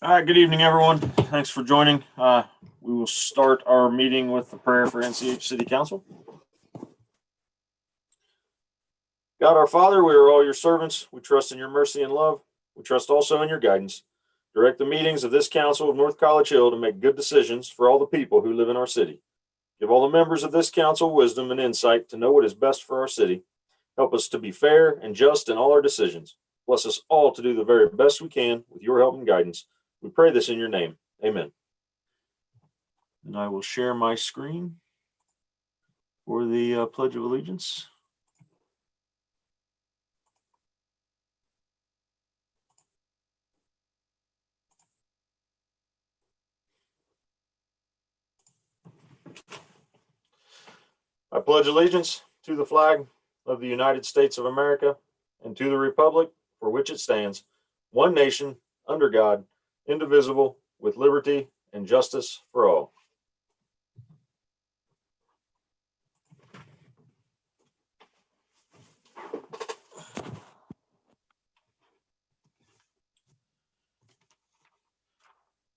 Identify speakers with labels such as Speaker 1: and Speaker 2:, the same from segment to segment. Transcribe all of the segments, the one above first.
Speaker 1: All right, good evening, everyone. Thanks for joining. We will start our meeting with the prayer for NCH City Council. God our Father, we are all your servants. We trust in your mercy and love. We trust also in your guidance. Direct the meetings of this council of North College Hill to make good decisions for all the people who live in our city. Give all the members of this council wisdom and insight to know what is best for our city. Help us to be fair and just in all our decisions. Bless us all to do the very best we can with your help and guidance. We pray this in your name. Amen. And I will share my screen for the Pledge of Allegiance. I pledge allegiance to the flag of the United States of America and to the republic for which it stands, one nation, under God, indivisible, with liberty and justice for all.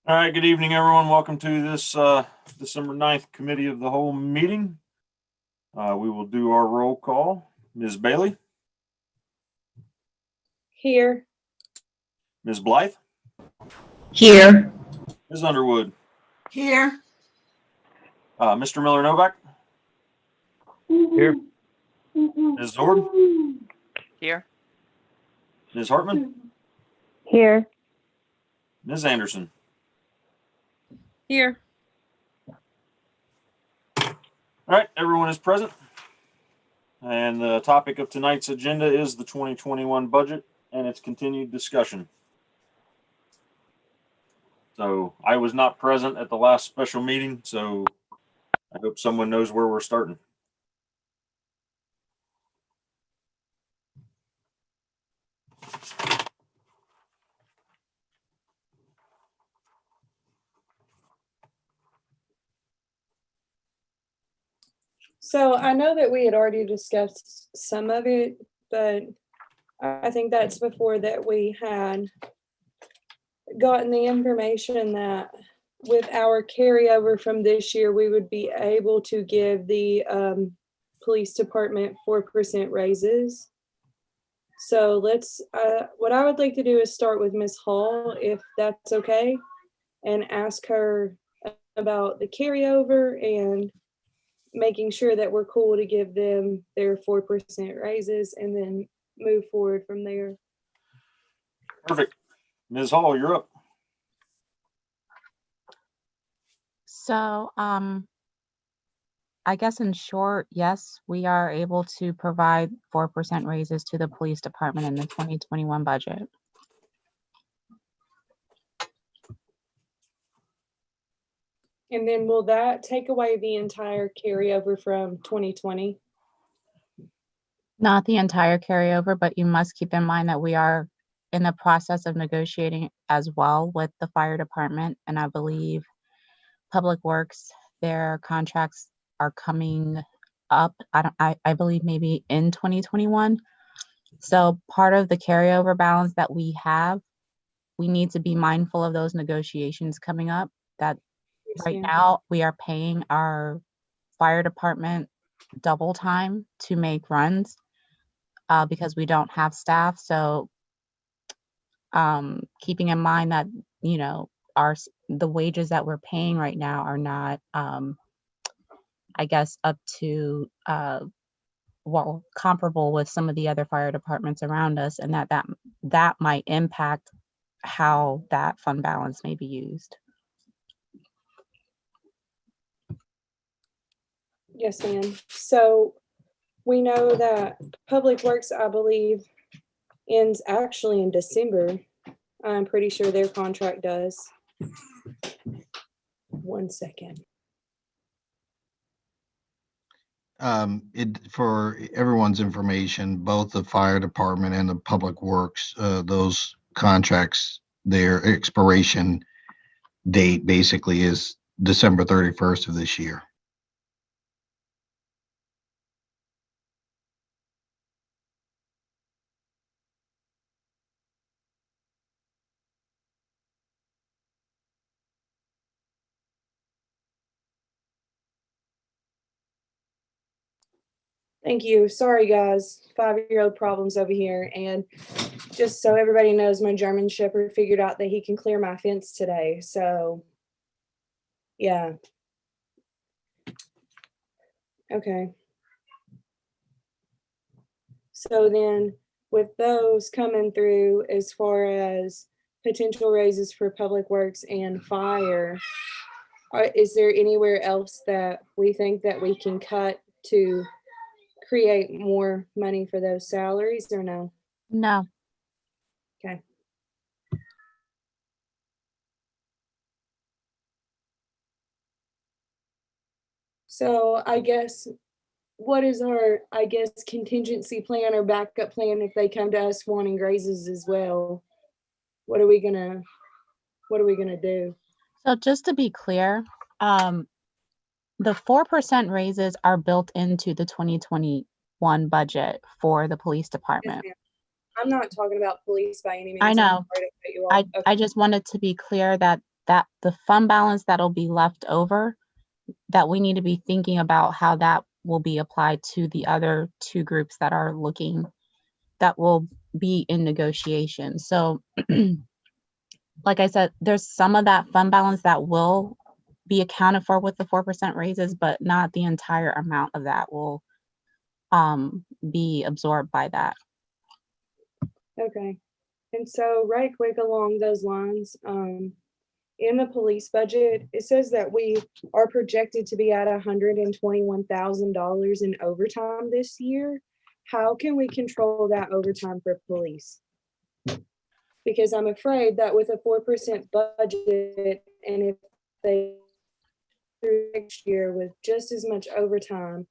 Speaker 1: All right, good evening, everyone. Welcome to this December 9th Committee of the Whole meeting. We will do our roll call. Ms. Bailey?
Speaker 2: Here.
Speaker 1: Ms. Blythe?
Speaker 3: Here.
Speaker 1: Ms. Underwood?
Speaker 3: Here.
Speaker 1: Mr. Miller Novak?
Speaker 4: Here.
Speaker 1: Ms. Zord?
Speaker 4: Here.
Speaker 1: Ms. Hartman?
Speaker 2: Here.
Speaker 1: Ms. Anderson?
Speaker 2: Here.
Speaker 1: All right, everyone is present. And the topic of tonight's agenda is the 2021 budget and its continued discussion. So I was not present at the last special meeting, so I hope someone knows where we're starting.
Speaker 2: So I know that we had already discussed some of it, but I think that's before that we had gotten the information that with our carryover from this year, we would be able to give the police department 4% raises. So let's, what I would like to do is start with Ms. Hall, if that's okay, and ask her about the carryover and making sure that we're cool to give them their 4% raises and then move forward from there.
Speaker 1: Perfect. Ms. Hall, you're up.
Speaker 5: So, I guess in short, yes, we are able to provide 4% raises to the police department in the 2021 budget.
Speaker 2: And then will that take away the entire carryover from 2020?
Speaker 5: Not the entire carryover, but you must keep in mind that we are in the process of negotiating as well with the fire department. And I believe Public Works, their contracts are coming up. I believe maybe in 2021. So part of the carryover balance that we have, we need to be mindful of those negotiations coming up. That right now we are paying our fire department double time to make runs because we don't have staff. So keeping in mind that, you know, the wages that we're paying right now are not, I guess, up to well, comparable with some of the other fire departments around us, and that might impact how that fund balance may be used.
Speaker 2: Yes, ma'am. So we know that Public Works, I believe, ends actually in December. I'm pretty sure their contract does. 1 second.
Speaker 6: For everyone's information, both the fire department and the public works, those contracts, their expiration date basically is December 31st of this year.
Speaker 2: Thank you. Sorry, guys. 5-year-old problems over here. And just so everybody knows, my German Shepherd figured out that he can clear my fence today. So, yeah. Okay. So then with those coming through as far as potential raises for public works and fire, is there anywhere else that we think that we can cut to create more money for those salaries or no?
Speaker 5: No,
Speaker 2: Okay. So I guess what is our, contingency plan or backup plan if they come to us wanting raises as well? What are we gonna do?
Speaker 5: so just to be clear, the 4% raises are built into the 2021 budget for the police
Speaker 2: Yes,
Speaker 5: department.
Speaker 2: ma'am. I'm not talking about police by any means.
Speaker 5: I
Speaker 2: I'm
Speaker 5: know.
Speaker 2: sorry to cut you off. Okay.
Speaker 5: I just wanted to be clear that the fund balance that'll be left over, that we need to be thinking about how that will be applied to the other two groups that are looking, that will be in negotiation. So like I said, there's some of that fund balance that will be accounted for with the 4% raises, but not the entire amount of that will be absorbed by that.
Speaker 2: Okay. And so right quick along those lines, in the police budget, it says that we are projected to be at $121,000 in overtime this year. How can we control that overtime for police? Because I'm afraid that with a 4% budget, and if they through next year with just as much overtime,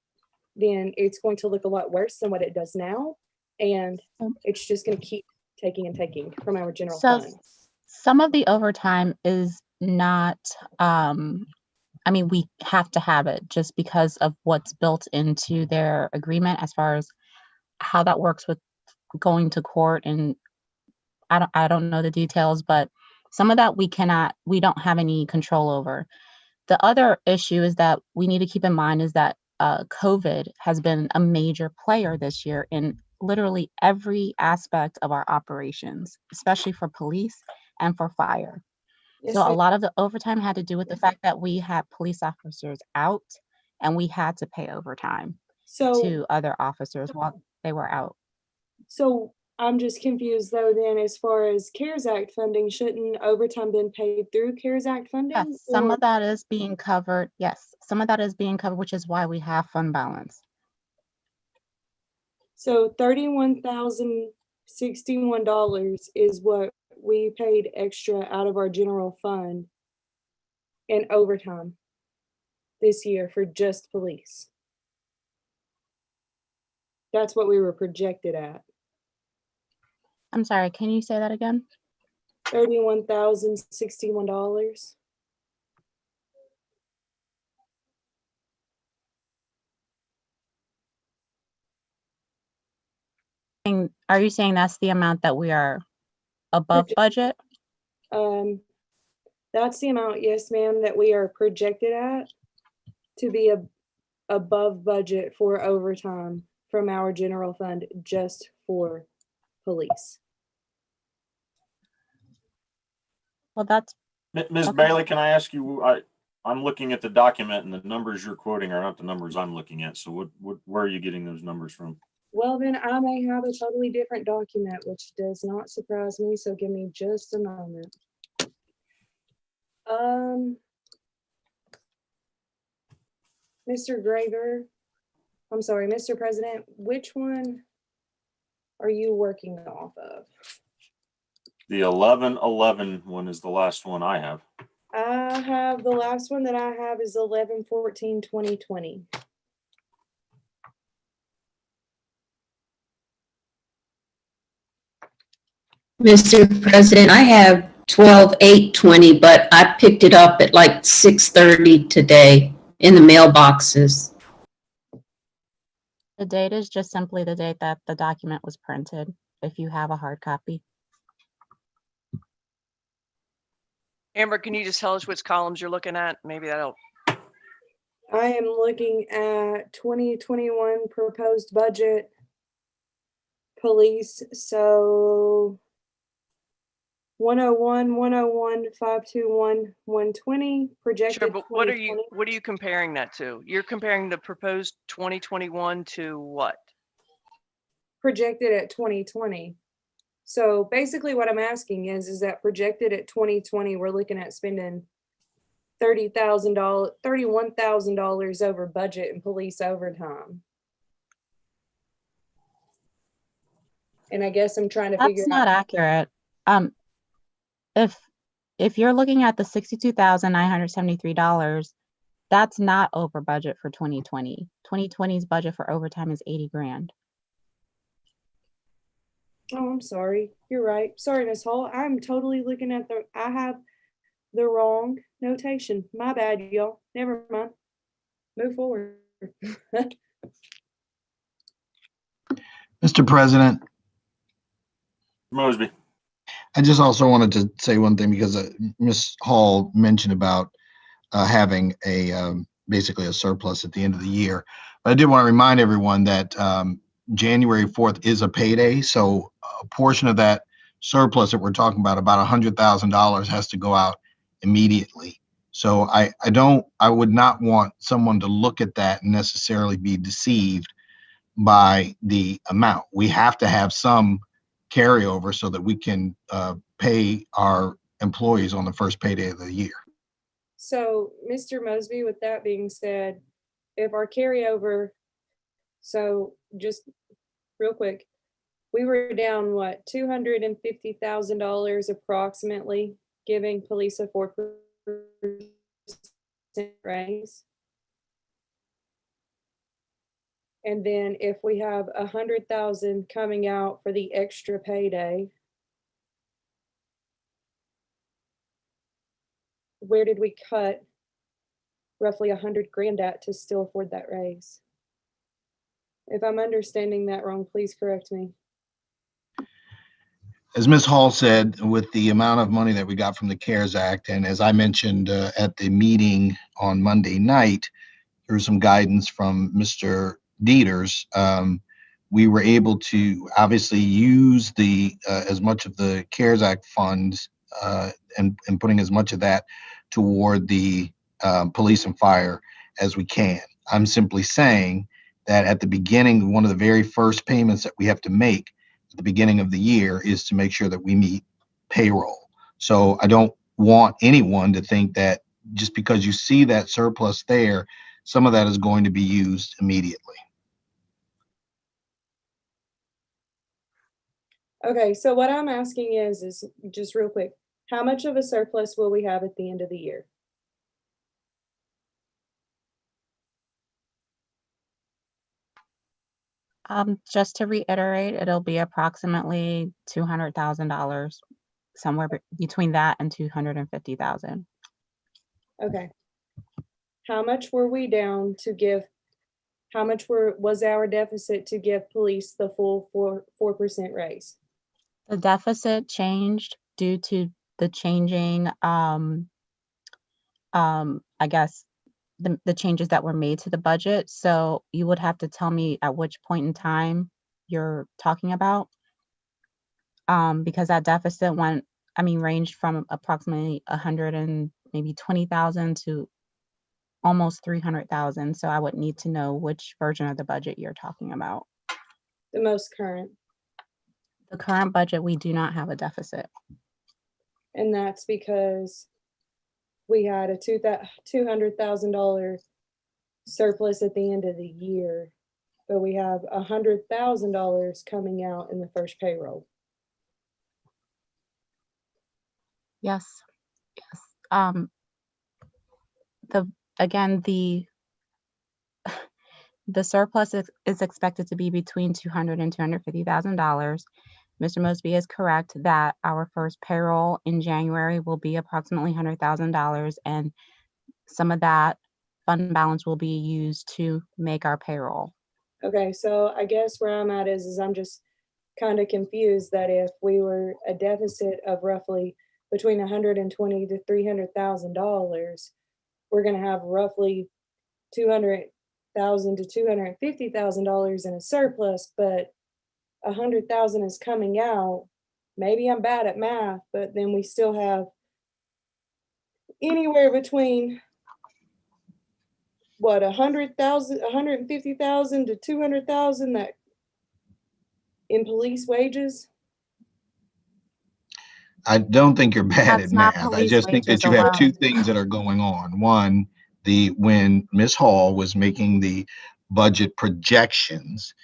Speaker 2: then it's going to look a lot worse than what it does now. And it's just going to keep taking and taking from our general
Speaker 5: So
Speaker 2: fund.
Speaker 5: some of the overtime is not, I mean, we have to have it just because of what's built into their agreement as far as how that works with going to court. And I don't know the details, but some of that we don't have any control over. The other issue is that we need to keep in mind is that COVID has been a major player this year in literally every aspect of our operations, especially for police and for fire.
Speaker 2: Yes,
Speaker 5: So a
Speaker 2: ma'am.
Speaker 5: lot of the overtime had to do with the fact that we had police officers out and we had to pay overtime
Speaker 2: So,
Speaker 5: to other officers while they were out.
Speaker 2: so I'm just confused though, then as far as CARES Act funding, shouldn't overtime been paid through CARES Act funding?
Speaker 5: Yes, some
Speaker 2: Or-
Speaker 5: of that is being covered. Yes, some of that is being covered, which is why we have fund balance.
Speaker 2: So $31,061 is what we paid extra out of our general fund in overtime this year for just police. That's what we were projected at.
Speaker 5: I'm sorry, can you say that again?
Speaker 2: $31,061.
Speaker 5: Are you saying that's the amount that we are above budget?
Speaker 2: That's the amount, yes, ma'am, that we are projected at to be above budget for overtime from our general fund just for police.
Speaker 5: Well, that's,
Speaker 1: Ms.
Speaker 5: Okay.
Speaker 1: Bailey, can I ask you, I'm looking at the document and the numbers you're quoting are not the numbers I'm looking at. So where are you getting those numbers from?
Speaker 2: Well, then I may have a totally different document, which does not surprise me, so give me just a moment. Mr. Graver, I'm sorry, Mr. President, which one are you working off of?
Speaker 1: The 1111 one is the last one I have.
Speaker 2: I have, the last one that I have is 11/14/2020.
Speaker 3: Mr. President, I have 12/8/20, but I picked it up at like 6:30 today in the mailboxes.
Speaker 5: the date is just simply the date that the document was printed, if you have a hard copy.
Speaker 4: Amber, can you just tell us which columns you're looking at? Maybe that'll,
Speaker 2: I am looking at 2021 proposed budget. Police, so 101, 101, 521, 120, projected
Speaker 4: Sure, but what are
Speaker 2: 2020.
Speaker 4: you comparing that to? You're comparing the proposed 2021 to what?
Speaker 2: Projected at 2020. So basically what I'm asking is that projected at 2020, we're looking at spending $31,000 over budget in police overtime. And I guess I'm trying to figure
Speaker 5: That's not
Speaker 2: out,
Speaker 5: accurate. Um, if you're looking at the $62,973, that's not over budget for 2020. 2020's budget for overtime is 80 grand.
Speaker 2: oh, I'm sorry. You're right. Sorry, Ms. Hall. I'm totally looking at I have the wrong notation. My bad, y'all. Never mind. Move forward.
Speaker 6: Mr. President,
Speaker 1: Mosby.
Speaker 6: I just also wanted to say one thing because Ms. Hall mentioned about having basically a surplus at the end of the year. But I did want to remind everyone that January 4th is a payday. So a portion of that surplus that we're talking about $100,000 has to go out immediately. So I would not want someone to look at that and necessarily be deceived by the amount. We have to have some carryover so that we can pay our employees on the first payday of the year.
Speaker 2: So, Mr. Mosby, with that being said, if our carryover, so just real quick, we were down what, $250,000 approximately, giving police a 4% raise. And then if we have 100,000 coming out for the extra payday, where did we cut roughly 100 grand at to still afford that raise? If I'm understanding that wrong, please correct me.
Speaker 6: As Ms. Hall said, with the amount of money that we got from the CARES Act, and as I mentioned at the meeting on Monday night, through some guidance from Mr. Dieters, we were able to obviously use the as much of the CARES Act funds and putting as much of that toward the police and fire as we can. I'm simply saying that at the beginning, one of the very first payments that we have to make at the beginning of the year is to make sure that we meet payroll. So I don't want anyone to think that just because you see that surplus there, some of that is going to be used immediately.
Speaker 2: Okay, so what I'm asking is just real quick, how much of a surplus will we have at the end of the year?
Speaker 5: Just to reiterate, it'll be approximately $200,000, somewhere between that and 250,000.
Speaker 2: Okay. How much were we down to give, how much was our deficit to give police the full 4% raise?
Speaker 5: The deficit changed due to the changing, I guess, the changes that were made to the budget. So you would have to tell me at which point in time you're talking about. Because that deficit ranged from approximately 100 and maybe 20,000 to almost 300,000. So I would need to know which version of the budget you're talking about.
Speaker 2: The most current.
Speaker 5: The current budget, we do not have a deficit.
Speaker 2: And that's because we had a $200,000 surplus at the end of the year, but we have $100,000 coming out in the first payroll.
Speaker 5: Yes. The surplus is expected to be between $200,000 and $250,000. Mr. Mosby is correct that our first payroll in January will be approximately $100,000, and some of that fund balance will be used to make our payroll.
Speaker 2: Okay, so I guess where I'm at is I'm just kind of confused that if we were a deficit of roughly between $120,000 to $300,000, we're going to have roughly $200,000 to $250,000 in a surplus, but 100,000 is coming out. Maybe I'm bad at math, but then we still have anywhere between what, 100,000, 150,000 to 200,000 that in police wages.
Speaker 6: I don't think you're bad
Speaker 5: That's
Speaker 6: at
Speaker 5: not
Speaker 6: math. I
Speaker 5: police
Speaker 6: just think
Speaker 5: wages
Speaker 6: that you have two
Speaker 5: alone.
Speaker 6: things that are going on. One, when Ms. Hall was making the budget projections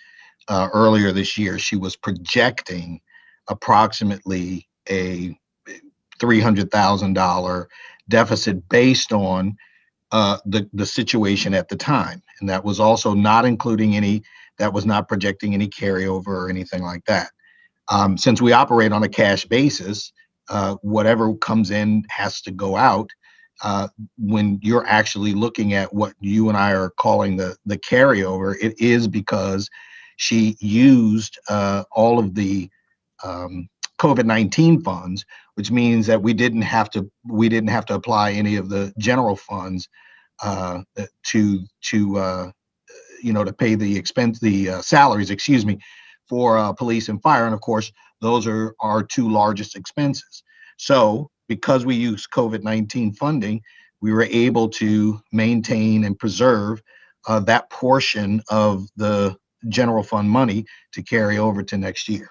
Speaker 6: earlier this year, she was projecting approximately a $300,000 deficit based on the situation at the time. And that was also not including that was not projecting any carryover or anything like that. Since we operate on a cash basis, whatever comes in has to go out. When you're actually looking at what you and I are calling the carryover, it is because she used all of the COVID-19 funds, which means that we didn't have to apply any of the general funds to pay the salaries, for police and fire. And of course, those are our two largest expenses. So because we use COVID-19 funding, we were able to maintain and preserve that portion of the general fund money to carry over to next year.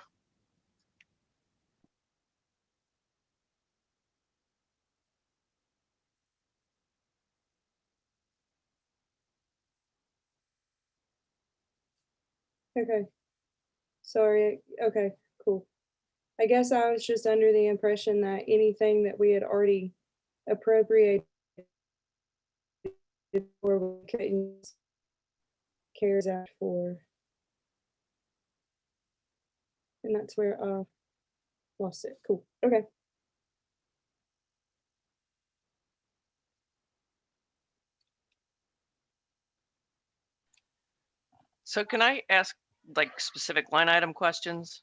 Speaker 2: Okay. Sorry. Okay, cool. I guess I was just under the impression that anything that we had already appropriated for, we couldn't use CARES Act for. And that's where I lost it. Cool. Okay.
Speaker 4: So can I ask like specific line item questions?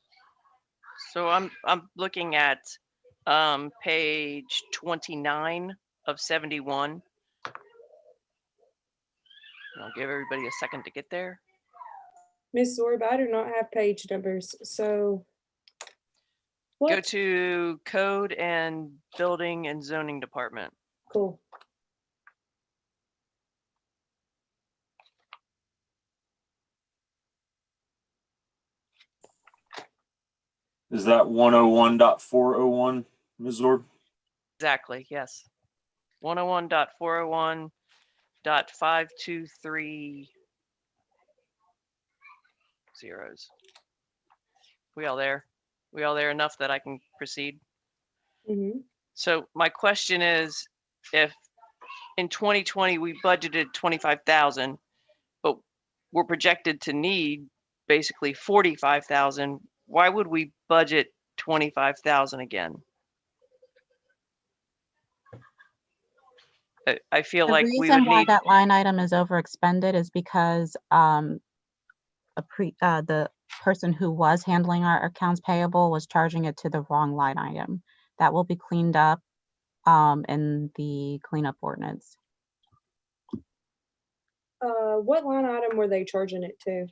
Speaker 4: So I'm looking at page 29 of 71. I'll give everybody a second to get there.
Speaker 2: Miss Zorb, I do not have page numbers, so.
Speaker 4: Go
Speaker 2: What?
Speaker 4: to code and building and zoning department.
Speaker 2: Cool.
Speaker 1: Is that 101.401, Ms. Zorb?
Speaker 4: Exactly, yes. 101.401.523 zeros. We all there? We all there enough that I can proceed?
Speaker 2: Mm-hmm.
Speaker 4: So my question is, if in 2020 we budgeted 25,000, but we're projected to need basically 45,000, why would we budget 25,000 again? I feel
Speaker 5: The
Speaker 4: like we
Speaker 5: reason
Speaker 4: would
Speaker 5: why
Speaker 4: need,
Speaker 5: that line item is overexpended is because the person who was handling our accounts payable was charging it to the wrong line item. That will be cleaned up in the cleanup ordinance.
Speaker 2: What line item were they charging it to?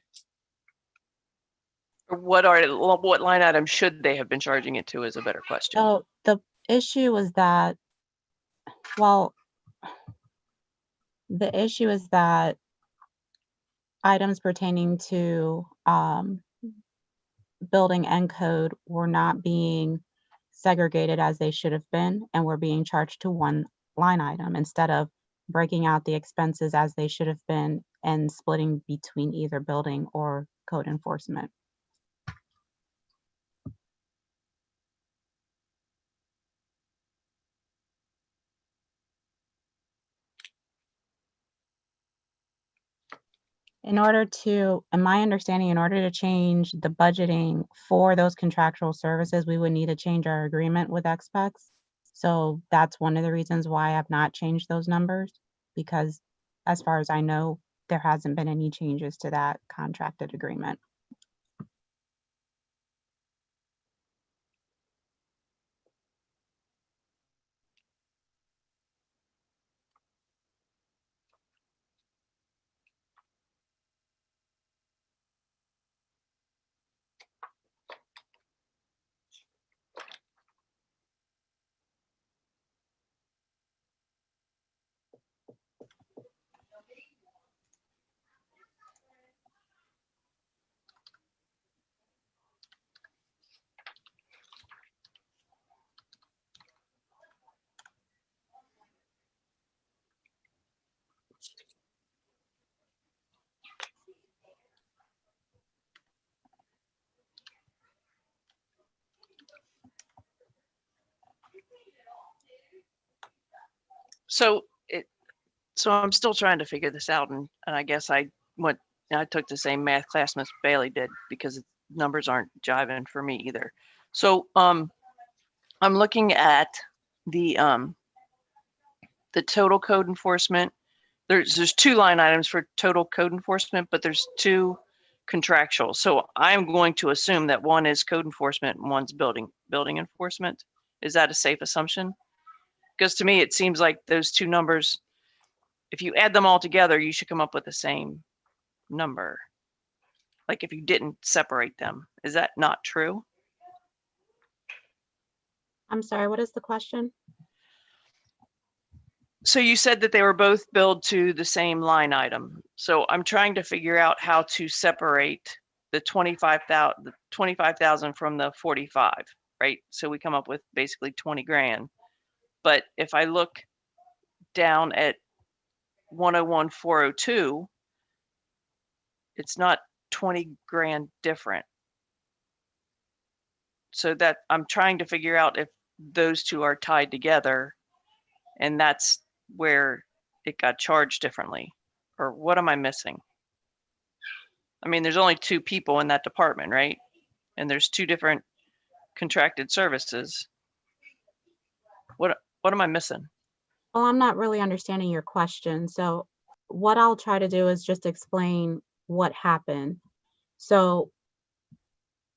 Speaker 4: what line item should they have been charging it to is a better question.
Speaker 5: So the issue is that, well, the issue is that items pertaining to building and code were not being segregated as they should have been, and were being charged to one line item instead of breaking out the expenses as they should have been and splitting between either building or code enforcement. In my understanding, in order to change the budgeting for those contractual services, we would need to change our agreement with XPEX. So that's one of the reasons why I've not changed those numbers, because as far as I know, there hasn't been any changes to that contracted agreement.
Speaker 4: So so I'm still trying to figure this out, and I guess I took the same math class Miss Bailey did because numbers aren't jiving for me either. So I'm looking at the total code enforcement. There's two line items for total code enforcement, but there's two contractual. So I'm going to assume that one is code enforcement and one's building enforcement. Is that a safe assumption? Because to me, it seems like those two numbers, if you add them all together, you should come up with the same number. Like if you didn't separate them, is that not true?
Speaker 5: I'm sorry, what is the question?
Speaker 4: So you said that they were both billed to the same line item. So I'm trying to figure out how to separate the 25,000 from the 45, right? So we come up with basically 20 grand. But if I look down at 101,402, it's not 20 grand different. So that I'm trying to figure out if those two are tied together, and that's where it got charged differently, or what am I missing? I mean, there's only two people in that department, right? And there's two different contracted services. What am I missing?
Speaker 5: Well, I'm not really understanding your question. So what I'll try to do is just explain what happened. So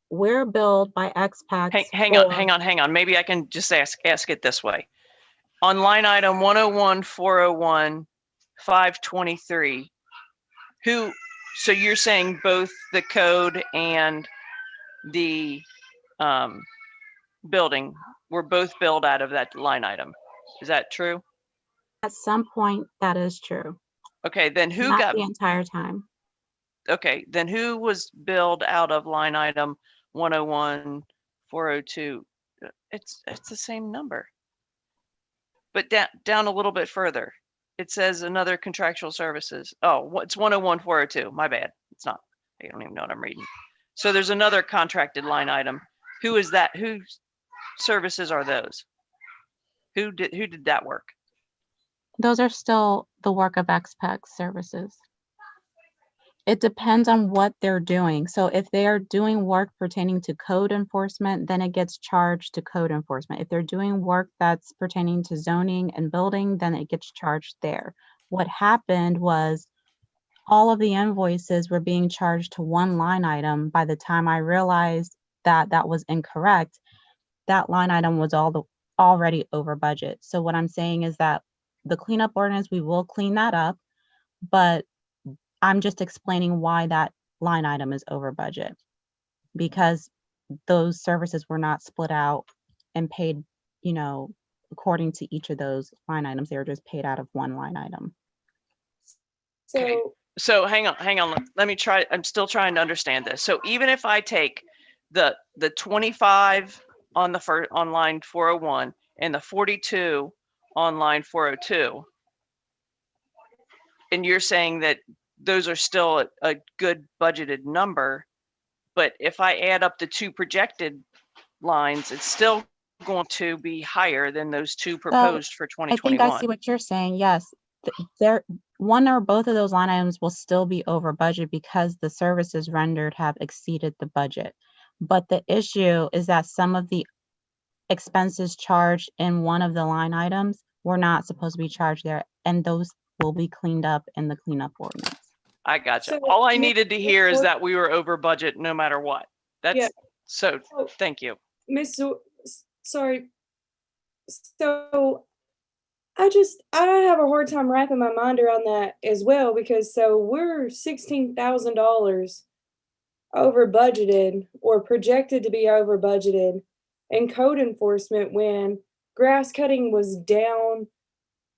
Speaker 5: we're billed by XPACs.
Speaker 4: Hang on. Maybe I can just ask it this way. On line item 101,401, 523, so you're saying both the code and the building were both billed out of that line item. Is that true?
Speaker 5: At some point, that is true.
Speaker 4: Okay, then who
Speaker 5: Not
Speaker 4: got
Speaker 5: the entire time.
Speaker 4: okay, then who was billed out of line item 101,402? It's the same number. But down a little bit further, it says another contractual services. Oh, it's 101,402. My bad. It's not. I don't even know what I'm reading. So there's another contracted line item. Who is that? Whose services are those? Who did that work?
Speaker 5: Those are still the work of XPAC services. It depends on what they're doing. So if they are doing work pertaining to code enforcement, then it gets charged to code enforcement. If they're doing work that's pertaining to zoning and building, then it gets charged there. What happened was all of the invoices were being charged to one line item. By the time I realized that that was incorrect, that line item was already over budget. So what I'm saying is that the cleanup ordinance, we will clean that up, but I'm just explaining why that line item is over budget, because those services were not split out and paid, according to each of those line items. They were just paid out of one line item.
Speaker 4: Okay. So hang on. Let me try. I'm still trying to understand this. So even if I take the 25 on on line 401 and the 42 on line 402, and you're saying that those are still a good budgeted number, but if I add up the two projected lines, it's still going to be higher than those two proposed for
Speaker 5: I think I
Speaker 4: 2021.
Speaker 5: see what you're saying. Yes, one or both of those line items will still be over budget because the services rendered have exceeded the budget. But the issue is that some of the expenses charged in one of the line items were not supposed to be charged there, and those will be cleaned up in the cleanup ordinance.
Speaker 4: I gotcha.
Speaker 2: So,
Speaker 4: All I
Speaker 2: Miss-
Speaker 4: needed to hear is that we were over budget no matter what.
Speaker 2: Yeah.
Speaker 4: So thank you.
Speaker 2: Sorry. So I have a hard time wrapping my mind around that as well, because so we're $16,000 over budgeted or projected to be over budgeted in code enforcement when grass cutting was down,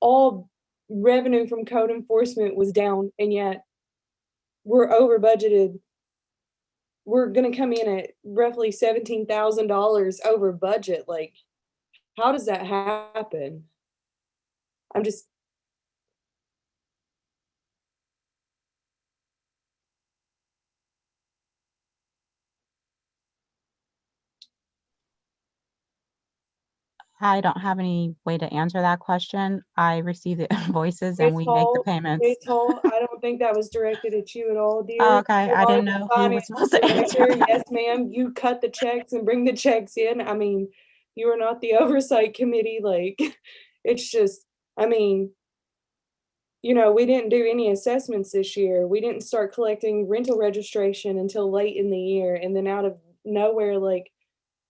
Speaker 2: all revenue from code enforcement was down, and yet we're over budgeted. We're going to come in at roughly $17,000 over budget. Like, how does that happen? I'm just.
Speaker 5: I don't have any way to answer that question. I receive the invoices and
Speaker 2: Ms.
Speaker 5: we make the
Speaker 2: Hall,
Speaker 5: payments.
Speaker 2: Ms. Hall, I don't think that was directed at you at all, dear.
Speaker 5: Oh, okay.
Speaker 2: You
Speaker 5: I
Speaker 2: are
Speaker 5: didn't
Speaker 2: the
Speaker 5: know who was
Speaker 2: finance
Speaker 5: supposed to answer
Speaker 2: director.
Speaker 5: that.
Speaker 2: Yes, ma'am. You cut the checks and bring the checks in. I mean, you are not the oversight committee. Like, it's just, I mean, you know, we didn't do any assessments this year. We didn't start collecting rental registration until late in the year. And then out of nowhere, like,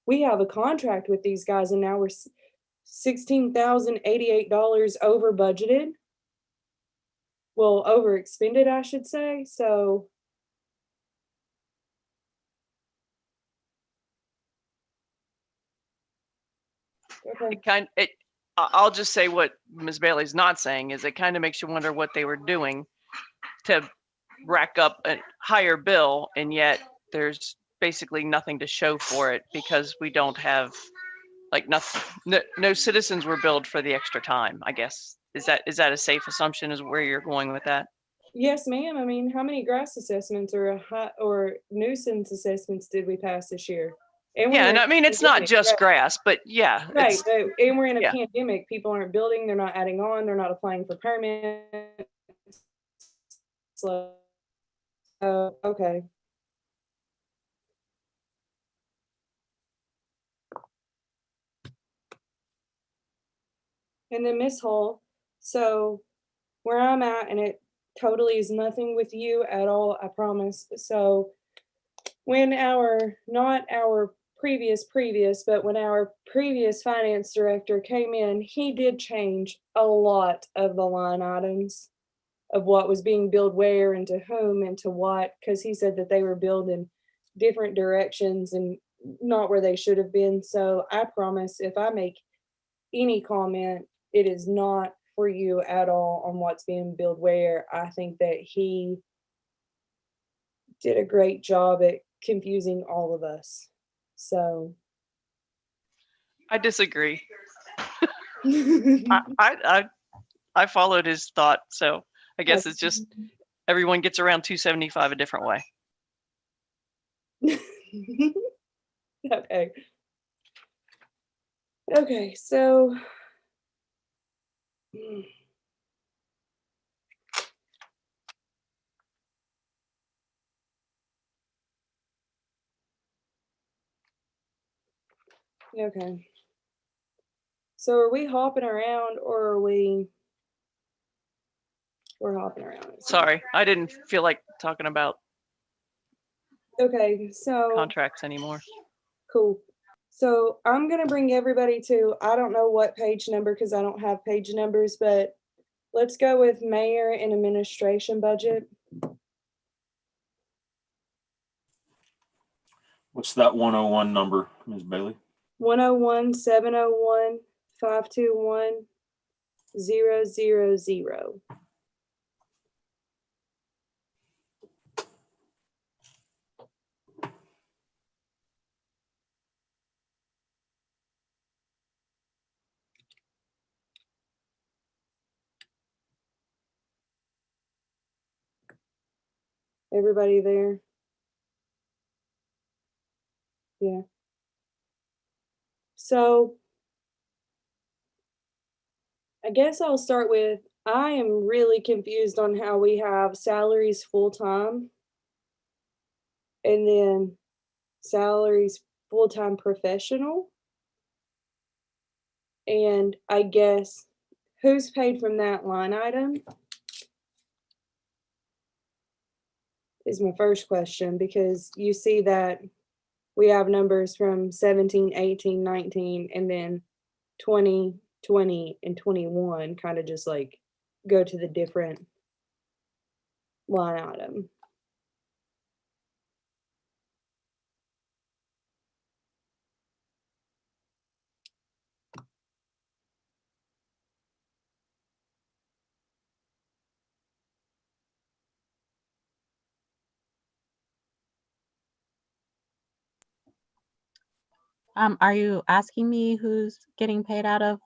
Speaker 2: we have a contract with these guys and now we're $16,088 over budgeted. Well, over expended, I should say. So okay.
Speaker 4: I'll just say what Ms. Bailey's not saying is it kind of makes you wonder what they were doing to rack up a higher bill, and yet there's basically nothing to show for it because we don't have, like, nothing, no citizens were billed for the extra time, I guess. Is that a safe assumption is where you're going with that?
Speaker 2: Yes, ma'am. I mean, how many grass assessments or nuisance assessments did we pass this year? And
Speaker 4: Yeah,
Speaker 2: we're
Speaker 4: and
Speaker 2: in
Speaker 4: I mean,
Speaker 2: a
Speaker 4: it's not
Speaker 2: pandemic,
Speaker 4: just
Speaker 2: right?
Speaker 4: grass, but yeah,
Speaker 2: Right.
Speaker 4: it's,
Speaker 2: And we're in a
Speaker 4: yeah.
Speaker 2: pandemic. People aren't building, they're not adding on, they're not applying for permits. So, okay. And then Miss Hall, so where I'm at, and it totally is nothing with you at all, I promise. So when not our previous, but when our previous finance director came in, he did change a lot of the line items of what was being billed where and to whom and to what, because he said that they were billed in different directions and not where they should have been. So I promise if I make any comment, it is not for you at all on what's being billed where. I think that he did a great job at confusing all of us. So
Speaker 4: I disagree.
Speaker 2: okay.
Speaker 4: I followed his thought, so I guess it's just everyone gets around 275 a different way.
Speaker 2: Okay, so okay. So are we hopping around or are we're hopping around?
Speaker 4: Sorry, I didn't feel like talking about
Speaker 2: Okay, so
Speaker 4: contracts anymore.
Speaker 2: cool. So I'm gonna bring everybody to, I don't know what page number because I don't have page numbers, but let's go with mayor and administration budget.
Speaker 1: What's that 101 number, Ms. Bailey?
Speaker 2: 101-701-521-000. Everybody there? Yeah. So I guess I'll start with, I am really confused on how we have salaries full-time and then salaries full-time professional. And I guess who's paid from that line item is my first question, because you see that we have numbers from 17, 18, 19, and then 20, 20, and 21 kind of just like go to the different line item.
Speaker 5: Are you asking me who's getting paid out of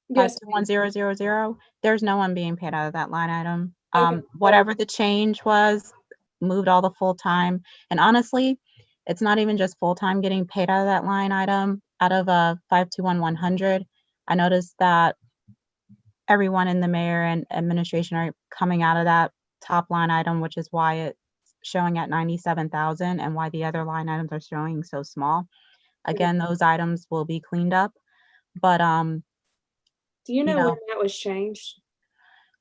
Speaker 2: Yes, ma'am.
Speaker 5: 521000? There's no one being paid out of that line item.
Speaker 2: Okay.
Speaker 5: Whatever the change was, moved all the full-time. And honestly, it's not even just full-time getting paid out of that line item. out of 521-100, I noticed that everyone in the mayor and administration are coming out of that top line item, which is why it's showing at 97,000 and why the other line items are showing so small. Again, those items will be cleaned up, but
Speaker 2: Do you
Speaker 5: you
Speaker 2: know
Speaker 5: know,
Speaker 2: when that was changed?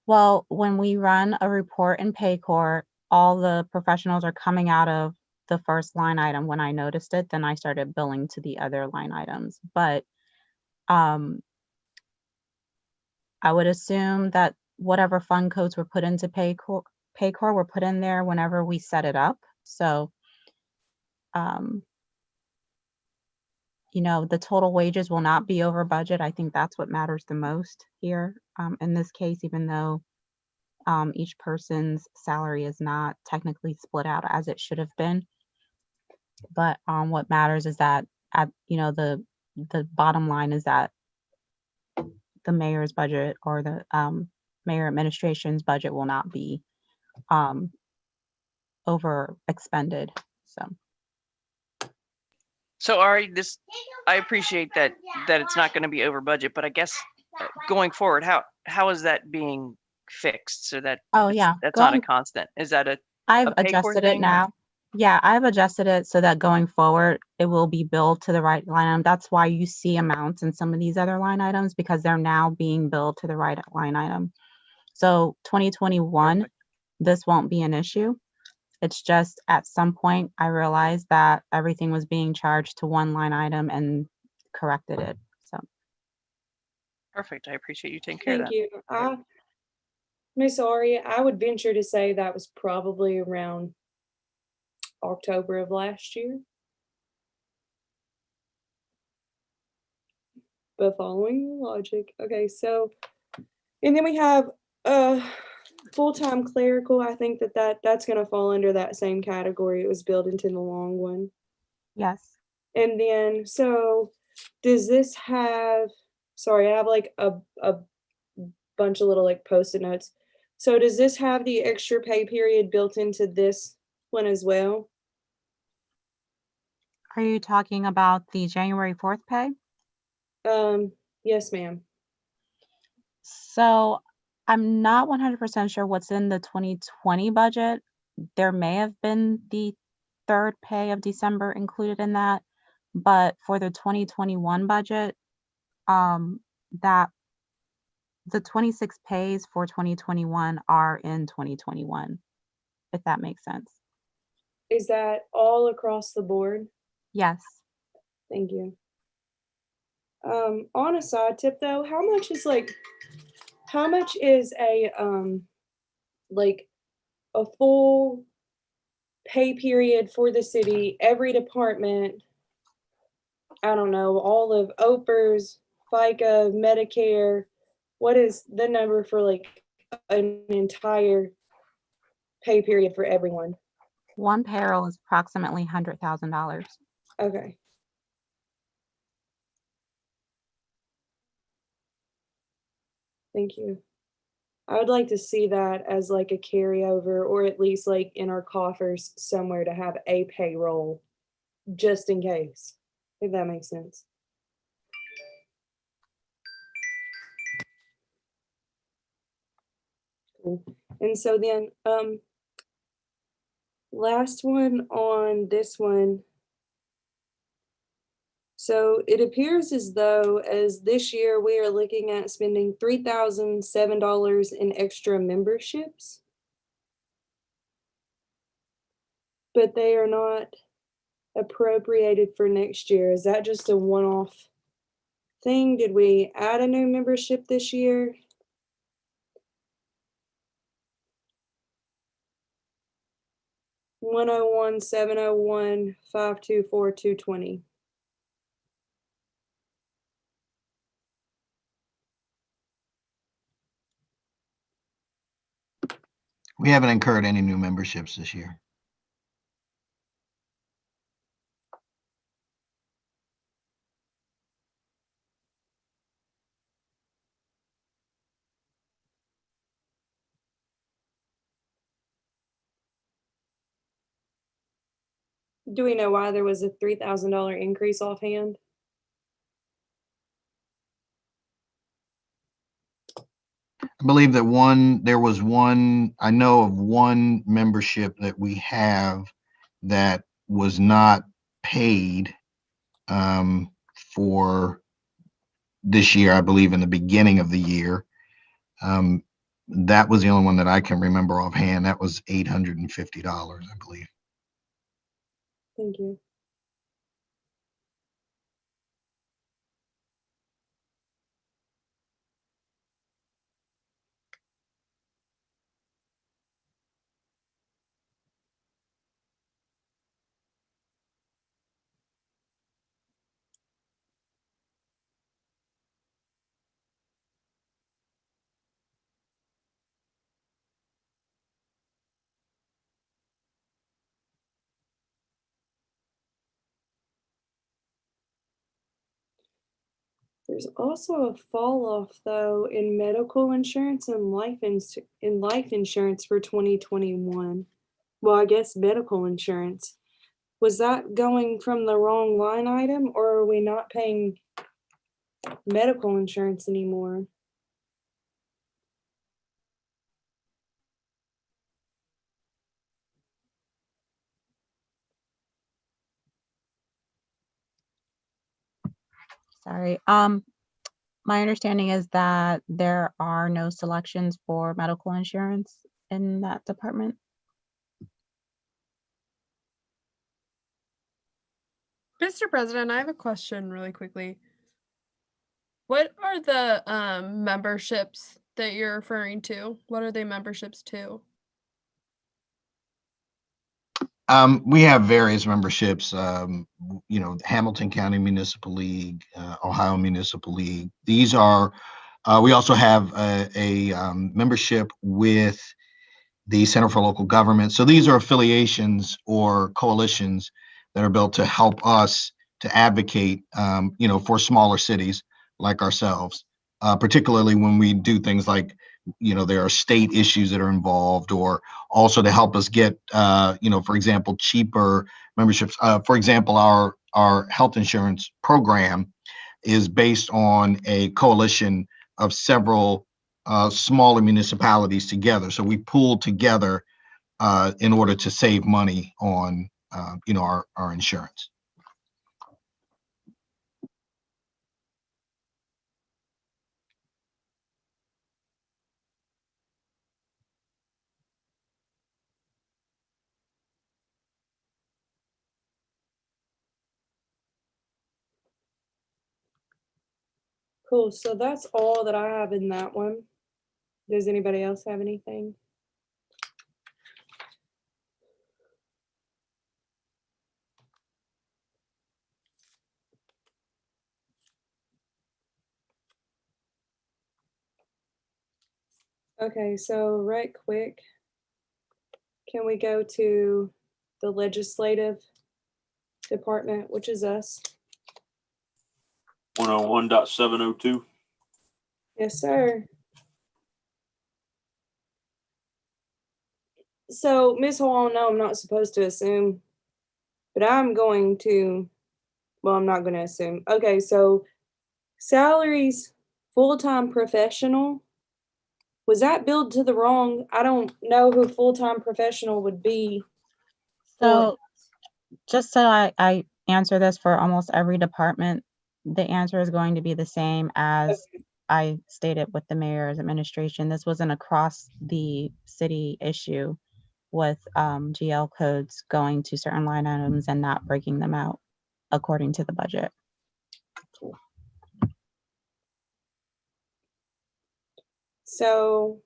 Speaker 5: well, when we run a report in Paycor, all the professionals are coming out of the first line item. When I noticed it, then I started billing to the other line items. But I would assume that whatever fund codes were put into Paycor were put in there whenever we set it up. So, the total wages will not be over budget. I think that's what matters the most here. In this case, even though each person's salary is not technically split out as it should have been. But what matters is that the bottom line is that the mayor's budget or the mayor administration's budget will not be over expended.
Speaker 4: So Ari, I appreciate that it's not going to be over budget, but I guess going forward, how is that being fixed so that
Speaker 5: Oh yeah,
Speaker 4: that's not a constant? Is that
Speaker 5: I've
Speaker 4: Paycor
Speaker 5: adjusted it
Speaker 4: thing, or-
Speaker 5: now. Yeah, I've adjusted it so that going forward, it will be billed to the right line item. That's why you see amounts in some of these other line items, because they're now being billed to the right line item. So 2021,
Speaker 4: Perfect.
Speaker 5: this won't be an issue. It's just at some point I realized that everything was being charged to one line item and corrected it. So
Speaker 4: Perfect. I appreciate you taking care of
Speaker 2: Thank
Speaker 4: that.
Speaker 2: you. Miss Ari, I would venture to say that was probably around October of last year. But following the logic. Okay, so, and then we have full-time clerical. I think that's gonna fall under that same category. It was built into the long one.
Speaker 5: yes,
Speaker 2: And then, so does this have, sorry, I have like a bunch of little like post-it notes. So does this have the extra pay period built into this one as well?
Speaker 5: are you talking about the January 4th pay?
Speaker 2: Yes, ma'am.
Speaker 5: So I'm not 100% sure what's in the 2020 budget. There may have been the third pay of December included in that, but for the 2021 budget, that the 26 pays for 2021 are in 2021, if that makes sense.
Speaker 2: Is that all across the board?
Speaker 5: Yes.
Speaker 2: Thank you. On a side tip though, how much is a like a full pay period for the city, every department? I don't know, all of OPERS, FICA, Medicare. What is the number for like an entire pay period for everyone?
Speaker 5: One payroll is approximately $100,000.
Speaker 2: Okay. Thank you. I would like to see that as like a carryover, or at least like in our coffers somewhere to have a payroll just in case, if that makes sense. Cool. And so then, last one on this one. So it appears as though as this year we are looking at spending $3,007 in extra memberships. But they are not appropriated for next year. Is that just a one-off thing? Did we add a new membership this year? $101,701,524,220.
Speaker 6: We haven't incurred any new memberships this year.
Speaker 2: Do we know why there was a $3,000 increase offhand?
Speaker 6: believe that I know of one membership that we have that was not paid for this year, I believe in the beginning of the year. That was the only one that I can remember offhand. That was $850, I believe.
Speaker 2: Thank you. There's also a fall off though in medical insurance and life insurance for 2021. Well, I guess medical insurance. Was that going from the wrong line item, or are we not paying medical insurance anymore?
Speaker 5: Sorry. My understanding is that there are no selections for medical insurance in that department.
Speaker 7: Mr. President, I have a question really quickly. What are the memberships that you're referring to? What are they memberships to?
Speaker 6: We have various memberships, Hamilton County Municipal League, Ohio Municipal League. These are, we also have a membership with the Center for Local Government. So these are affiliations or coalitions that are built to help us to advocate, for smaller cities like ourselves, particularly when we do things like, there are state issues that are involved, or also to help us get, for example, cheaper memberships. For example, our health insurance program is based on a coalition of several smaller municipalities together. So we pooled together in order to save money on, our insurance.
Speaker 2: Cool. So that's all that I have in that one. Does anybody else have anything? Okay, so right quick, can we go to the legislative department, which is us?
Speaker 1: 101.702.
Speaker 2: Yes, sir. So, Ms. Hall, no, I'm not supposed to assume, but I'm going to, well, I'm not going to assume. Okay, so salaries, full-time professional, was that billed to the wrong? I don't know who full-time professional would be.
Speaker 5: So just so I answer this for almost every department, the answer is going to be the same as I stated with the mayor's administration. This was an across the city issue with GL codes going to certain line items and not breaking them out according to the budget.
Speaker 2: So,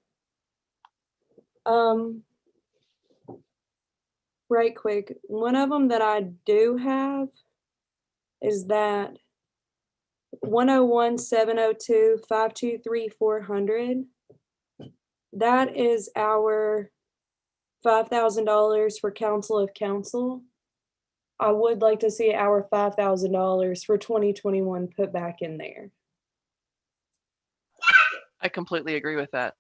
Speaker 2: right quick, one of them that I do have is that 101-702-523-400. That is our $5,000 for Council of Council. I would like to see our $5,000 for 2021 put back in there.
Speaker 4: I completely agree with that.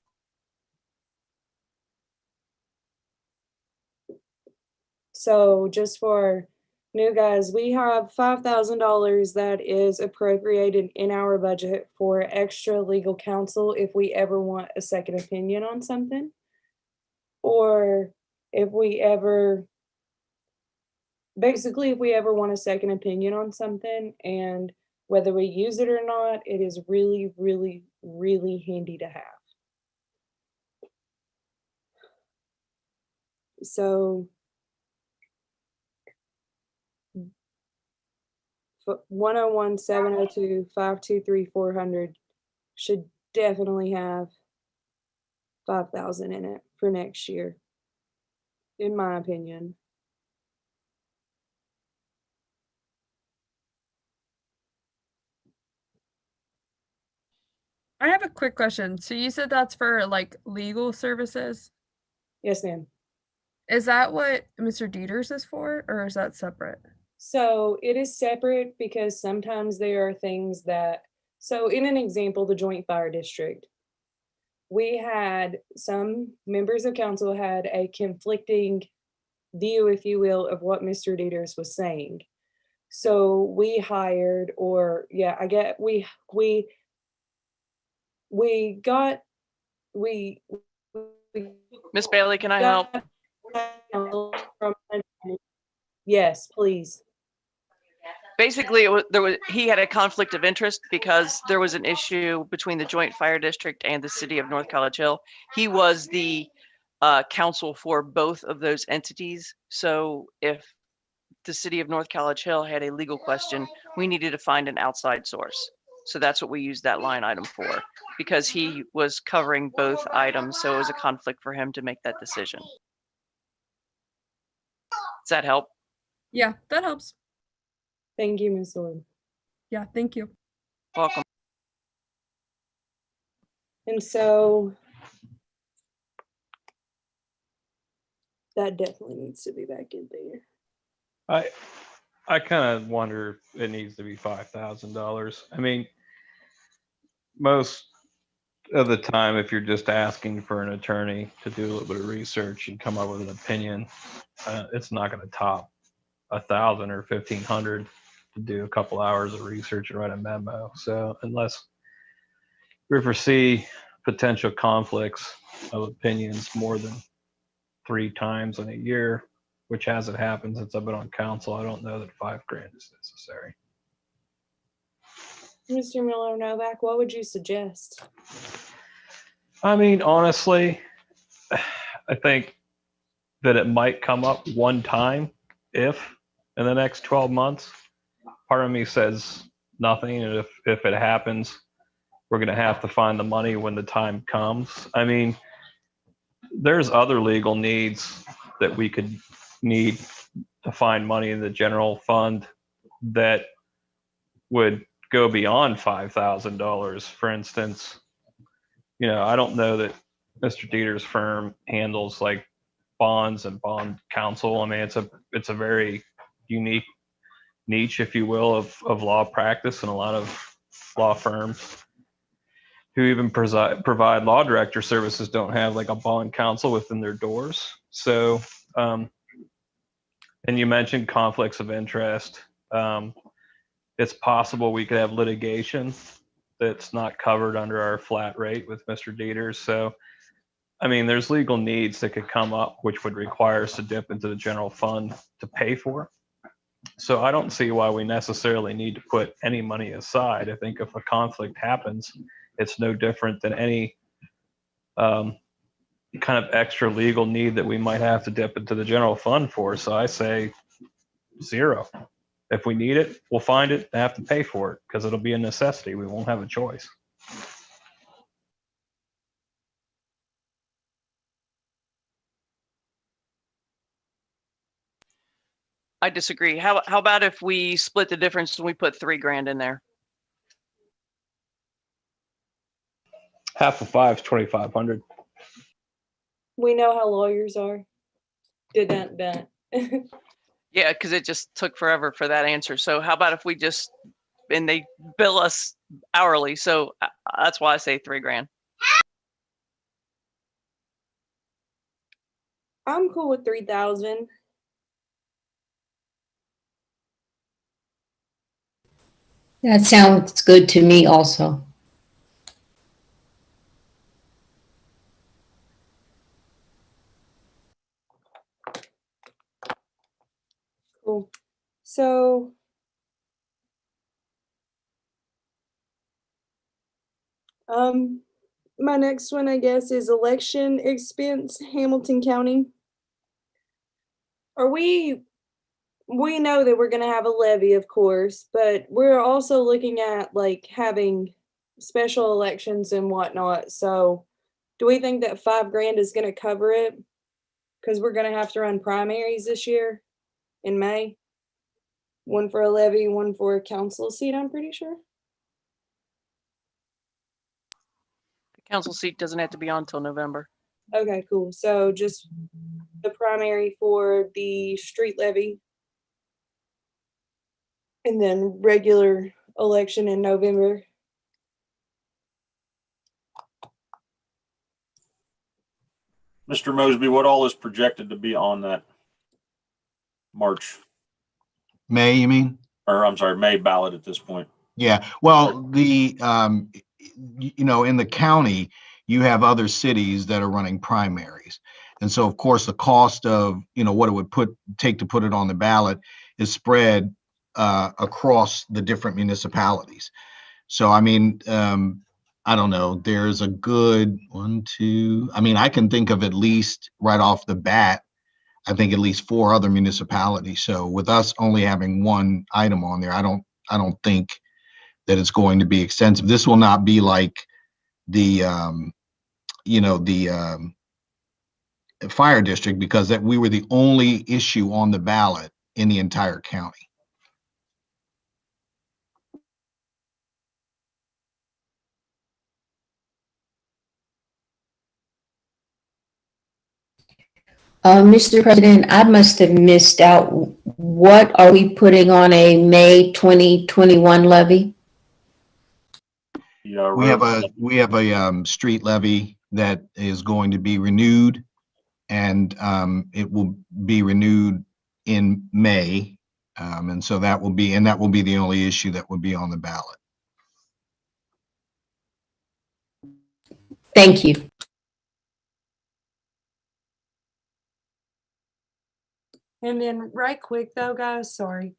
Speaker 2: So just for No, guys, we have $5,000 that is appropriated in our budget for extra legal counsel if we ever want a second opinion on something. Or if we ever, basically, if we ever want a second opinion on something, and whether we use it or not, it is really, really, really handy to have. So 101, 702, 523, 400 should definitely have 5,000 in it for next year, in my opinion.
Speaker 7: I have a quick question. So you said that's for like legal services.
Speaker 2: Yes, ma'am.
Speaker 7: Is that what Mr. Dieters is for, or is that separate?
Speaker 2: So it is separate because sometimes there are things that, so in an example, the Joint Fire District, we had some members of council had a conflicting view, if you will, of what Mr. Dieters was saying. So we hired, or yeah, I get, we got, we
Speaker 4: Miss Bailey, can I help?
Speaker 2: Yes, please.
Speaker 4: Basically, he had a conflict of interest because there was an issue between the Joint Fire District and the city of North College Hill. He was the counsel for both of those entities. So if the city of North College Hill had a legal question, we needed to find an outside source. So that's what we used that line item for, because he was covering both items. So it was a conflict for him to make that decision. Does that help?
Speaker 7: Yeah, that helps.
Speaker 2: Thank you, Ms. Orr.
Speaker 7: Yeah, thank you.
Speaker 4: Welcome.
Speaker 2: And so that definitely needs to be back in there.
Speaker 8: I kind of wonder if it needs to be $5,000. I mean, most of the time, if you're just asking for an attorney to do a little bit of research and come up with an opinion, it's not going to top 1,000 or 1,500 to do a couple hours of research and write a memo. So unless we foresee potential conflicts of opinions more than 3 times in a year, which hasn't happened since I've been on council, I don't know that $5,000 is necessary.
Speaker 2: Mr. Miller Novak, what would you suggest?
Speaker 8: I mean, honestly, I think that it might come up one time if in the next 12 months. Part of me says nothing, and if it happens, we're going to have to find the money when the time comes. I mean, there's other legal needs that we could need to find money in the general fund that would go beyond $5,000. For instance, I don't know that Mr. Dieter's firm handles like bonds and bond counsel. I mean, it's a very unique niche, if you will, of law practice, and a lot of law firms who even provide law director services don't have like a bond counsel within their doors. So, and you mentioned conflicts of interest. It's possible we could have litigation that's not covered under our flat rate with Mr. Dieters. So, I mean, there's legal needs that could come up, which would require us to dip into the general fund to pay for. So I don't see why we necessarily need to put any money aside. I think if a conflict happens, it's no different than any kind of extra legal need that we might have to dip into the general fund for. So I say 0. If we need it, we'll find it and have to pay for it because it'll be a necessity. We won't have a choice.
Speaker 4: I disagree. How about if we split the difference and we put $3,000 in there?
Speaker 8: Half of 5 is 2,500.
Speaker 2: We know how lawyers are. Did that.
Speaker 4: Yeah, because it just took forever for that answer. So how about if we just, and they bill us hourly. So that's why I say $3,000.
Speaker 2: I'm cool with 3,000.
Speaker 3: That sounds good to me also.
Speaker 2: Cool. So my next one, I guess, is election expense, Hamilton County. Are we know that we're gonna have a levy, of course, but we're also looking at like having special elections and whatnot. So do we think that $5,000 is gonna cover it? Because we're gonna have to run primaries this year in May. One for a levy, one for a council seat, I'm pretty sure.
Speaker 4: The council seat doesn't have to be on till November.
Speaker 2: Okay, cool. So just the primary for the street levy. And then regular election in November.
Speaker 1: Mr. Mosby, what all is projected to be on that March,
Speaker 6: May, you mean?
Speaker 1: or I'm sorry, May ballot at this point?
Speaker 6: Yeah, well, in the county, you have other cities that are running primaries. And so, of course, the cost of, what it would take to put it on the ballot is spread across the different municipalities. So, I mean, I don't know, there's a good one, two, I can think of at least right off the bat, I think at least 4 other municipalities. So with us only having one item on there, I don't think that it's going to be extensive. This will not be like the fire district, because that we were the only issue on the ballot in the entire county.
Speaker 3: Mr. President, I must have missed out. What are we putting on a May 2021 levy?
Speaker 1: Yeah,
Speaker 6: We have a street levy that is going to be renewed, and it will be renewed in May. And so that will be the only issue that would be on the ballot.
Speaker 3: Thank you.
Speaker 2: And then right quick though, guys, sorry.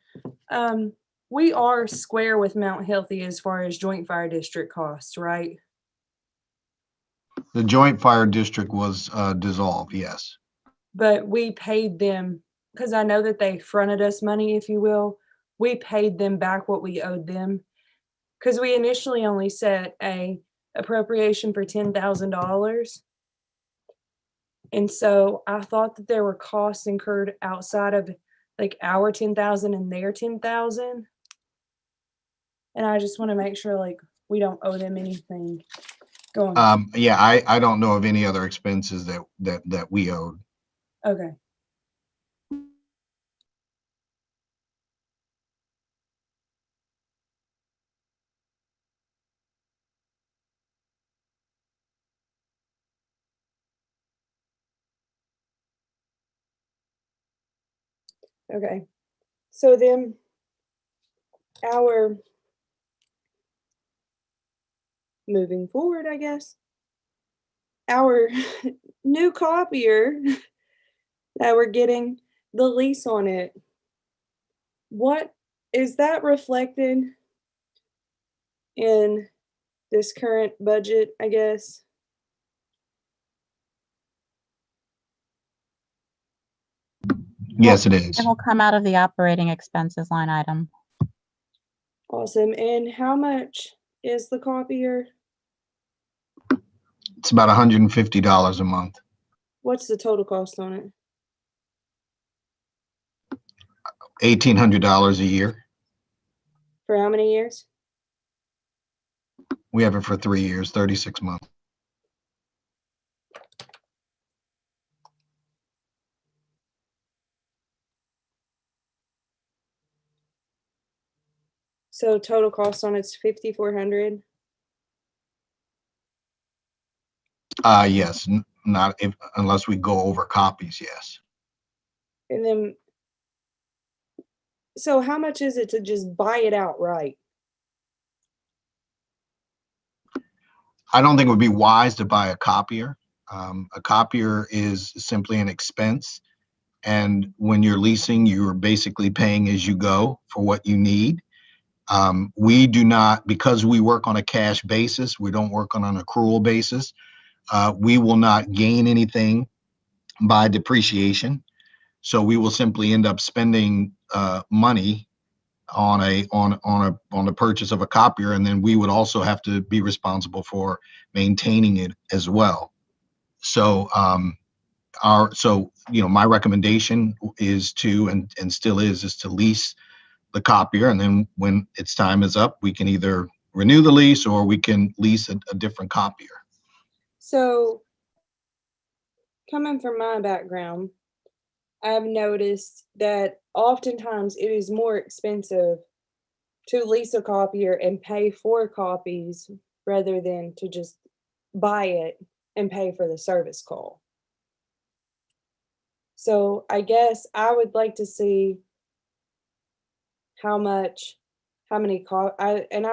Speaker 2: We are square with Mount Healthy as far as joint fire district costs, right?
Speaker 6: The joint fire district was dissolved, yes.
Speaker 2: But we paid them, because I know that they fronted us money, if you will. We paid them back what we owed them. Because we initially only set a appropriation for $10,000. And so I thought that there were costs incurred outside of like our 10,000 and their 10,000. And I just want to make sure like we don't owe them anything. Go on.
Speaker 6: Yeah, I don't know of any other expenses that we owed.
Speaker 2: Okay. Okay. So then our moving forward, I guess, our new copier that we're getting, the lease on it, what is that reflected in this current budget, I guess?
Speaker 6: Yes, it is.
Speaker 5: It will come out of the operating expenses line item.
Speaker 2: Awesome. And how much is the copier?
Speaker 6: It's about $150 a month.
Speaker 2: What's the total cost on it?
Speaker 6: $1,800 a year.
Speaker 2: For how many years?
Speaker 6: We have it for 3 years, 36 months.
Speaker 2: So total cost on it's $5,400.
Speaker 6: Yes, not unless we go over copies, yes.
Speaker 2: And then, so how much is it to just buy it outright?
Speaker 6: I don't think it would be wise to buy a copier. A copier is simply an expense. And when you're leasing, you're basically paying as you go for what you need. We do not, because we work on a cash basis, we don't work on an accrual basis. We will not gain anything by depreciation. So we will simply end up spending money on a purchase of a copier, and then we would also have to be responsible for maintaining it as well. So my recommendation is to, and still is to lease the copier, and then when its time is up, we can either renew the lease or we can lease a different copier.
Speaker 2: So coming from my background, I've noticed that oftentimes it is more expensive to lease a copier and pay for copies rather than to just buy it and pay for the service call. So I guess I would like to see and I'm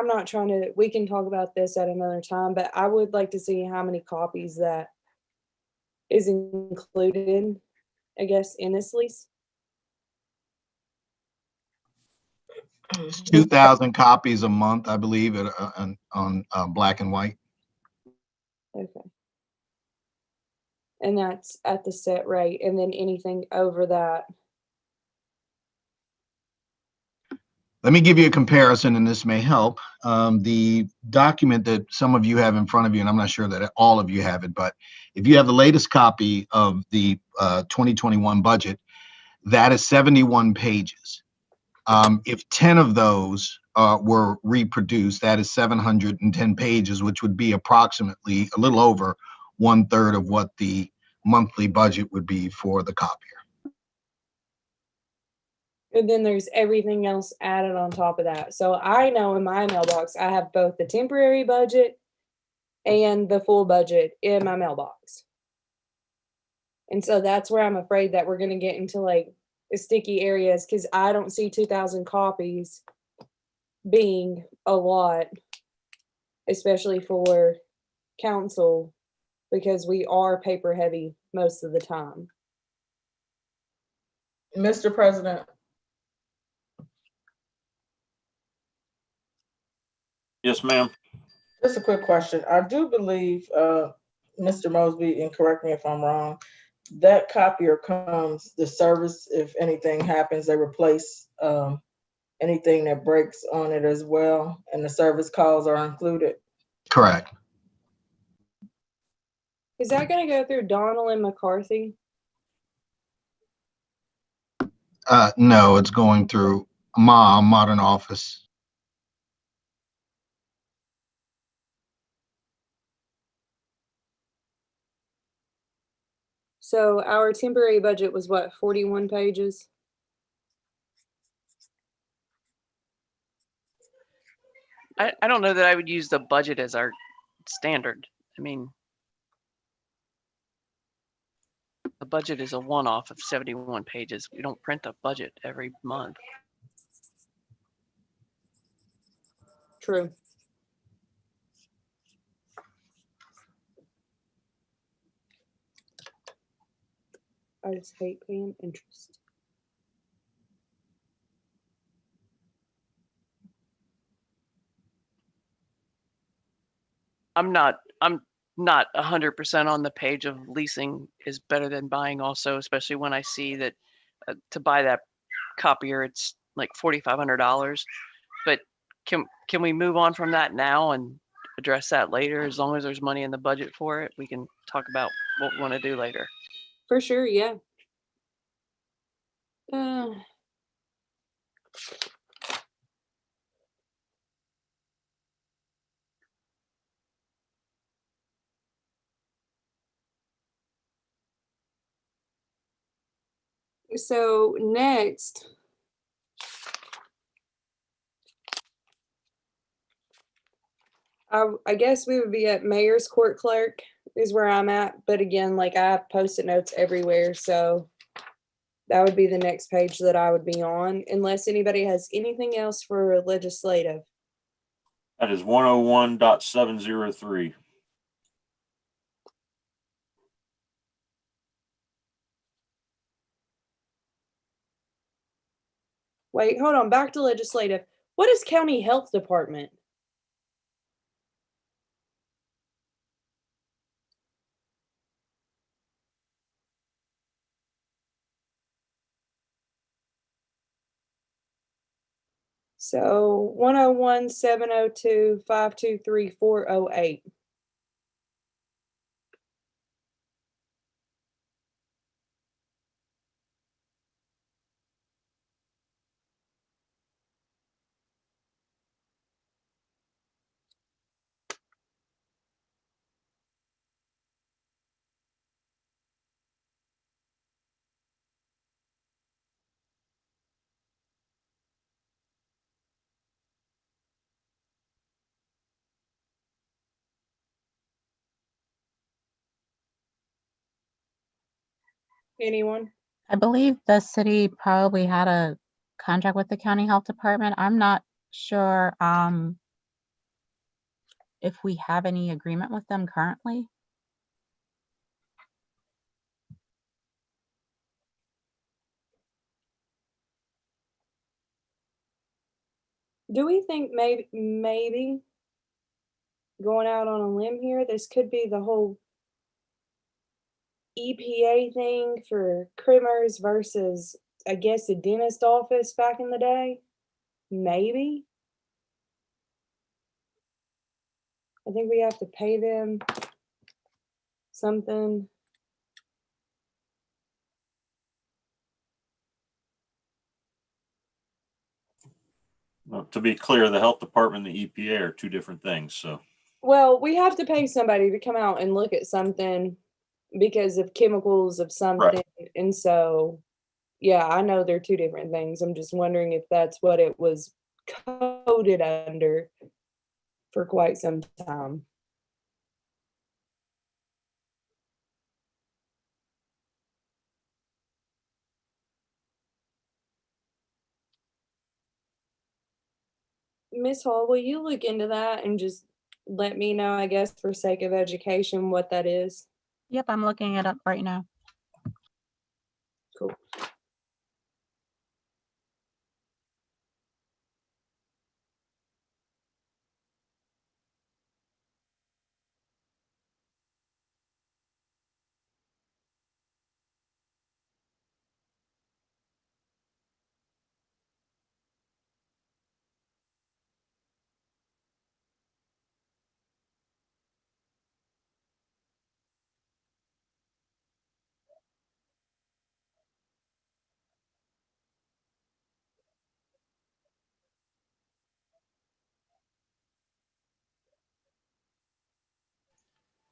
Speaker 2: not trying to, we can talk about this at another time, but I would like to see how many copies that is included, I guess, in this lease.
Speaker 6: 2,000 copies a month, I believe, on black and white.
Speaker 2: Okay. And that's at the set rate, and then anything over that.
Speaker 6: Let me give you a comparison, and this may help. The document that some of you have in front of you, and I'm not sure that all of you have it, but if you have the latest copy of the 2021 budget, that is 71 pages. If 10 of those were reproduced, that is 710 pages, which would be approximately a little over 1/3 of what the monthly budget would be for the copier.
Speaker 2: And then there's everything else added on top of that. So I know in my mailbox, I have both the temporary budget and the full budget in my mailbox. And so that's where I'm afraid that we're going to get into like sticky areas, because I don't see 2,000 copies being a lot, especially for council, because we are paper heavy most of the time.
Speaker 9: Mr. President,
Speaker 1: Yes, ma'am.
Speaker 9: just a quick question. I do believe, Mr. Mosby, and correct me if I'm wrong, that copier comes, the service, if anything happens, they replace anything that breaks on it as well, and the service calls are included.
Speaker 6: Correct.
Speaker 2: Is that going to go through Donald and McCarthy?
Speaker 6: No, it's going through Modern Office.
Speaker 2: So our temporary budget was what, 41 pages?
Speaker 4: I don't know that I would use the budget as our standard. I mean, the budget is a one-off of 71 pages. We don't print a budget every month.
Speaker 2: True. I just hate paying interest.
Speaker 4: I'm not 100% on the page of leasing is better than buying also, especially when I see that to buy that copier, it's like $4,500. But can we move on from that now and address that later? As long as there's money in the budget for it, we can talk about what we want to do later.
Speaker 2: For sure, yeah. So next, I guess we would be at Mayor's Court Clerk is where I'm at. But again, like I have Post-it notes everywhere. So that would be the next page that I would be on, unless anybody has anything else for legislative.
Speaker 1: That is 101.703.
Speaker 2: Wait, hold on, back to legislative. What is county health department? So 101-702-523-408. Anyone?
Speaker 5: I believe the city probably had a contract with the county health department. I'm not sure if we have any agreement with them currently.
Speaker 2: Do we think maybe going out on a limb here, this could be the whole EPA thing for crimmers versus, I guess, a dentist office back in the day? Maybe. I think we have to pay them something.
Speaker 1: Well, to be clear, the health department and the EPA are two different things, so.
Speaker 2: Well, we have to pay somebody to come out and look at something because of chemicals of something. And so, yeah, I know they're two different things. I'm just wondering if that's what it was coded under for quite some time. Miss Hall, will you look into that and just let me know, I guess, for sake of education, what that is?
Speaker 5: Yep, I'm looking it up right now.
Speaker 2: Cool.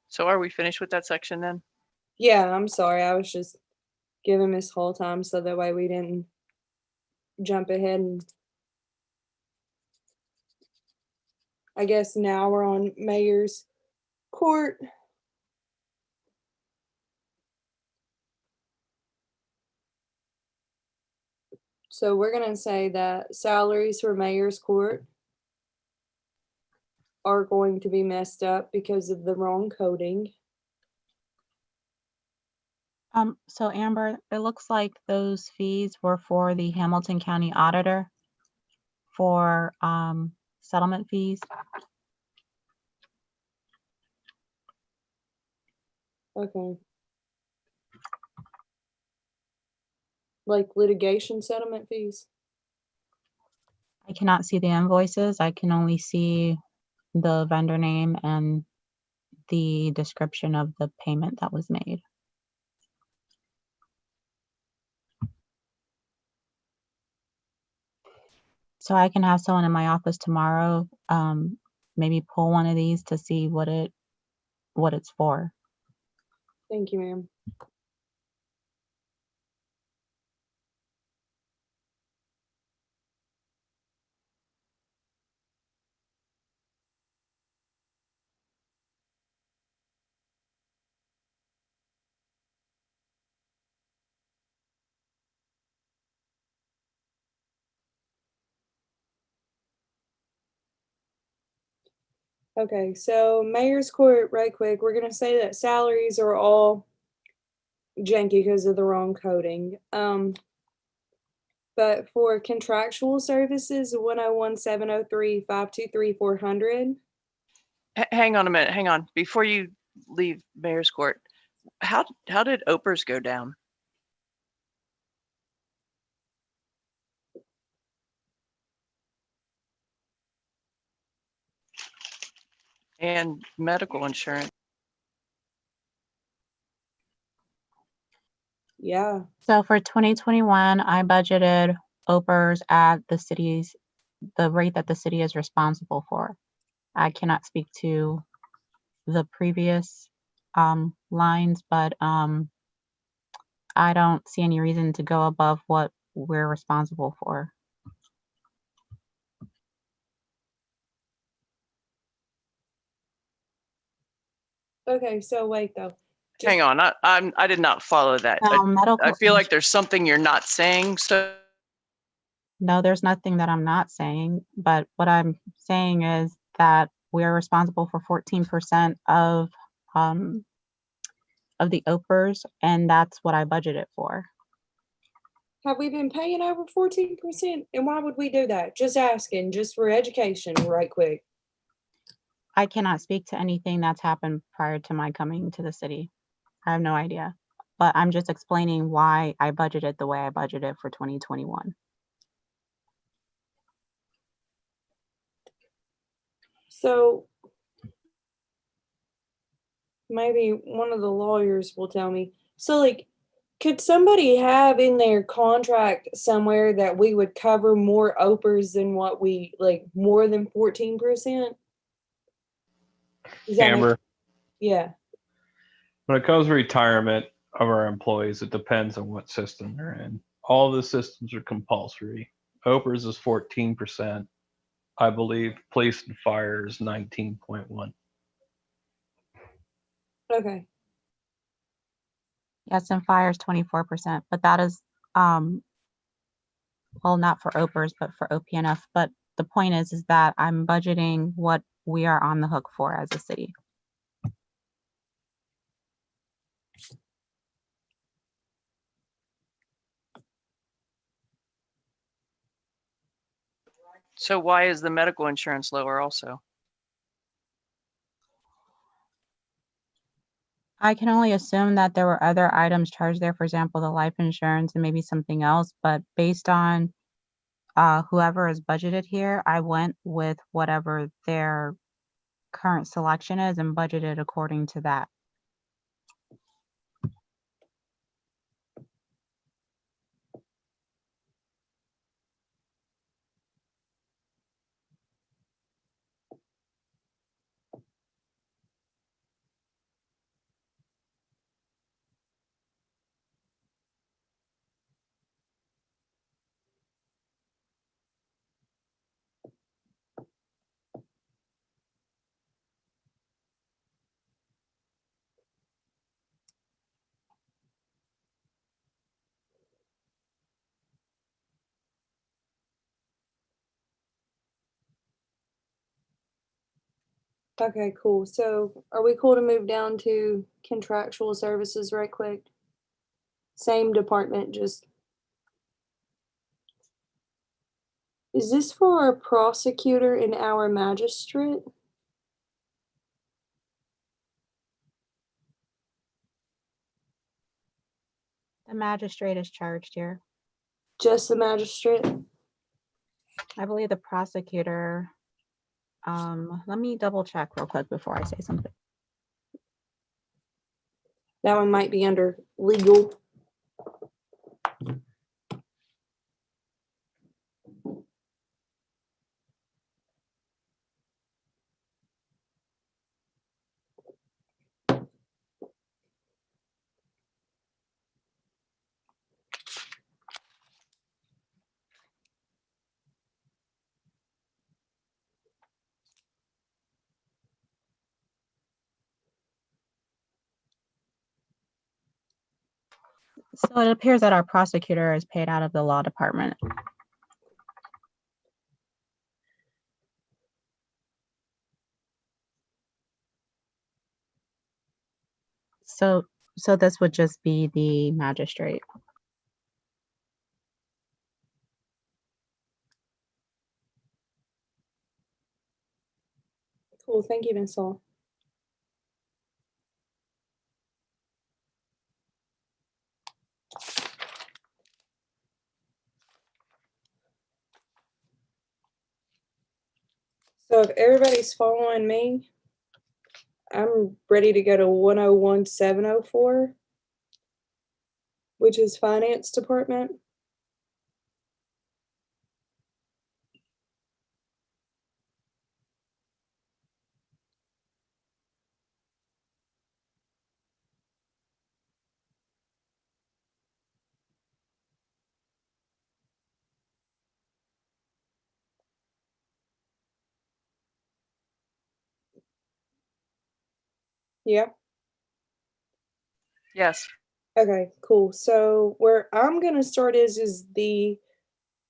Speaker 4: So are we finished with that section then?
Speaker 2: Yeah, I'm sorry. I was just giving Miss Hall time so that way we didn't jump ahead. And I guess now we're on mayor's court. So we're gonna say that salaries for mayor's court are going to be messed up because of the wrong coding.
Speaker 5: So Amber, it looks like those fees were for the Hamilton County Auditor for settlement fees.
Speaker 2: Okay. Like litigation settlement fees?
Speaker 5: I cannot see the invoices. I can only see the vendor name and the description of the payment that was made. So I can have someone in my office tomorrow, maybe pull one of these to see what it's for.
Speaker 2: Thank you, ma'am. Okay, so mayor's court, right quick, we're gonna say that salaries are all janky because of the wrong coding. But for contractual services, 101-703-523-400.
Speaker 4: Hang on a minute, hang on. Before you leave Mayor's Court, how did Opers go down? And medical insurance.
Speaker 2: Yeah.
Speaker 5: So for 2021, I budgeted OPERS at the rate that the city is responsible for. I cannot speak to the previous lines, but I don't see any reason to go above what we're responsible for.
Speaker 2: Okay, so wait though.
Speaker 4: Hang on, I did not follow that. I
Speaker 5: Medical,
Speaker 4: feel like there's something you're not saying. So
Speaker 5: no, there's nothing that I'm not saying, but what I'm saying is that we are responsible for 14% of the OPERS, and that's what I budgeted for.
Speaker 2: Have we been paying over 14%? And why would we do that? Just asking, just for education, right quick.
Speaker 5: I cannot speak to anything that's happened prior to my coming to the city. I have no idea, but I'm just explaining why I budgeted the way I budgeted for 2021.
Speaker 2: So maybe one of the lawyers will tell me. So like, could somebody have in their contract somewhere that we would cover more OPERS than what we, like, more than 14%?
Speaker 8: Amber,
Speaker 2: Yeah.
Speaker 8: when it comes to retirement of our employees, it depends on what system they're in. All the systems are compulsory. OPERS is 14%. I believe police and fire is 19.1.
Speaker 2: Okay.
Speaker 5: Yes, and fire is 24%, but that is, well, not for OPERS, but for OPNF. But the point is that I'm budgeting what we are on the hook for as a city.
Speaker 4: so why is the medical insurance lower also?
Speaker 5: I can only assume that there were other items charged there, for example, the life insurance and maybe something else, but based on whoever is budgeted here, I went with whatever their current selection is and budgeted according to that.
Speaker 2: Okay, cool. So are we cool to move down to contractual services right quick? Same department, just. Is this for our prosecutor and our magistrate?
Speaker 5: The magistrate is charged here.
Speaker 2: Just the magistrate?
Speaker 5: I believe the prosecutor, let me double check real quick before I say something.
Speaker 2: That one might be under legal.
Speaker 5: So it appears that our prosecutor is paid out of the law department. So this would just be the magistrate.
Speaker 2: Cool, thank you, Ms. Hall. So if everybody's following me, I'm ready to go to 101-704, which is Finance Department. Yeah.
Speaker 4: Yes.
Speaker 2: Okay, cool. So where I'm gonna start is the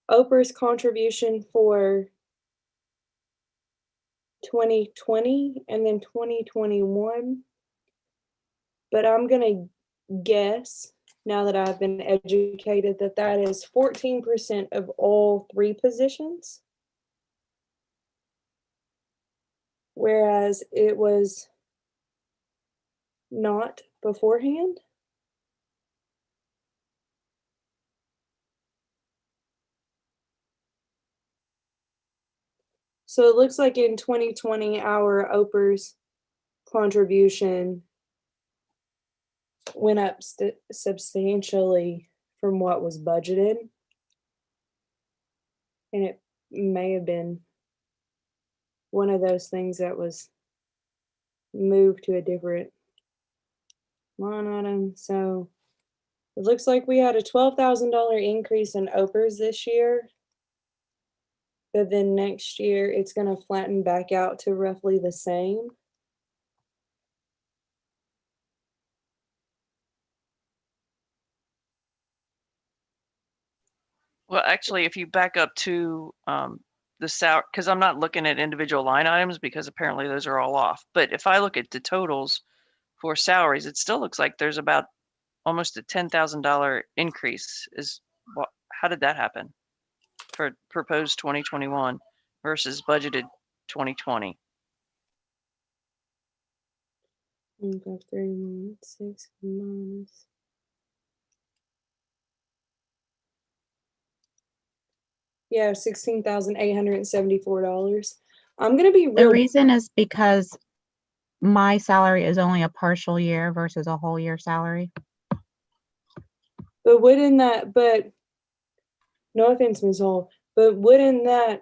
Speaker 2: OPERS contribution for 2020 and then 2021. But I'm gonna guess, now that I've been educated, that that is 14% of all 3 positions. Whereas it was not beforehand. So it looks like in 2020, our OPERS contribution went up substantially from what was budgeted. And it may have been one of those things that was moved to a different line item. So it looks like we had a $12,000 increase in OPERS this year. But then next year, it's going to flatten back out to roughly the same.
Speaker 4: Well, actually, if you back up to the salary, because I'm not looking at individual line items because apparently those are all off. But if I look at the totals for salaries, it still looks like there's about almost a $10,000 increase. How did that happen for proposed 2021 versus budgeted 2020?
Speaker 2: 153 minus. Yeah, $16,874. I'm gonna be
Speaker 5: The
Speaker 2: real.
Speaker 5: reason is because my salary is only a partial year versus a whole year salary.
Speaker 2: But wouldn't that? But no offense, Ms. Hall. But wouldn't that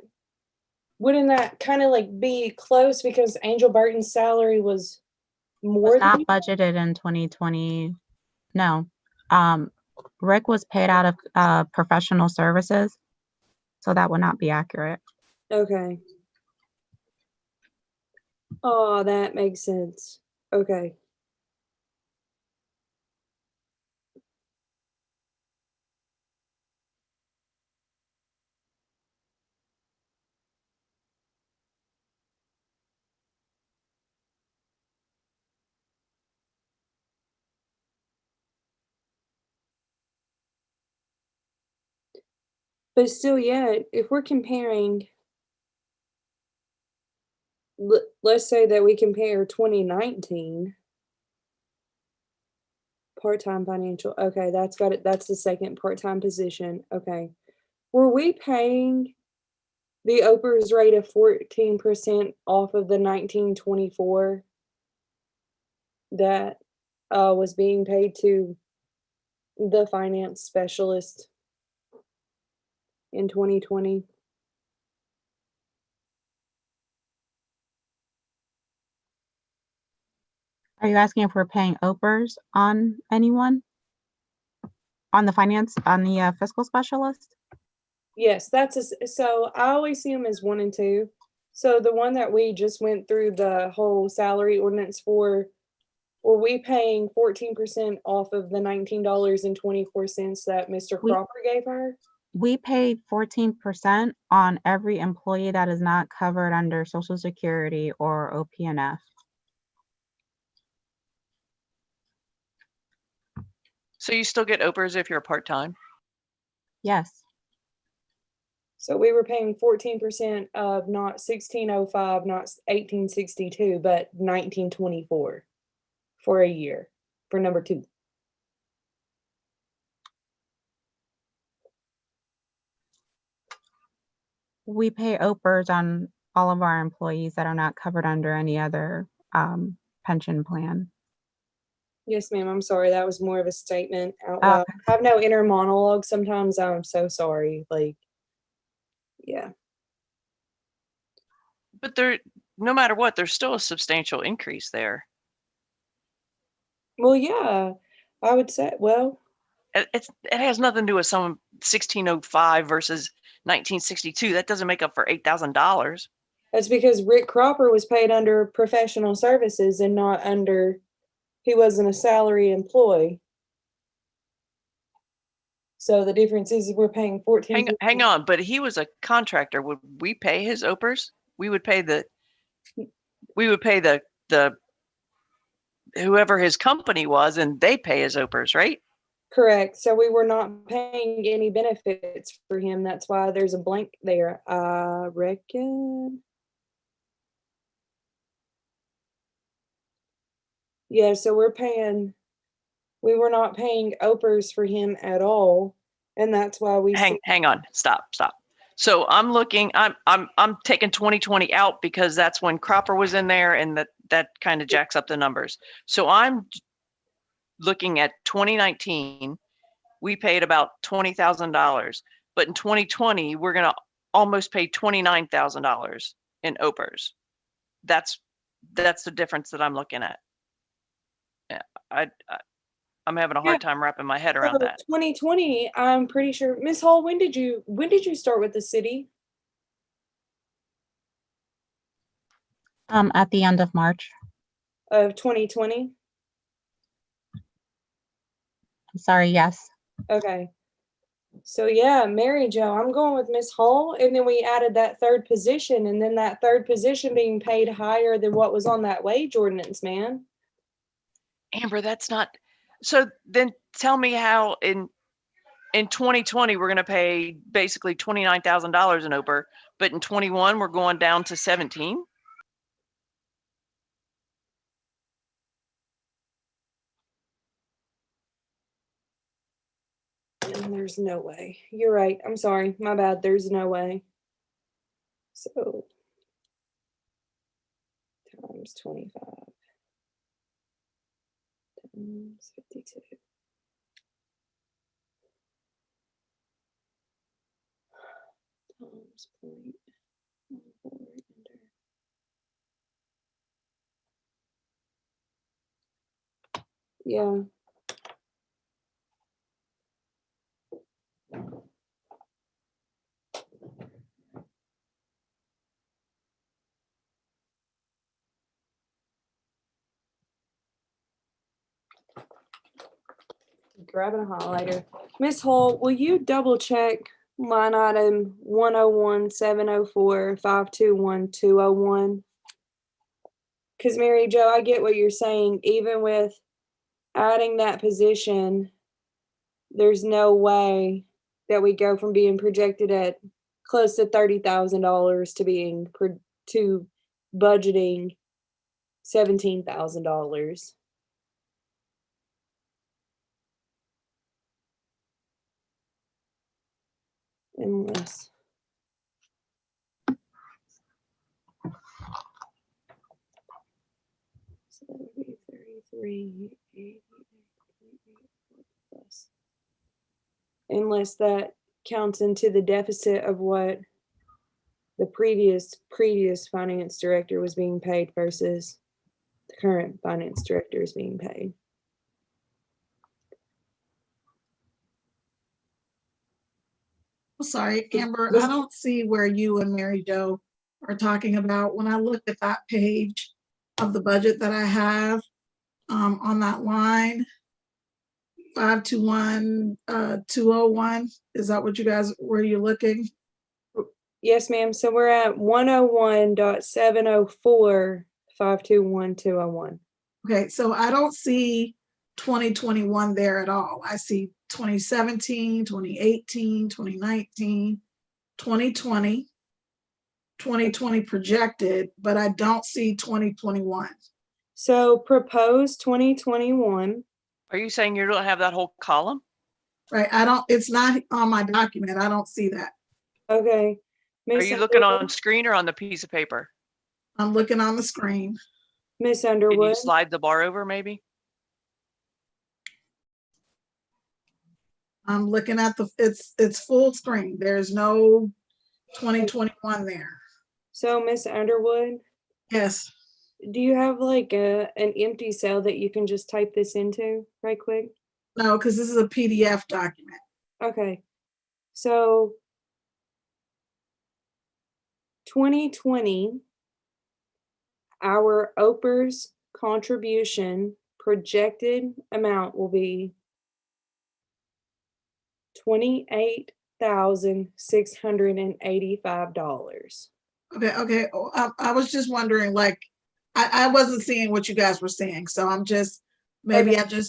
Speaker 2: kind of like be close because Angel Burton's salary was more
Speaker 5: Was not
Speaker 2: than
Speaker 5: budgeted in 2020. No. Rick was paid out of professional services, so that would not be accurate.
Speaker 2: okay. Oh, that makes sense. Okay. But still, yeah, if we're comparing, let's say that we compare 2019 part-time financial. Okay, that's got it. That's the second part-time position. Okay. Were we paying the OPERS rate of 14% off of the 1924 that was being paid to the finance specialist in 2020?
Speaker 5: Are you asking if we're paying OPERS on anyone? On the fiscal specialist?
Speaker 2: Yes, so I always see them as 1 and 2. So the one that we just went through the whole salary ordinance for, were we paying 14% off of the $19.24 that Mr. Cropper gave her?
Speaker 5: We paid 14% on every employee that is not covered under Social Security or OPNF.
Speaker 4: So you still get OPERS if you're part-time?
Speaker 5: Yes.
Speaker 2: So we were paying 14% of not 1605, not 1862, but 1924 for a year for number 2.
Speaker 5: We pay OPERS on all of our employees that are not covered under any other pension plan.
Speaker 2: Yes, ma'am. I'm sorry. That was more of a statement out
Speaker 5: Oh,
Speaker 2: loud. I have no inner monologue sometimes. I'm so sorry. Like, yeah.
Speaker 4: But there, no matter what, there's still a substantial increase there.
Speaker 2: Well, yeah, I would say, well,
Speaker 4: It has nothing to do with some 1605 versus 1962. That doesn't make up for $8,000.
Speaker 2: that's because Rick Cropper was paid under professional services and not under, he wasn't a salary employee. So the difference is we're paying 14.
Speaker 4: Hang on, but he was a contractor. Would we pay his OPERS? We would pay the whoever his company was, and they pay his OPERS, right?
Speaker 2: Correct. So we were not paying any benefits for him. That's why there's a blank there. I reckon. Yeah, so we were not paying OPERS for him at all. And that's why we
Speaker 4: hang on, stop. So I'm taking 2020 out because that's when Cropper was in there, and that kind of jacks up the numbers. So I'm looking at 2019, we paid about $20,000, but in 2020, we're going to almost pay $29,000 in OPERS. That's the difference that I'm looking at. I'm having a hard time wrapping my head around that.
Speaker 2: 2020, I'm pretty sure. Ms. Hall, when did you start with the city?
Speaker 5: At the end of March.
Speaker 2: Of 2020?
Speaker 5: Sorry, yes.
Speaker 2: Okay. So yeah, Mary Jo, I'm going with Miss Hall, and then we added that third position, and then that third position being paid higher than what was on that wage ordinance, man.
Speaker 4: Amber, that's not. So then tell me how in 2020 we're going to pay basically $29,000 in OPER, but in 21 we're going down to 17.
Speaker 2: And there's no way. You're right. I'm sorry. My bad. There's no way. So times 25 times 52. Times 0.14 enter. Yeah. Grabbing a highlighter. Miss Hall, will you double check line item 101-704-521-201? Because Mary Jo, I get what you're saying. Even with adding that position, there's no way that we go from being projected at close to $30,000 to being to budgeting $17,000. Unless. So that would be 33, plus. Unless that counts into the deficit of what the previous finance director was being paid versus the current finance director is being paid.
Speaker 10: Sorry, Amber, I don't see where you and Mary Jo are talking about. When I look at that page of the budget that I have on that line, 521-201, is that what you guys, where you're looking?
Speaker 2: Yes, ma'am. So we're at 101.704-521-201.
Speaker 10: Okay, so I don't see 2021 there at all. I see 2017, 2018, 2019. 2020, 2020 projected, but I don't see 2021.
Speaker 2: So proposed 2021.
Speaker 4: Are you saying you don't have that whole column?
Speaker 10: Right, I don't, it's not on my document. I don't see that.
Speaker 2: Okay.
Speaker 4: Are
Speaker 2: Miss
Speaker 4: you looking on
Speaker 2: Underwood?
Speaker 4: screen or on the piece of paper?
Speaker 10: I'm looking on the screen.
Speaker 2: Miss
Speaker 4: Can
Speaker 2: Underwood?
Speaker 4: you slide the bar over maybe?
Speaker 10: I'm looking at it's full screen. There's no 2021 there.
Speaker 2: So Miss Underwood,
Speaker 10: Yes,
Speaker 2: do you have like an empty cell that you can just type this into right quick?
Speaker 10: no, because this is a PDF document.
Speaker 2: Okay. So 2020, our OPERS contribution projected amount will be $28,685.
Speaker 10: Okay. I was just wondering, like, I wasn't seeing what you guys were saying, so I'm just, maybe
Speaker 2: Okay.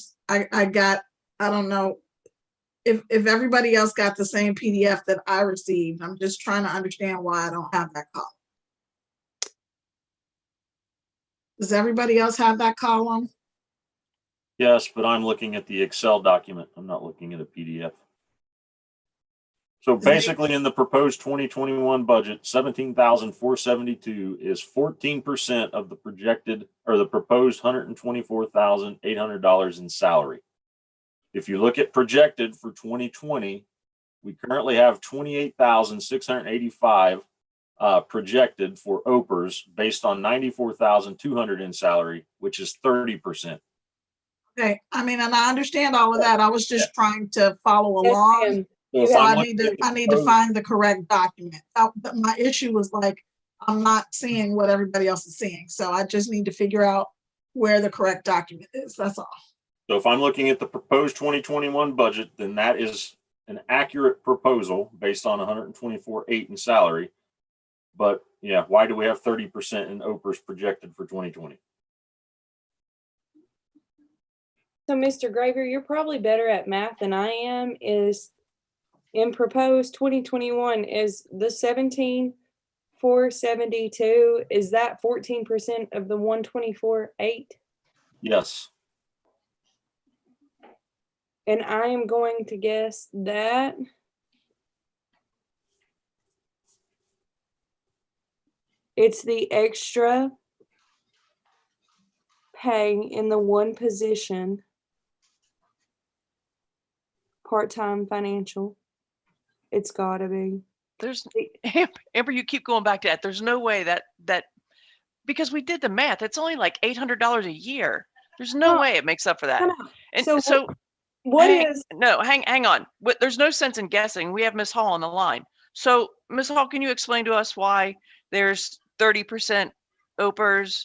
Speaker 10: I got, I don't know. If everybody else got the same PDF that I received, I'm just trying to understand why I don't have that column. Does everybody else have that column?
Speaker 1: Yes, but I'm looking at the Excel document. I'm not looking at a PDF. So basically in the proposed 2021 budget, 17,472 is 14% of the projected or the proposed $124,800 in salary. If you look at projected for 2020, we currently have 28,685 projected for OPERS based on 94,200 in salary, which is 30%.
Speaker 10: Okay, I mean, and I understand all of that. I was just trying to follow
Speaker 2: Yes,
Speaker 10: along.
Speaker 2: ma'am.
Speaker 1: So
Speaker 10: So
Speaker 1: if I'm
Speaker 10: I
Speaker 1: looking
Speaker 10: need to,
Speaker 1: at the
Speaker 10: I need to
Speaker 1: proposed-
Speaker 10: find the correct document. My issue was like, I'm not seeing what everybody else is seeing. So I just need to figure out where the correct document is. That's all.
Speaker 1: So if I'm looking at the proposed 2021 budget, then that is an accurate proposal based on 124,800 in salary. But yeah, why do we have 30% in OPERS projected for 2020?
Speaker 2: So Mr. Graver, you're probably better at math than I am. Is in proposed 2021 is the 17,472, is that 14% of the 124,800?
Speaker 1: Yes.
Speaker 2: And I am going to guess that it's the extra pay in the one position, part-time financial. It's gotta be.
Speaker 4: There's Amber, you keep going back to that. There's no way that because we did the math, it's only like $800 a year. There's no
Speaker 2: No,
Speaker 4: way it makes up for that.
Speaker 2: no.
Speaker 4: And
Speaker 2: So
Speaker 4: so
Speaker 2: what
Speaker 4: hang,
Speaker 2: is,
Speaker 4: no, hang on. There's no sense in guessing. We have Miss Hall on the line. So Miss Hall, can you explain to us why there's 30% OPERS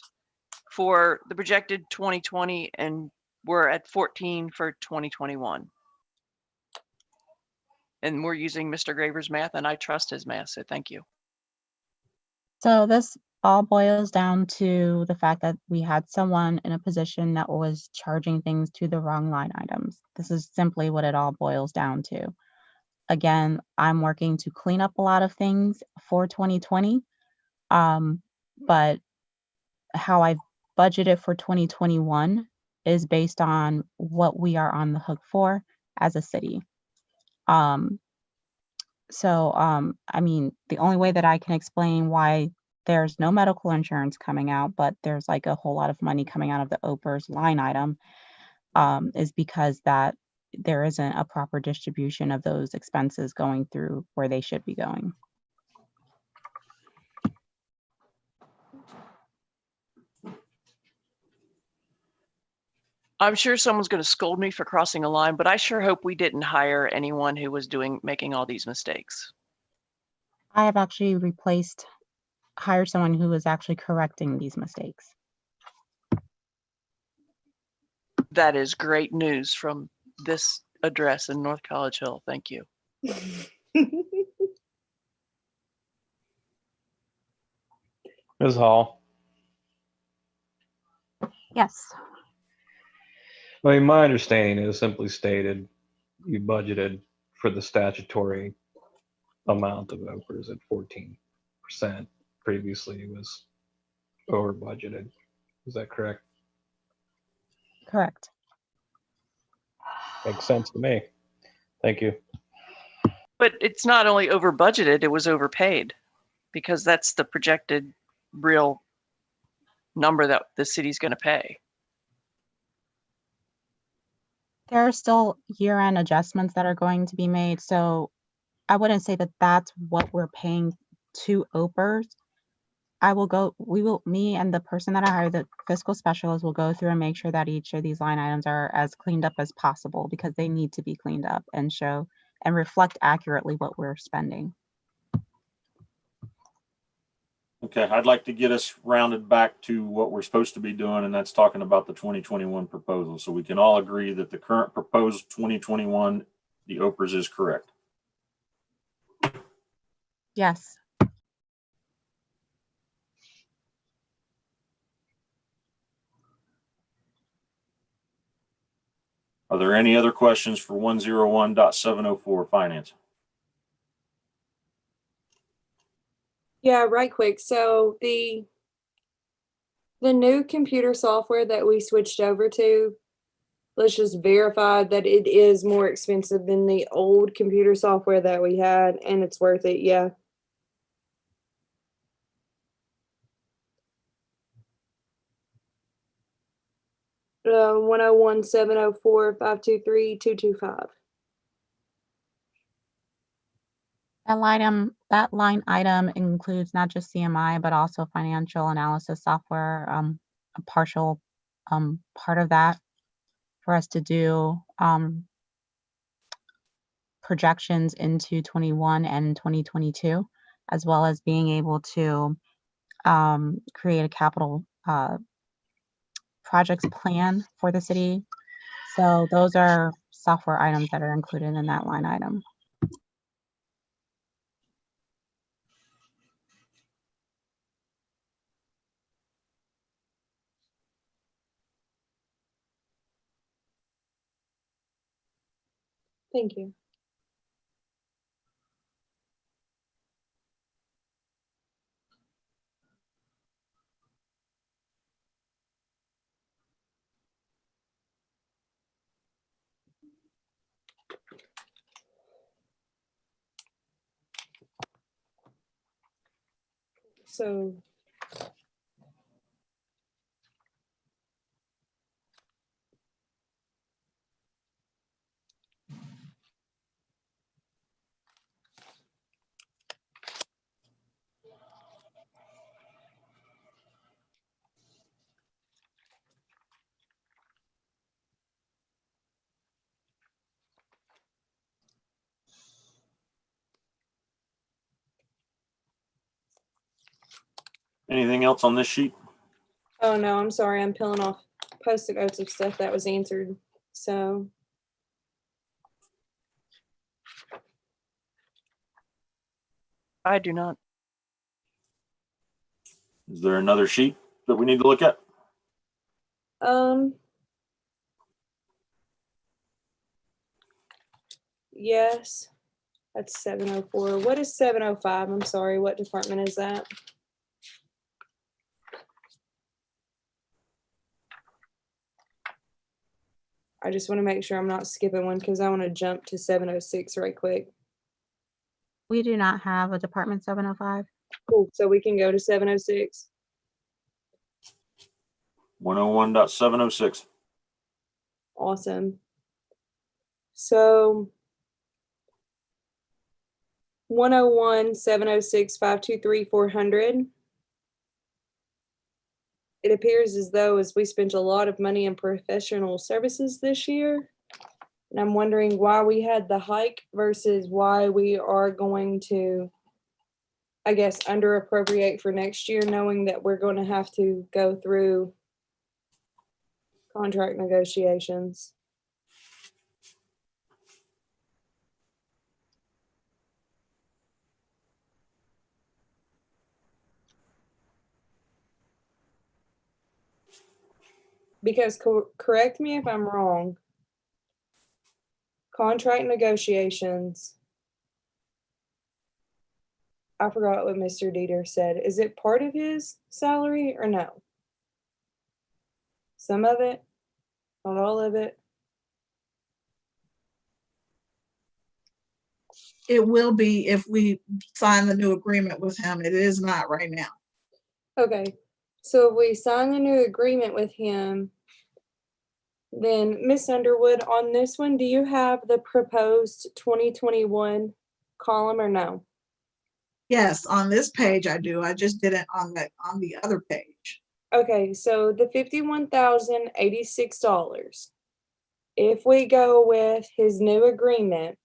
Speaker 4: for the projected 2020 and we're at 14 for 2021? And we're using Mr. Graver's math, and I trust his math, so thank you.
Speaker 5: So this all boils down to the fact that we had someone in a position that was charging things to the wrong line items. This is simply what it all boils down to. Again, I'm working to clean up a lot of things for 2020, but how I budgeted for 2021 is based on what we are on the hook for as a city. I mean, the only way that I can explain why there's no medical insurance coming out, but there's like a whole lot of money coming out of the OPERS line item, is because that there isn't a proper distribution of those expenses going through where they should be going.
Speaker 4: I'm sure someone's going to scold me for crossing a line, but I sure hope we didn't hire anyone who was making all these mistakes.
Speaker 5: I have actually hired someone who is actually correcting these mistakes.
Speaker 4: That is great news from this address in North College Hill. Thank you.
Speaker 8: Ms. Hall,
Speaker 5: Yes.
Speaker 8: I mean, my understanding is simply stated, you budgeted for the statutory amount of overs at 14%. Previously, it was over budgeted. Is that correct?
Speaker 5: Correct.
Speaker 8: Makes sense to me. Thank you.
Speaker 4: But it's not only over budgeted, it was overpaid because that's the projected real number that the city's going to pay.
Speaker 5: There are still year-end adjustments that are going to be made, so I wouldn't say that that's what we're paying to OPERS. Me and the person that I hired, the fiscal specialist, will go through and make sure that each of these line items are as cleaned up as possible because they need to be cleaned up and show and reflect accurately what we're spending.
Speaker 1: Okay, I'd like to get us rounded back to what we're supposed to be doing, and that's talking about the 2021 proposal. So we can all agree that the current proposed 2021, the OPERS is correct.
Speaker 5: Yes.
Speaker 1: Are there any other questions for 101.704 finance?
Speaker 2: Yeah, right quick. So the new computer software that we switched over to, let's just verify that it is more expensive than the old computer software that we had, and it's worth it. Yeah. Uh, 101-704-523-225.
Speaker 5: That line item includes not just CMI, but also financial analysis software, a partial part of that for us to do projections into 21 and 2022, as well as being able to create a capital projects plan for the city. So those are software items that are included in that line item.
Speaker 2: Thank you. So
Speaker 1: Anything else on this sheet?
Speaker 2: oh no, I'm sorry. I'm peeling off post-it notes of stuff that was answered. So
Speaker 4: I do not.
Speaker 1: Is there another sheet that we need to look at?
Speaker 2: yes. That's 704. What is 705? I'm sorry, what department is that? I just want to make sure I'm not skipping one because I want to jump to 706 right quick.
Speaker 5: We do not have a Department 705.
Speaker 2: Cool. So we can go to 706.
Speaker 1: 101.706.
Speaker 2: Awesome. So 101-706-523-400. It appears as though as we spent a lot of money in professional services this year. And I'm wondering why we had the hike versus why we are going to, I guess, under appropriate for next year, knowing that we're going to have to go through contract negotiations. Because correct me if I'm wrong, contract negotiations I forgot what Mr. Dieter said. Is it part of his salary or no? Some of it? Not all of it?
Speaker 10: It will be if we sign the new agreement with him. It is not right now.
Speaker 2: Okay, so if we sign the new agreement with him, then Miss Underwood, on this one, do you have the proposed 2021 column or no?
Speaker 10: Yes, on this page I do. I just didn't on the other page.
Speaker 2: Okay, so the $51,086. If we go with his new agreement,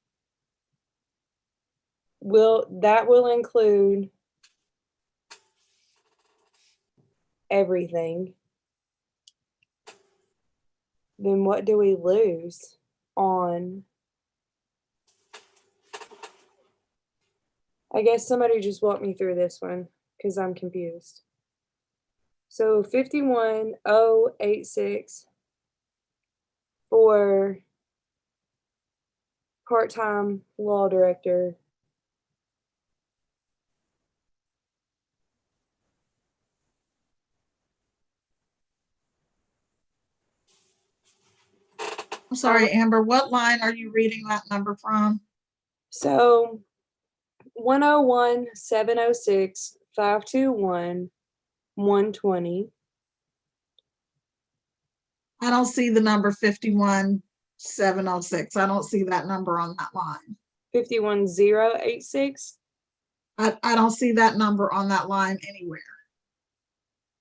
Speaker 2: that will include everything. Then what do we lose on? I guess somebody just walk me through this one because I'm confused. So 51,086 for part-time law director.
Speaker 10: I'm sorry, Amber, what line are you reading that number from?
Speaker 2: So 101,706,521,120.
Speaker 10: I don't see the number 51,706. I don't see that number on that line.
Speaker 2: 51,086.
Speaker 10: I don't see that number on that line anywhere.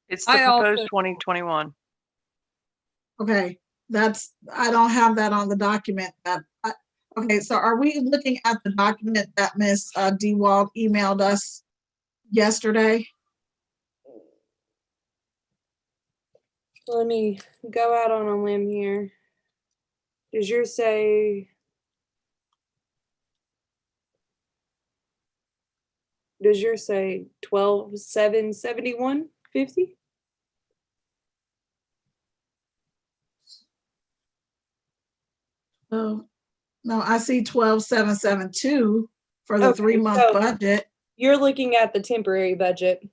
Speaker 4: It's the
Speaker 2: I also-
Speaker 4: proposed 2021.
Speaker 10: Okay, I don't have that on the document okay, so are we looking at the document that Ms. DeWalt emailed us yesterday?
Speaker 2: Let me go out on a limb here. Does yours say? Does yours say 12,771.50?
Speaker 10: Oh, no, I see 12,772 for the
Speaker 2: Okay,
Speaker 10: 3-month
Speaker 2: so-
Speaker 10: budget.
Speaker 2: You're looking at the temporary budget.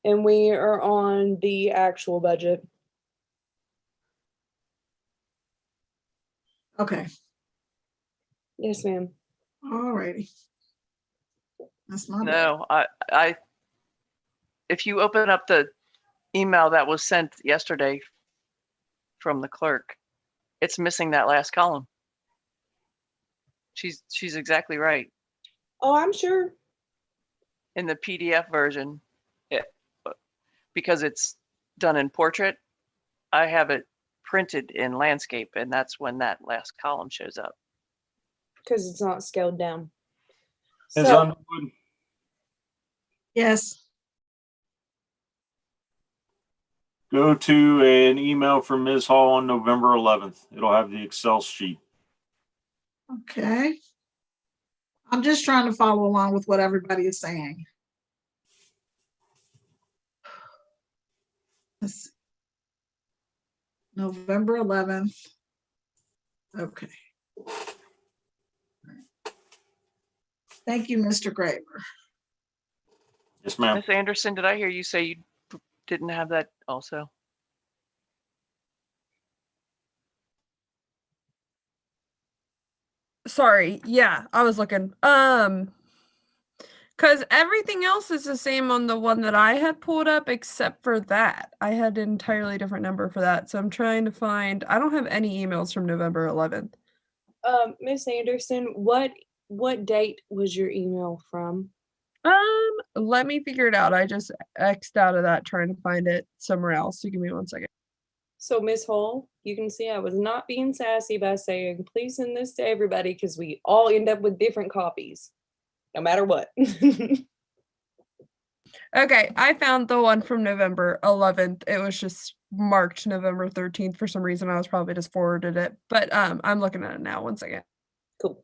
Speaker 2: And we are on the actual budget.
Speaker 10: Okay,
Speaker 2: Yes, ma'am.
Speaker 10: all righty. That's my bad.
Speaker 4: No, if you open up the email that was sent yesterday from the clerk, it's missing that last column. She's exactly right.
Speaker 2: Oh, I'm sure.
Speaker 4: In the PDF version, because it's done in portrait, I have it printed in landscape, and that's when that last column shows up.
Speaker 2: Because it's not scaled down.
Speaker 1: Ms.
Speaker 2: So,
Speaker 1: Underwood,
Speaker 10: Yes,
Speaker 1: go to an email from Ms. Hall on November 11th. It'll have the Excel sheet.
Speaker 10: okay. I'm just trying to follow along with what everybody is saying. Let's see. November 11th. Okay. Thank you, Mr. Graver.
Speaker 1: Yes, ma'am.
Speaker 4: Miss Anderson, did I hear you say you didn't have that also?
Speaker 7: Sorry, yeah, I was looking. Because everything else is the same on the one that I had pulled up except for that. I had an entirely different number for that. So I'm trying to find, I don't have any emails from November 11th.
Speaker 2: Miss Anderson, what date was your email from?
Speaker 7: Let me figure it out. I just X'd out of that trying to find it somewhere else. So give me 1 second.
Speaker 2: So, Miss Hall, you can see I was not being sassy by saying, please send this to everybody because we all end up with different copies, no matter what.
Speaker 7: Okay, I found the one from November 11th. It was just marked November 13th for some reason. I was probably just forwarded it, but I'm looking at it now. 1 second.
Speaker 2: Cool.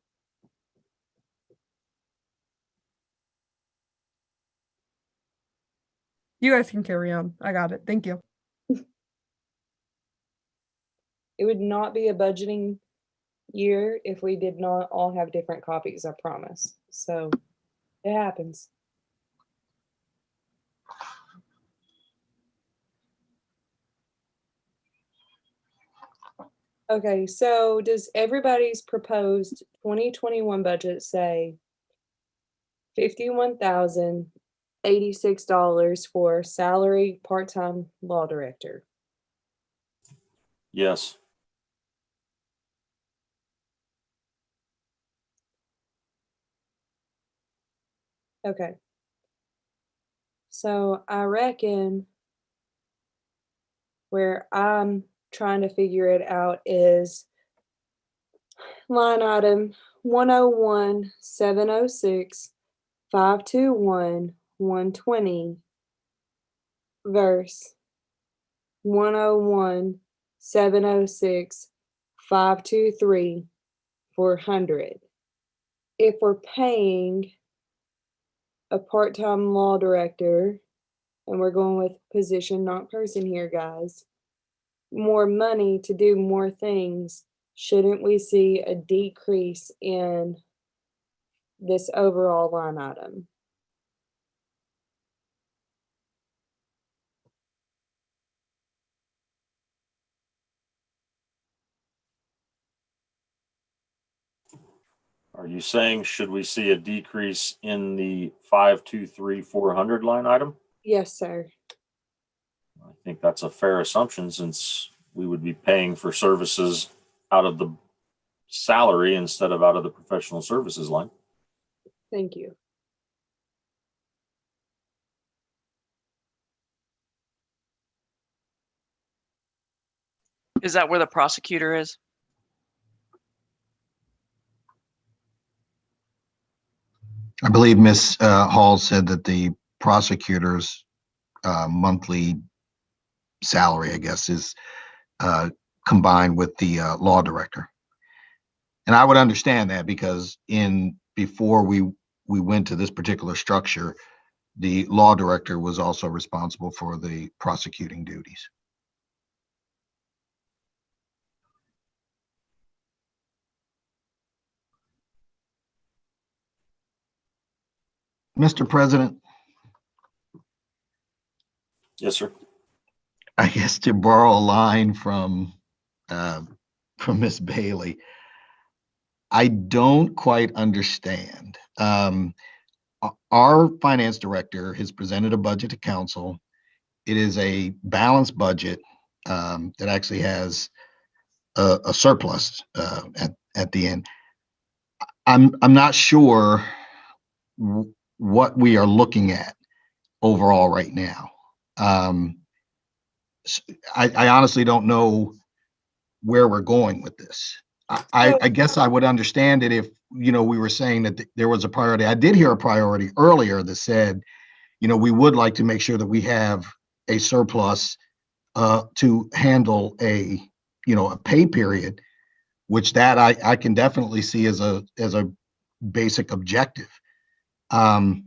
Speaker 7: You guys can carry on. I got it. Thank you.
Speaker 2: It would not be a budgeting year if we did not all have different copies, I promise. So It happens. Okay, so does everybody's proposed 2021 budget say $51,086 for salary part-time law director?
Speaker 1: Yes.
Speaker 2: Okay. So I reckon where I'm trying to figure it out is line item 101-706-521-120 verse 101-706-523-400. If we're paying a part-time law director, and we're going with position, not person here, guys, more money to do more things, shouldn't we see a decrease in this overall line item?
Speaker 1: Are you saying, should we see a decrease in the 523-400 line item?
Speaker 2: Yes, sir.
Speaker 1: I think that's a fair assumption, since we would be paying for services out of the salary instead of out of the professional services line.
Speaker 2: Thank you.
Speaker 4: Is that where the prosecutor is?
Speaker 6: I believe Ms. Hall said that the prosecutor's monthly salary, I guess, is combined with the law director. And I would understand that, because before we went to this particular structure, the law director was also responsible for the prosecuting duties. Mr. President,
Speaker 1: Yes, sir.
Speaker 6: I guess to borrow a line from Ms. Bailey, I don't quite understand. Our finance director has presented a budget to council. It is a balanced budget that actually has a surplus at the end. I'm not sure what we are looking at overall right now. I honestly don't know where we're going with this. I guess I would understand it if, we were saying that there was a priority. I did hear a priority earlier that said, we would like to make sure that we have a surplus to handle a pay period, which that I can definitely see as a basic objective. But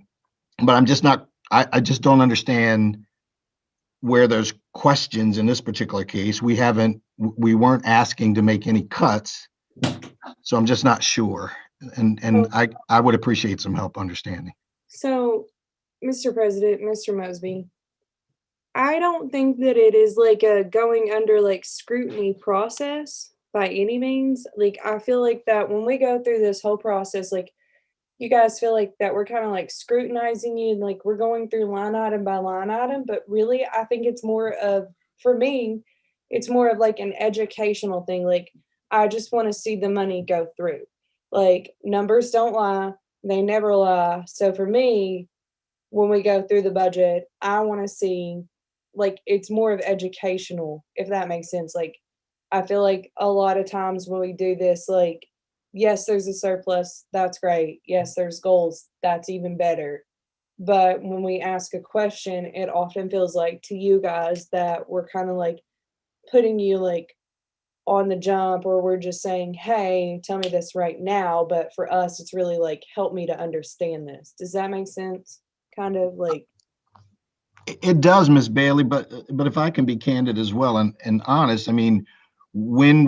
Speaker 6: I'm just not, I just don't understand where there's questions in this particular case. We weren't asking to make any cuts. So I'm just not sure. And I would appreciate some help understanding.
Speaker 2: So, Mr. President, Mr. Mosby, I don't think that it is like a going under like scrutiny process by any means. Like, I feel like that when we go through this whole process, like, you guys feel like that we're kind of like scrutinizing you and like we're going through line item by line item, but really I think it's more of, for me, it's more of like an educational thing. Like, I just want to see the money go through. Like, numbers don't lie, they never lie. So for me, when we go through the budget, I want to see, like, it's more of educational, if that makes sense. Like, I feel like a lot of times when we do this, like, yes, there's a surplus, that's great. Yes, there's goals, that's even better. But when we ask a question, it often feels like to you guys that we're kind of like putting you like on the jump, or we're just saying, hey, tell me this right now. But for us, it's really like, help me to understand this. Does that make sense? Kind of like.
Speaker 6: It does, Ms. Bailey, but if I can be candid as well and honest, I mean, when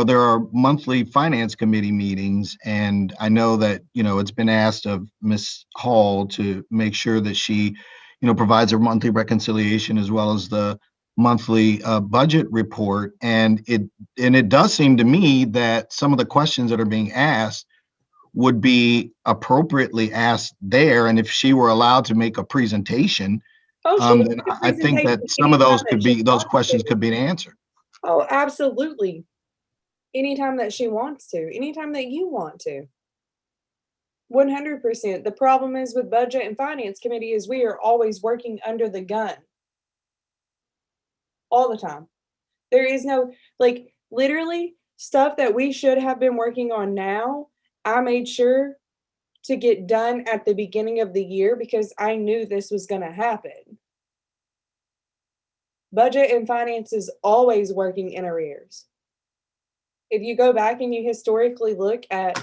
Speaker 6: there are monthly finance committee meetings, and I know that, it's been asked of Ms. Hall to make sure that she, provides a monthly reconciliation as well as the monthly budget report. And it does seem to me that some of the questions that are being asked would be appropriately asked there. And if she were allowed to make a presentation,
Speaker 2: Oh, she can
Speaker 6: then
Speaker 2: make a
Speaker 6: I think that
Speaker 2: presentation
Speaker 6: some of those
Speaker 2: anytime that she
Speaker 6: those
Speaker 2: wants
Speaker 6: questions
Speaker 2: to.
Speaker 6: could be answered.
Speaker 2: Oh, absolutely. Anytime that she wants to, anytime that you want to. 100%. The problem is with budget and finance committee is we are always working under the gun. All the time. There is no, like, literally stuff that we should have been working on now, I made sure to get done at the beginning of the year because I knew this was going to happen. Budget and finance is always working in arrears. If you go back and you historically look at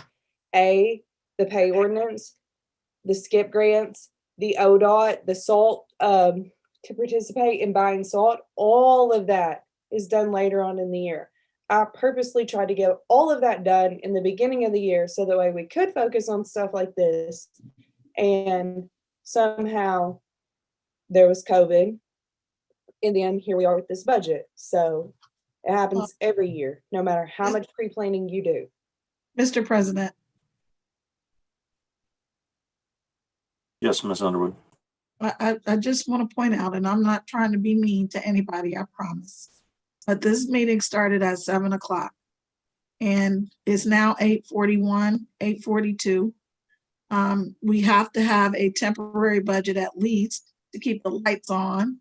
Speaker 2: the pay ordinance, the skip grants, the ODOT, the salt, to participate in buying salt, all of that is done later on in the year. I purposely tried to get all of that done in the beginning of the year so that way we could focus on stuff like this. And somehow there was COVID. And then here we are with this budget. So it happens every year, no matter how much pre-planning you do.
Speaker 10: Mr. President,
Speaker 1: Yes, Ms. Underwood.
Speaker 10: I just want to point out, and I'm not trying to be mean to anybody, I promise. But this meeting started at 7 o'clock and it's now 8:41, 8:42. We have to have a temporary budget at least to keep the lights on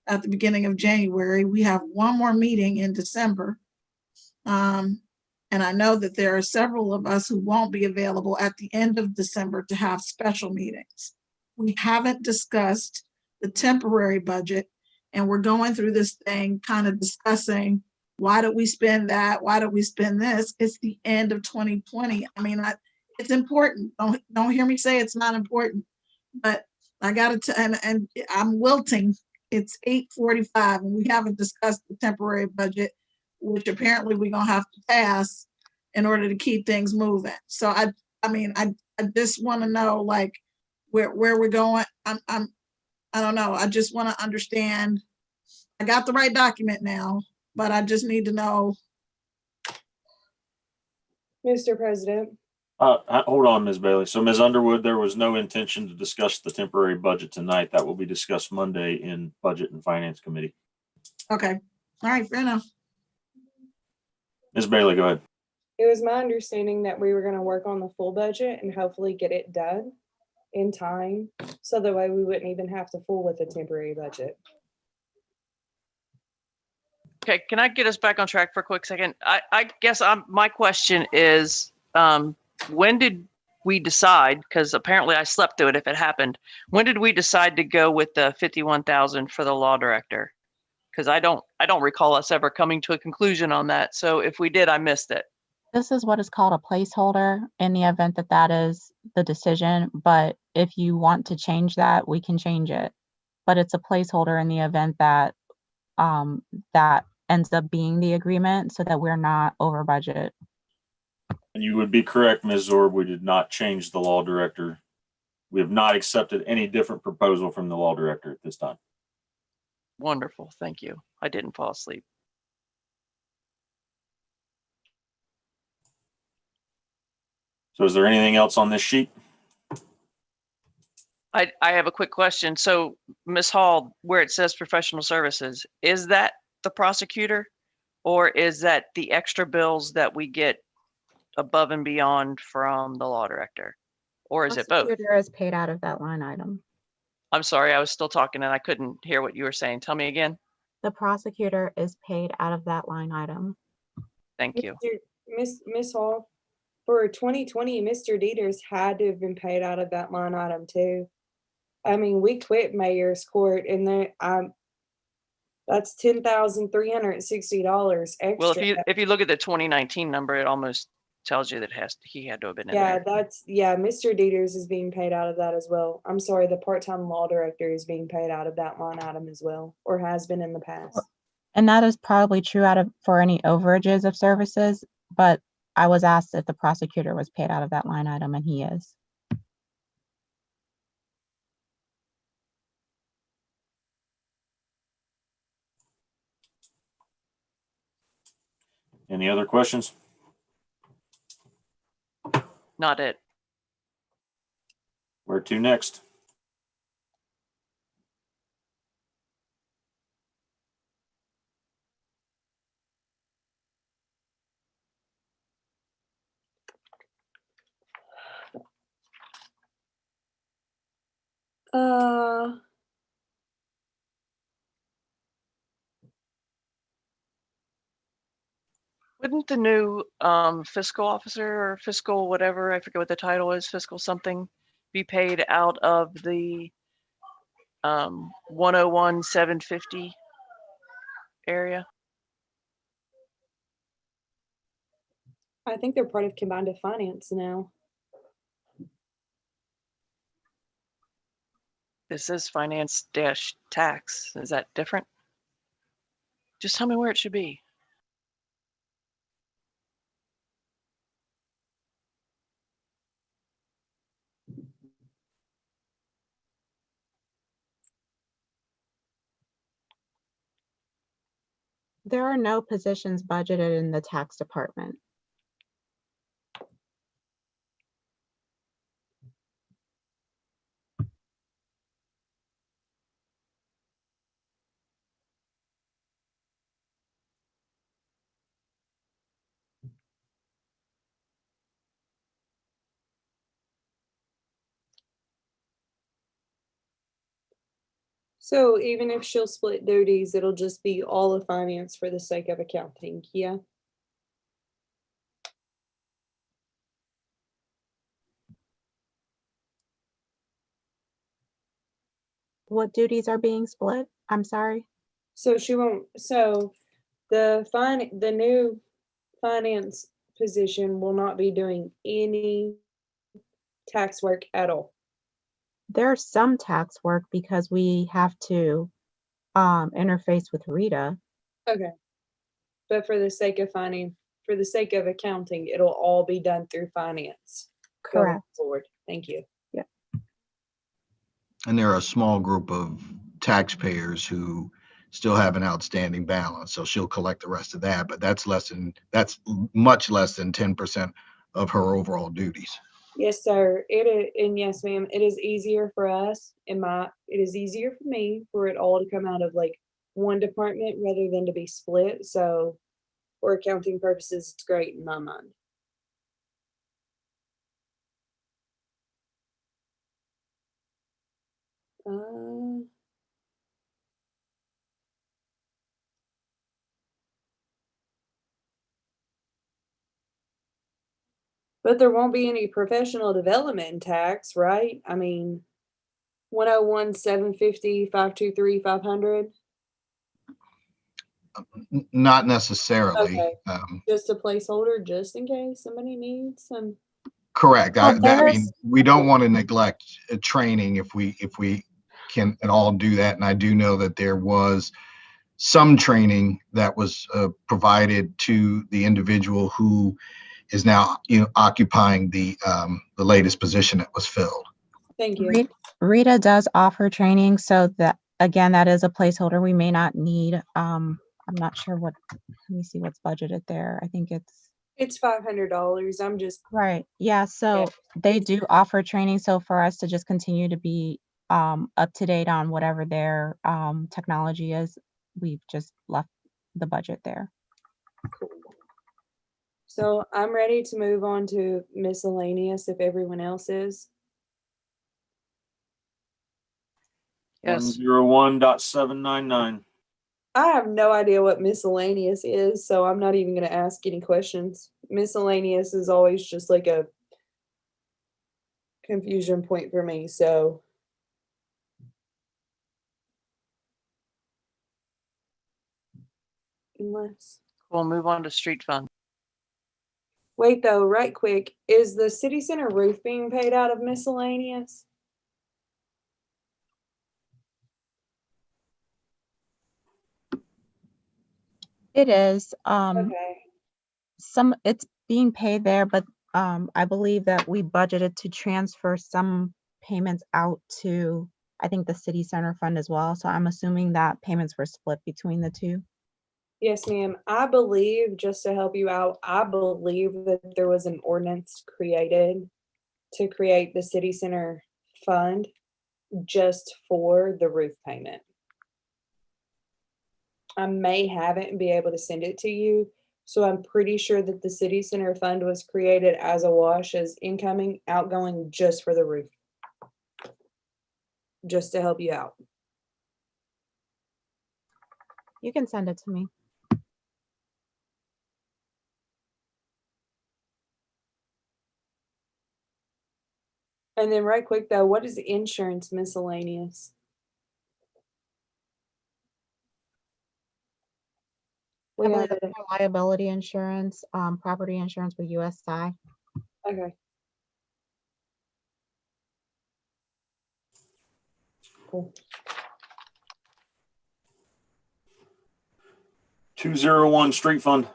Speaker 10: at the beginning of January. We have one more meeting in December. And I know that there are several of us who won't be available at the end of December to have special meetings. We haven't discussed the temporary budget, and we're going through this thing kind of discussing, why did we spend that? Why did we spend this? It's the end of 2020. I mean, it's important. Don't hear me say it's not important, but I got to, and I'm wilting. It's 8:45 and we haven't discussed the temporary budget, which apparently we're gonna have to pass in order to keep things moving. So I just want to know, like, where we're going. I don't know. I just want to understand. I got the right document now, but I just need to know.
Speaker 2: Mr. President.
Speaker 1: Hold on, Ms. Bailey. So, Ms. Underwood, there was no intention to discuss the temporary budget tonight. That will be discussed Monday in Budget and Finance Committee.
Speaker 10: Okay. All right. Fair enough.
Speaker 1: Ms. Bailey, go ahead.
Speaker 2: It was my understanding that we were going to work on the full budget and hopefully get it done in time. So that way we wouldn't even have to fool with a temporary budget.
Speaker 4: Okay, can I get us back on track for a quick second? I guess my question is, when did we decide, because apparently I slept through it if it happened, when did we decide to go with the 51,000 for the law director? Because I don't recall us ever coming to a conclusion on that. So if we did, I missed it.
Speaker 5: This is what is called a placeholder in the event that that is the decision. But if you want to change that, we can change it. But it's a placeholder in the event that that ends up being the agreement so that we're not over budget.
Speaker 1: And you would be correct, Ms. Zorb. We did not change the law director. We have not accepted any different proposal from the law director at this time.
Speaker 4: Wonderful. Thank you. I didn't fall asleep.
Speaker 1: So is there anything else on this sheet?
Speaker 4: I have a quick question. So Ms. Hall, where it says professional services, is that the prosecutor or is that the extra bills that we get above and beyond from the law director? Or is it both?
Speaker 5: Prosecutor is paid out of that line item.
Speaker 4: I'm sorry, I was still talking and I couldn't hear what you were saying. Tell me again.
Speaker 5: The prosecutor is paid out of that line item.
Speaker 4: Thank you.
Speaker 2: Miss Hall, for 2020, Mr. Dieters had to have been paid out of that line item too. I mean, we quit mayor's court and that's $10,360 extra.
Speaker 4: Well, if you look at the 2019 number, it almost tells you that he had to have been in there.
Speaker 2: Mr. Dieters is being paid out of that as well. I'm sorry, the part-time law director is being paid out of that line item as well, or has been in the past.
Speaker 5: And that is probably true for any overages of services, but I was asked if the prosecutor was paid out of that line item, and he is.
Speaker 1: Any other questions?
Speaker 4: Not it.
Speaker 1: Where to next?
Speaker 2: Uh,
Speaker 4: Wouldn't the new fiscal officer or fiscal whatever, I forget what the title is, fiscal something, be paid out of the 101,750 area?
Speaker 2: I think they're part of combined finance now.
Speaker 4: This is finance dash tax. Is that different? Just tell me where it should be.
Speaker 5: There are no positions budgeted in the tax department.
Speaker 2: So even if she'll split duties, it'll just be all of finance for the sake of accounting, yeah?
Speaker 5: What duties are being split? I'm sorry.
Speaker 2: So she won't, so the new finance position will not be doing any tax work at all.
Speaker 5: There's some tax work because we have to interface with Rita.
Speaker 2: Okay. But for the sake of for the sake of accounting, it'll all be done through finance. Going
Speaker 5: Correct.
Speaker 2: forward. Thank you.
Speaker 6: And there are a small group of taxpayers who still have an outstanding balance. So she'll collect the rest of that, but that's much less than 10% of her overall duties.
Speaker 2: Yes, sir. It is, and yes, ma'am, it is easier for us it is easier for me for it all to come out of like one department rather than to be split. So for accounting purposes, it's great in my mind. But there won't be any professional development in tax, right? I mean, 101, 750, 523, 500.
Speaker 6: Not necessarily.
Speaker 2: Okay. Just a placeholder just in case somebody needs some.
Speaker 6: Correct.
Speaker 5: Well,
Speaker 6: I mean, we don't want to neglect training if we can at all do that. And I do know that there was some training that was provided to the individual who is now occupying the latest position that was filled.
Speaker 2: Thank you.
Speaker 5: Rita does offer training, so that again, that is a placeholder we may not need. I'm not sure let me see what's budgeted there. I think
Speaker 2: It's $500. I'm just
Speaker 5: right. Yeah, so they do offer training. So for us to just continue to be up to date on whatever their technology is, we've just left the budget there.
Speaker 2: cool. So I'm ready to move on to miscellaneous if everyone else is.
Speaker 4: Yes.
Speaker 1: 101.799.
Speaker 2: I have no idea what miscellaneous is, so I'm not even going to ask any questions. Miscellaneous is always just like a confusion point for me, so. Unless.
Speaker 4: We'll move on to street fund.
Speaker 2: Wait though, right quick, is the city center roof being paid out of miscellaneous?
Speaker 5: It is,
Speaker 2: Okay.
Speaker 5: it's being paid there, but I believe that we budgeted to transfer some payments out to, I think, the city center fund as well. So I'm assuming that payments were split between the two.
Speaker 2: Yes, ma'am. I believe, just to help you out, I believe that there was an ordinance created to create the city center fund just for the roof payment. I may have it and be able to send it to you. So I'm pretty sure that the city center fund was created as a wash, as incoming, outgoing, just for the roof. Just to help you out.
Speaker 5: You can send it to me.
Speaker 2: And then right quick though, what is insurance miscellaneous?
Speaker 5: I
Speaker 2: We
Speaker 5: believe
Speaker 2: have
Speaker 5: that's
Speaker 2: it.
Speaker 5: for liability insurance, property insurance with USI.
Speaker 2: Okay. Cool.
Speaker 1: 201 street fund.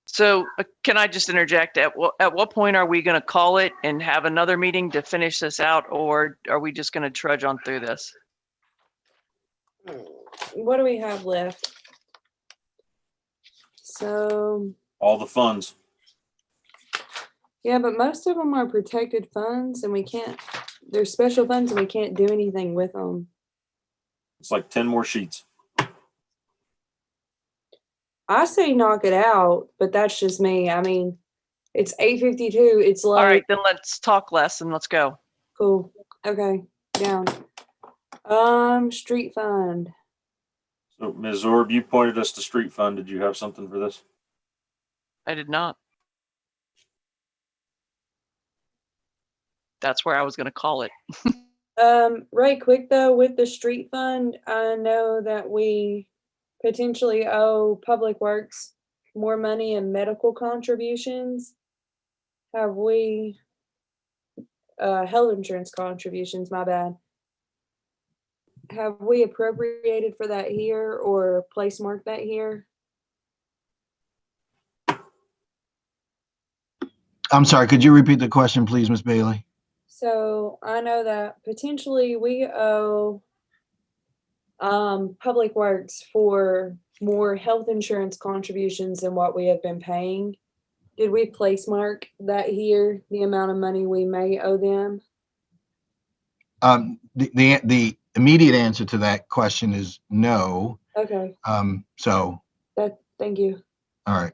Speaker 4: So can I just interject? At what point are we going to call it and have another meeting to finish this out, or are we just going to trudge on through this?
Speaker 2: What do we have left? So,
Speaker 1: All the funds.
Speaker 2: yeah, but most of them are protected funds and we can't, they're special funds and we can't do anything with them.
Speaker 1: It's like 10 more sheets.
Speaker 2: I say knock it out, but that's just me. I mean, it's 8:52. It's
Speaker 4: All
Speaker 2: like,
Speaker 4: right, then let's talk less and let's go.
Speaker 2: cool. Okay, down. Street fund.
Speaker 1: So, Ms. Zorb, you pointed us to street fund. Did you have something for this?
Speaker 4: I did not. That's where I was going to call it.
Speaker 2: Right quick though, with the street fund, I know that we potentially owe Public Works more money in medical contributions. Have we, health insurance contributions, my bad. Have we appropriated for that here or place marked that here?
Speaker 6: I'm sorry, could you repeat the question, please, Ms. Bailey?
Speaker 2: So I know that potentially we owe Public Works for more health insurance contributions than what we have been paying. Did we place mark that here, the amount of money we may owe them?
Speaker 6: The immediate answer to that question is no.
Speaker 2: Okay,
Speaker 6: So,
Speaker 2: thank you.
Speaker 6: all right.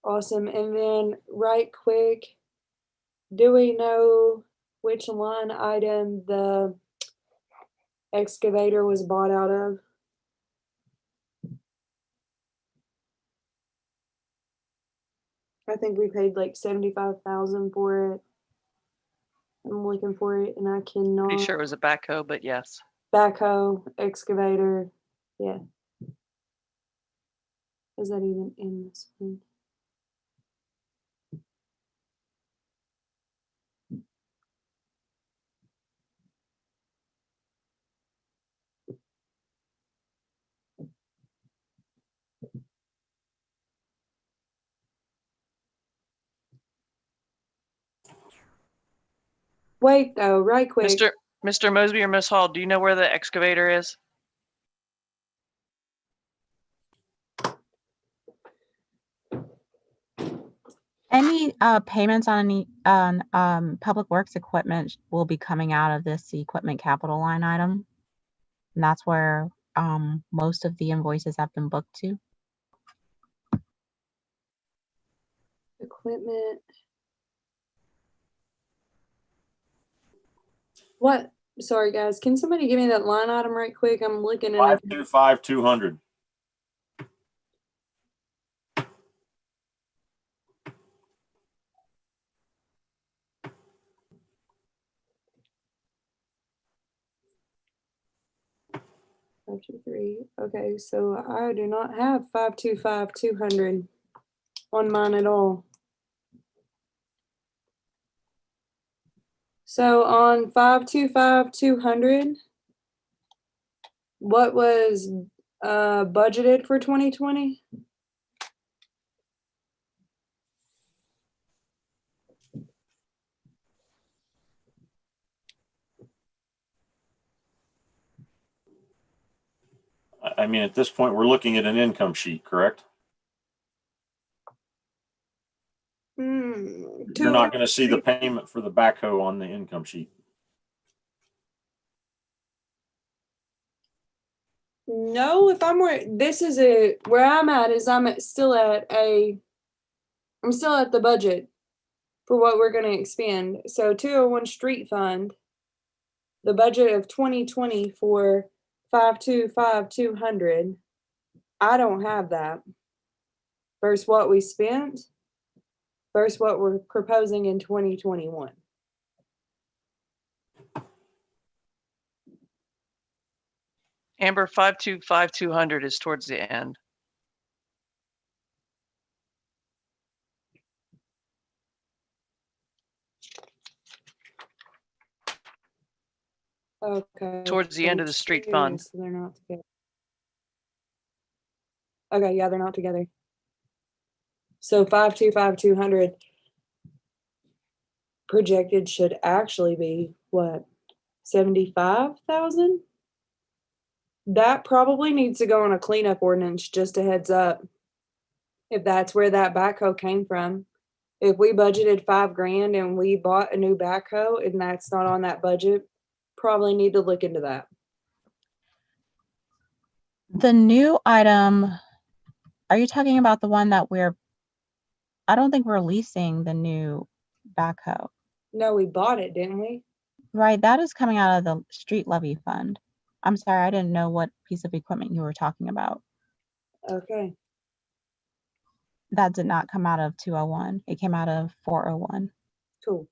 Speaker 2: Awesome. And then right quick, do we know which line item the excavator was bought out of? I think we paid like 75,000 for it. I'm looking for it and I
Speaker 4: Pretty
Speaker 2: cannot.
Speaker 4: sure it was a backhoe, but yes.
Speaker 2: Backhoe, excavator, yeah. Is that even in this one? Wait though, right quick.
Speaker 4: Mr. Mosby or Miss Hall, do you know where the excavator is?
Speaker 5: Any payments on Public Works equipment will be coming out of this equipment capital line item. And that's where most of the invoices have been booked to.
Speaker 2: Equipment. What? Sorry guys, can somebody give me that line item right quick? I'm looking at it.
Speaker 1: 525-200.
Speaker 2: 523. Okay, so I do not have 525-200 on mine at all. So on 525-200, what was budgeted for 2020?
Speaker 1: I mean, at this point, we're looking at an income sheet, correct? You're not going to see the payment for the backhoe on the income sheet.
Speaker 2: No, if I'm where this is where I'm at is still at the budget for what we're going to expend. So 201 street fund, the budget of 2020 for 525-200. I don't have that. Versus what we spent versus what we're proposing in 2021.
Speaker 4: Amber, 525-200 is towards the end.
Speaker 2: Okay.
Speaker 4: Towards the end of the street fund.
Speaker 2: So they're not together. Okay, yeah, they're not together. So 525-200 projected should actually be what? 75,000? That probably needs to go on a cleanup ordinance, just a heads up. If that's where that backhoe came from. If we budgeted $5,000 and we bought a new backhoe and that's not on that budget, probably need to look into that.
Speaker 5: The new item, are you talking about the one that I don't think we're leasing the new backhoe.
Speaker 2: No, we bought it, didn't we?
Speaker 5: Right, that is coming out of the street levy fund. I'm sorry, I didn't know what piece of equipment you were talking about.
Speaker 2: Okay.
Speaker 5: That did not come out of 201. It came out of 401.
Speaker 2: Cool.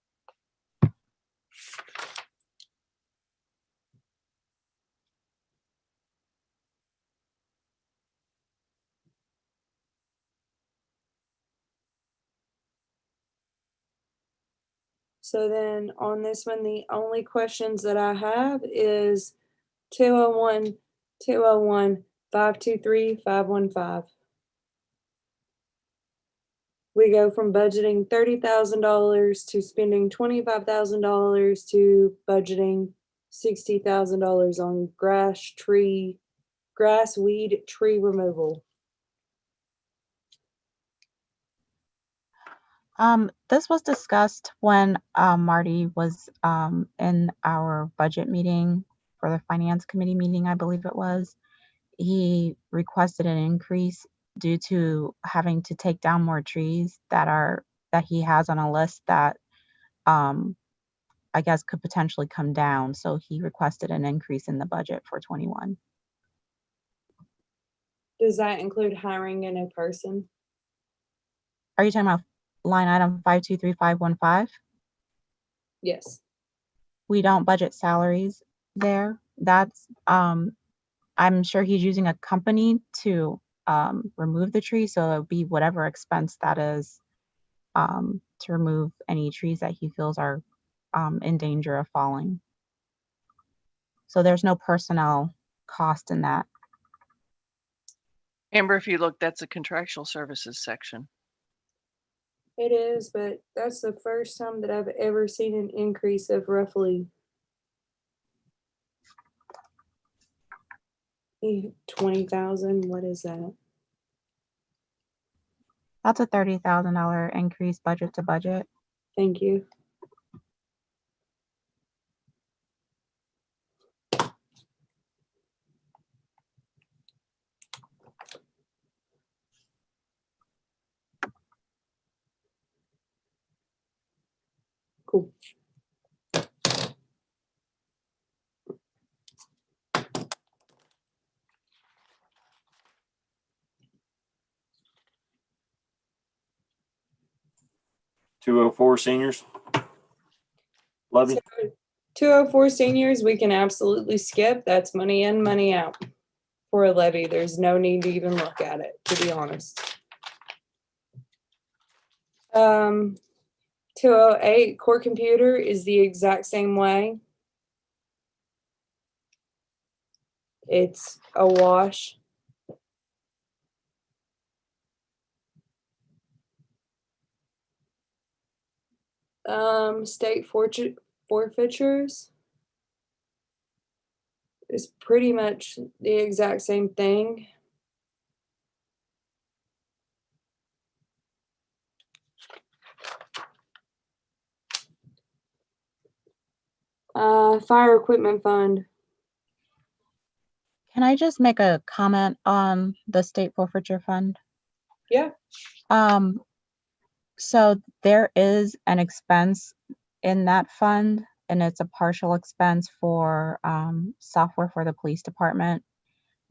Speaker 2: So then on this one, the only questions that I have is 201, 523, 515. We go from budgeting $30,000 to spending $25,000 to budgeting $60,000 on grass weed tree removal.
Speaker 5: This was discussed when Marty was in our budget meeting for the finance committee meeting, I believe it was. He requested an increase due to having to take down more trees that he has on a list that I guess could potentially come down. So he requested an increase in the budget for 21.
Speaker 2: Does that include hiring a new person?
Speaker 5: Are you talking about line item 523515?
Speaker 2: Yes.
Speaker 5: We don't budget salaries there. That's I'm sure he's using a company to remove the tree, so it'll be whatever expense that is to remove any trees that he feels are in danger of falling. So there's no personnel cost in that.
Speaker 4: Amber, if you look, that's a contractual services section.
Speaker 2: It is, but that's the first time that I've ever seen an increase of roughly 20,000. What is that?
Speaker 5: That's a $30,000 increase budget to budget.
Speaker 2: Thank you. Cool.
Speaker 1: $204 seniors. Levy.
Speaker 2: So 204 seniors, we can absolutely skip. That's money in, money out. for a levy. There's no need to even look at it, to be honest. 208 core computer is the exact same way. It's a wash. State forfeitures is pretty much the exact same thing. Fire equipment fund.
Speaker 5: Can I just make a comment on the state forfeiture fund?
Speaker 2: Yeah.
Speaker 5: So there is an expense in that fund, and it's a partial expense for software for the police department.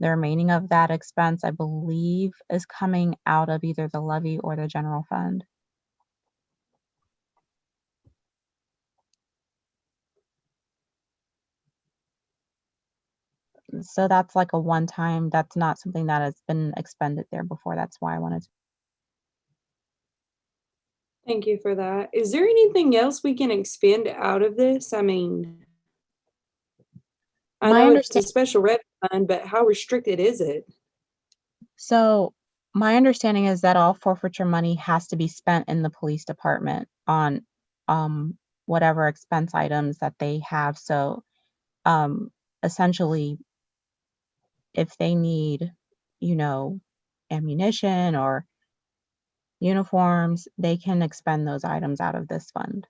Speaker 5: The remaining of that expense, I believe, is coming out of either the levy or the general fund. So that's like a one-time, that's not something that has been expended there before. That's why I wanted to.
Speaker 2: Thank you for that. Is there anything else we can expend out of this? I mean, I
Speaker 5: My
Speaker 2: know it's a
Speaker 5: understanding,
Speaker 2: special revenue fund, but how restricted is it?
Speaker 5: so my understanding is that all forfeiture money has to be spent in the police department on whatever expense items that they have. So essentially, if they need, ammunition or uniforms, they can expend those items out of this fund.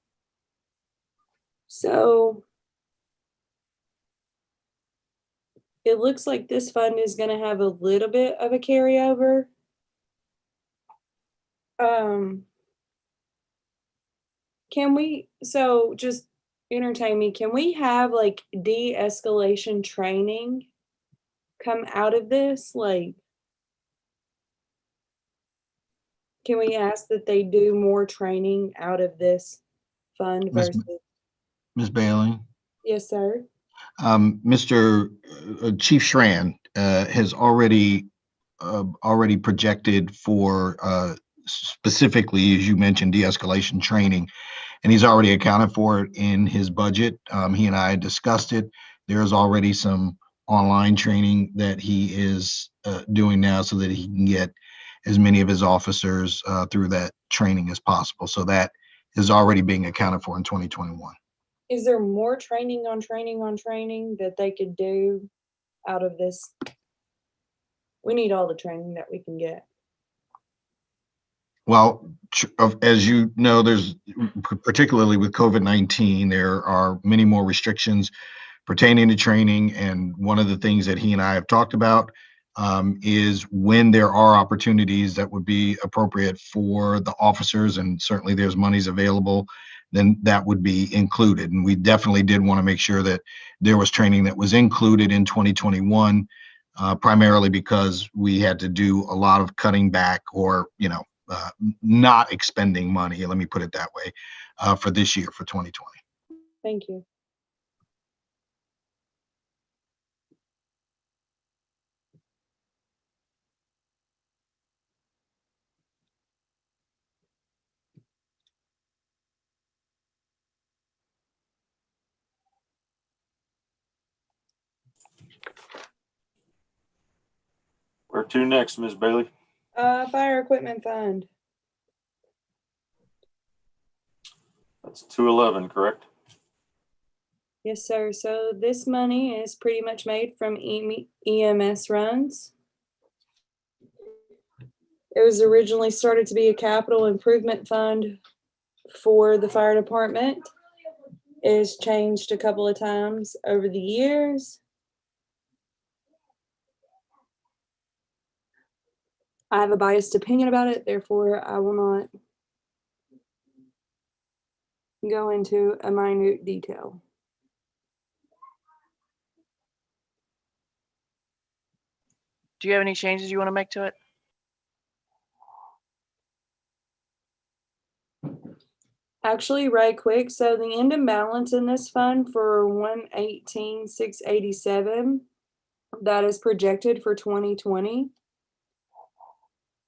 Speaker 2: So it looks like this fund is going to have a little bit of a carryover. Can we, so just entertain me, can we have like de-escalation training come out of this? Like, can we ask that they do more training out of this fund
Speaker 6: Ms.
Speaker 2: versus?
Speaker 6: Ms. Bailey?
Speaker 2: Yes, sir.
Speaker 6: Mr. Chief Schran has already projected for specifically, as you mentioned, de-escalation training, and he's already accounted for it in his budget. He and I discussed it. There is already some online training that he is doing now so that he can get as many of his officers through that training as possible. So that is already being accounted for in 2021.
Speaker 2: Is there more training on training on training that they could do out of this? We need all the training that we can get.
Speaker 6: Well, as you know, there's particularly with COVID-19, there are many more restrictions pertaining to training. And one of the things that he and I have talked about is when there are opportunities that would be appropriate for the officers, and certainly there's monies available, then that would be included. And we definitely did want to make sure that there was training that was included in 2021, primarily because we had to do a lot of cutting back or, not expending money, let me put it that way, for this year, for 2020.
Speaker 2: Thank you.
Speaker 1: Where to next, Ms. Bailey?
Speaker 2: Fire equipment fund.
Speaker 1: That's 211, correct?
Speaker 2: Yes, sir. So this money is pretty much made from EMS runs. It was originally started to be a capital improvement fund for the fire department. It has changed a couple of times over the years. I have a biased opinion about it, therefore I will not go into a minute detail.
Speaker 4: Do you have any changes you want to make to it?
Speaker 2: Actually, right quick, so the ending balance in this fund for 118,687 that is projected for 2020.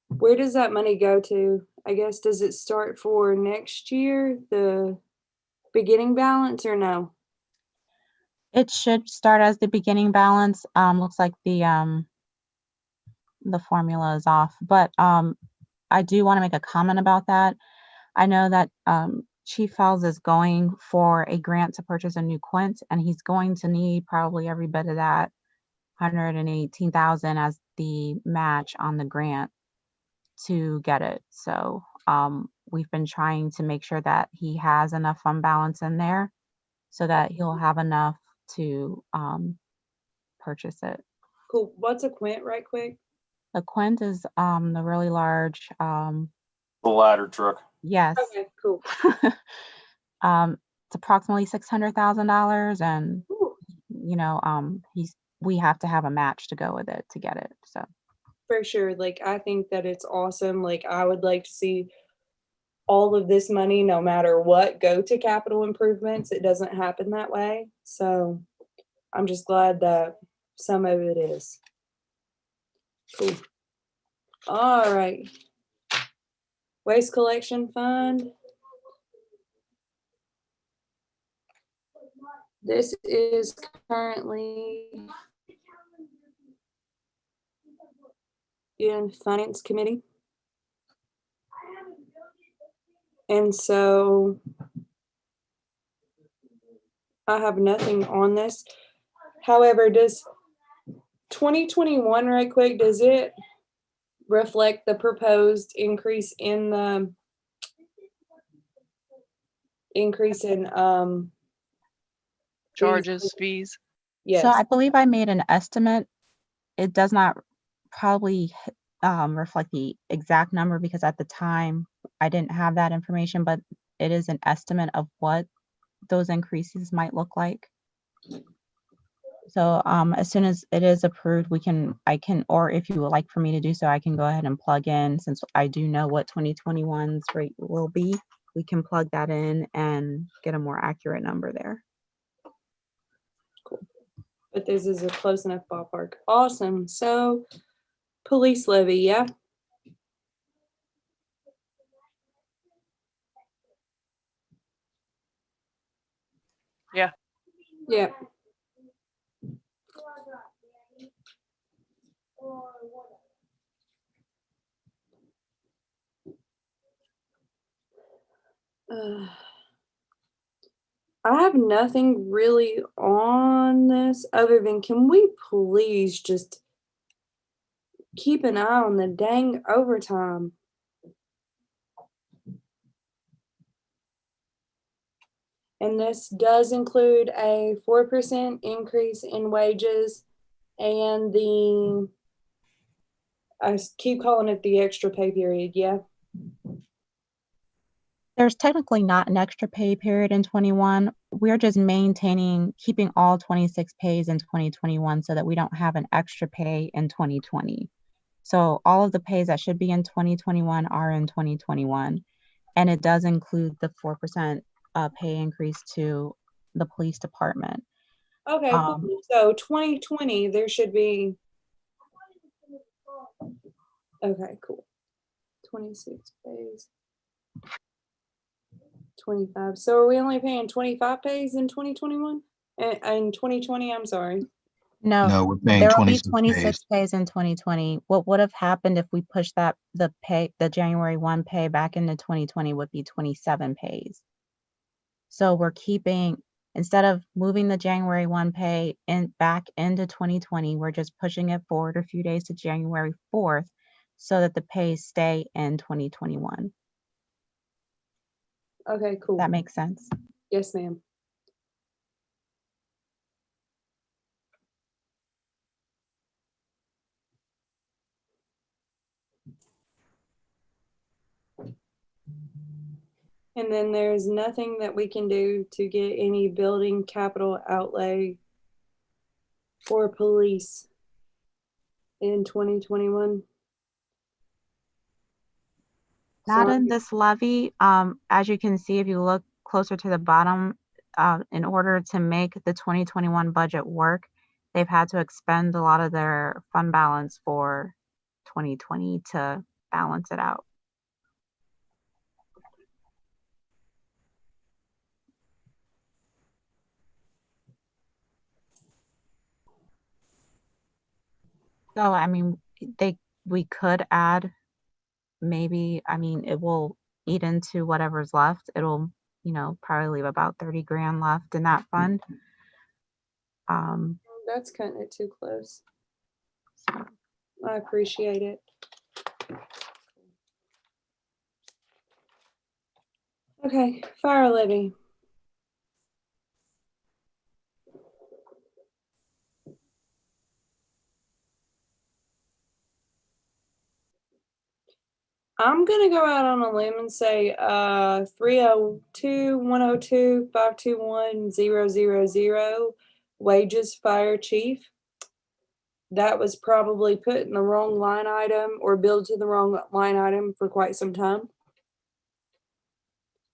Speaker 2: Where does that money go to? I guess, does it start for next year, the beginning balance, or no?
Speaker 5: It should start as the beginning balance. Looks like the formula is off, but I do want to make a comment about that. I know that Chief Fells is going for a grant to purchase a new Quint, and he's going to need probably every bit of that 118,000 as the match on the grant to get it. So we've been trying to make sure that he has enough fund balance in there so that he'll have enough to purchase it.
Speaker 2: Cool. What's a Quint, right quick?
Speaker 5: The Quint is the really large,
Speaker 1: The ladder truck.
Speaker 5: yes.
Speaker 2: Okay, cool.
Speaker 5: It's approximately $600,000, and
Speaker 2: Ooh,
Speaker 5: you know, we have to have a match to go with it to get it. So
Speaker 2: for sure. Like, I think that it's awesome. Like, I would like to see all of this money, no matter what, go to capital improvements. It doesn't happen that way. So I'm just glad that some of it is. Cool. All right. Waste collection fund. This is currently in Finance Committee. And so I have nothing on this. However, does 2021, right quick, does it reflect the proposed increase in the
Speaker 4: Charges, fees.
Speaker 2: Yes.
Speaker 5: So I believe I made an estimate. It does not probably reflect the exact number because at the time I didn't have that information, but it is an estimate of what those increases might look like. So as soon as it is approved, I can, or if you would like for me to do so, I can go ahead and plug in, since I do know what 2021's rate will be. We can plug that in and get a more accurate number there.
Speaker 2: Cool. But this is a close enough ballpark. Awesome. So police levy, yeah?
Speaker 4: Yeah.
Speaker 2: Yeah. I have nothing really on this other than, can we please just keep an eye on the dang overtime? And this does include a 4% increase in wages and I keep calling it the extra pay period, yeah?
Speaker 5: There's technically not an extra pay period in 21. We're just keeping all 26 pays in 2021 so that we don't have an extra pay in 2020. So all of the pays that should be in 2021 are in 2021. And it does include the 4% pay increase to the police department.
Speaker 2: Okay, cool. So 2020, there should be. Okay, cool. 26 pays. 25. So are we only paying 25 pays in 2021? In 2020, I'm sorry.
Speaker 6: No, we're paying
Speaker 5: There will be
Speaker 6: 26
Speaker 5: 26
Speaker 6: days.
Speaker 5: pays in 2020. What would have happened if we pushed the January 1 pay back into 2020 would be 27 pays. So we're keeping, instead of moving the January 1 pay back into 2020, we're just pushing it forward a few days to January 4th so that the pays stay in 2021.
Speaker 2: Okay, cool.
Speaker 5: That makes sense.
Speaker 2: Yes, ma'am. And then there's nothing that we can do to get any building capital outlay for police in 2021.
Speaker 5: Not in this levy. As you can see, if you look closer to the bottom, in order to make the 2021 budget work, they've had to expend a lot of their fund balance for 2020 to balance it out. So, I mean, we could add maybe, I mean, it will eat into whatever's left. It'll, probably leave about 30 grand left in that fund.
Speaker 2: That's cutting it too close.
Speaker 5: So
Speaker 2: I appreciate it. Okay, fire levy. I'm gonna go out on a limb and say 302-102-521-000 wages fire chief. That was probably put in the wrong line item or billed to the wrong line item for quite some time.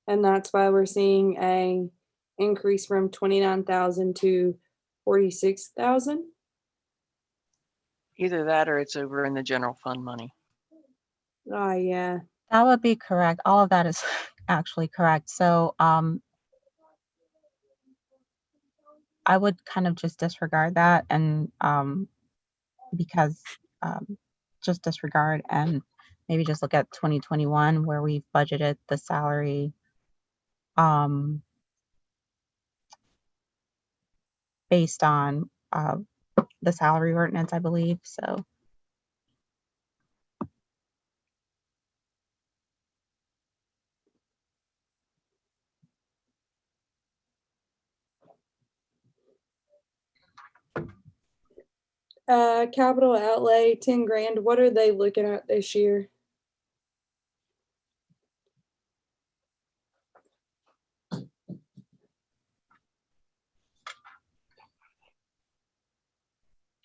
Speaker 2: And that's why we're seeing a increase from 29,000 to 46,000.
Speaker 4: Either that or it's over in the general fund money.
Speaker 2: Yeah.
Speaker 5: that would be correct. All of that is actually correct. So I would kind of just disregard that and because just disregard and maybe just look at 2021 where we've budgeted the salary based on the salary ordinance, I believe. So
Speaker 2: Capital outlay, 10 grand. What are they looking at this year?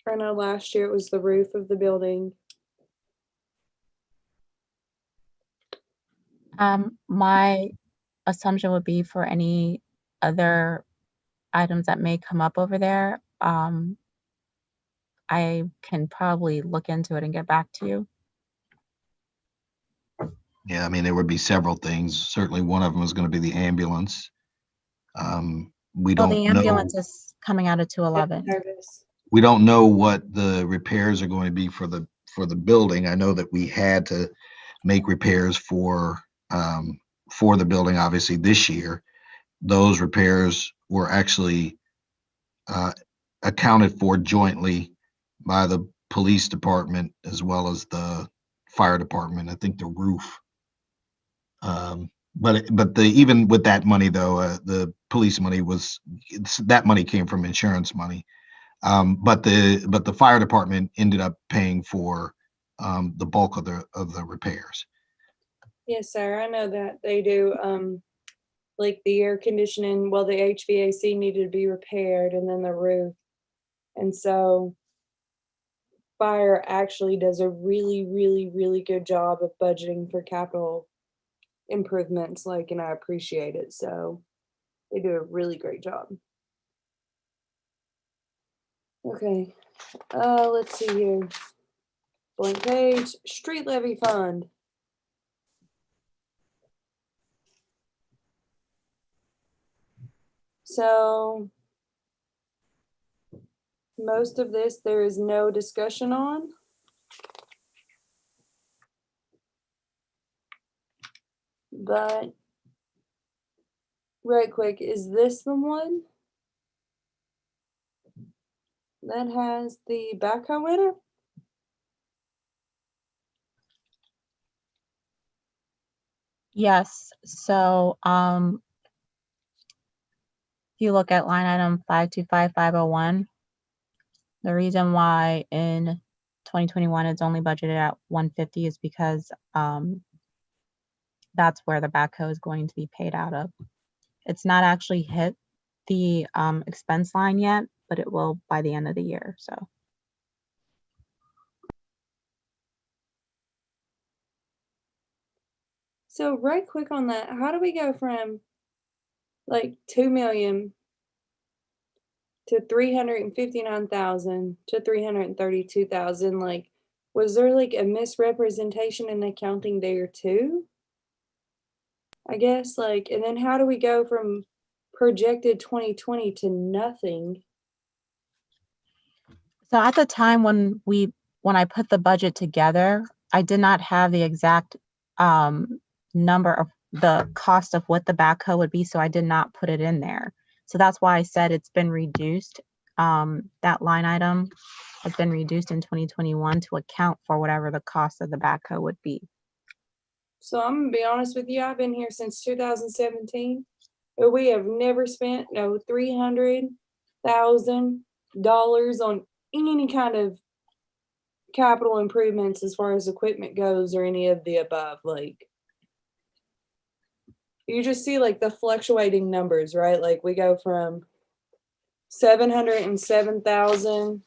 Speaker 2: I know last year it was the roof of the building.
Speaker 5: my assumption would be for any other items that may come up over there, I can probably look into it and get back to you.
Speaker 6: Yeah, I mean, there would be several things. Certainly one of them is going to be the ambulance. We
Speaker 5: Well,
Speaker 6: don't
Speaker 5: the
Speaker 6: know,
Speaker 5: ambulance is coming out of 211.
Speaker 2: Nervous.
Speaker 6: we don't know what the repairs are going to be for the building. I know that we had to make repairs for the building, obviously this year. Those repairs were actually accounted for jointly by the police department as well as the fire department. I think the roof. But even with that money though, the police money that money came from insurance money. But the fire department ended up paying for the bulk of the repairs.
Speaker 2: Yes, sir. I know that they do. Like the air conditioning, well, the HVAC needed to be repaired and then the roof. And so fire actually does a really, really, really good job of budgeting for capital improvements, and I appreciate it. So they do a really great job. Okay. Let's see here. Blank page, street levy fund. So most of this there is no discussion on. But right quick, is this the one that has the backhoe in it?
Speaker 5: Yes. So if you look at line item 525501, the reason why in 2021 it's only budgeted at 150 is because that's where the backhoe is going to be paid out of. It's not actually hit the expense line yet, but it will by the end of the year.
Speaker 2: So right quick on that, how do we go from like 2 million to 359,000 to 332,000. Like, was there like a misrepresentation in accounting there too? I guess, like, and then how do we go from projected 2020 to nothing?
Speaker 5: So at the time when I put the budget together, I did not have the exact number of the cost of what the backhoe would be, so I did not put it in there. So that's why I said it's been reduced. That line item has been reduced in 2021 to account for whatever the cost of the backhoe would be.
Speaker 2: So I'm gonna be honest with you, I've been here since 2017, but we have never spent no $300,000 on any kind of capital improvements as far as equipment goes or any of the above. Like, you just see like the fluctuating numbers, right? Like we go from 707,000.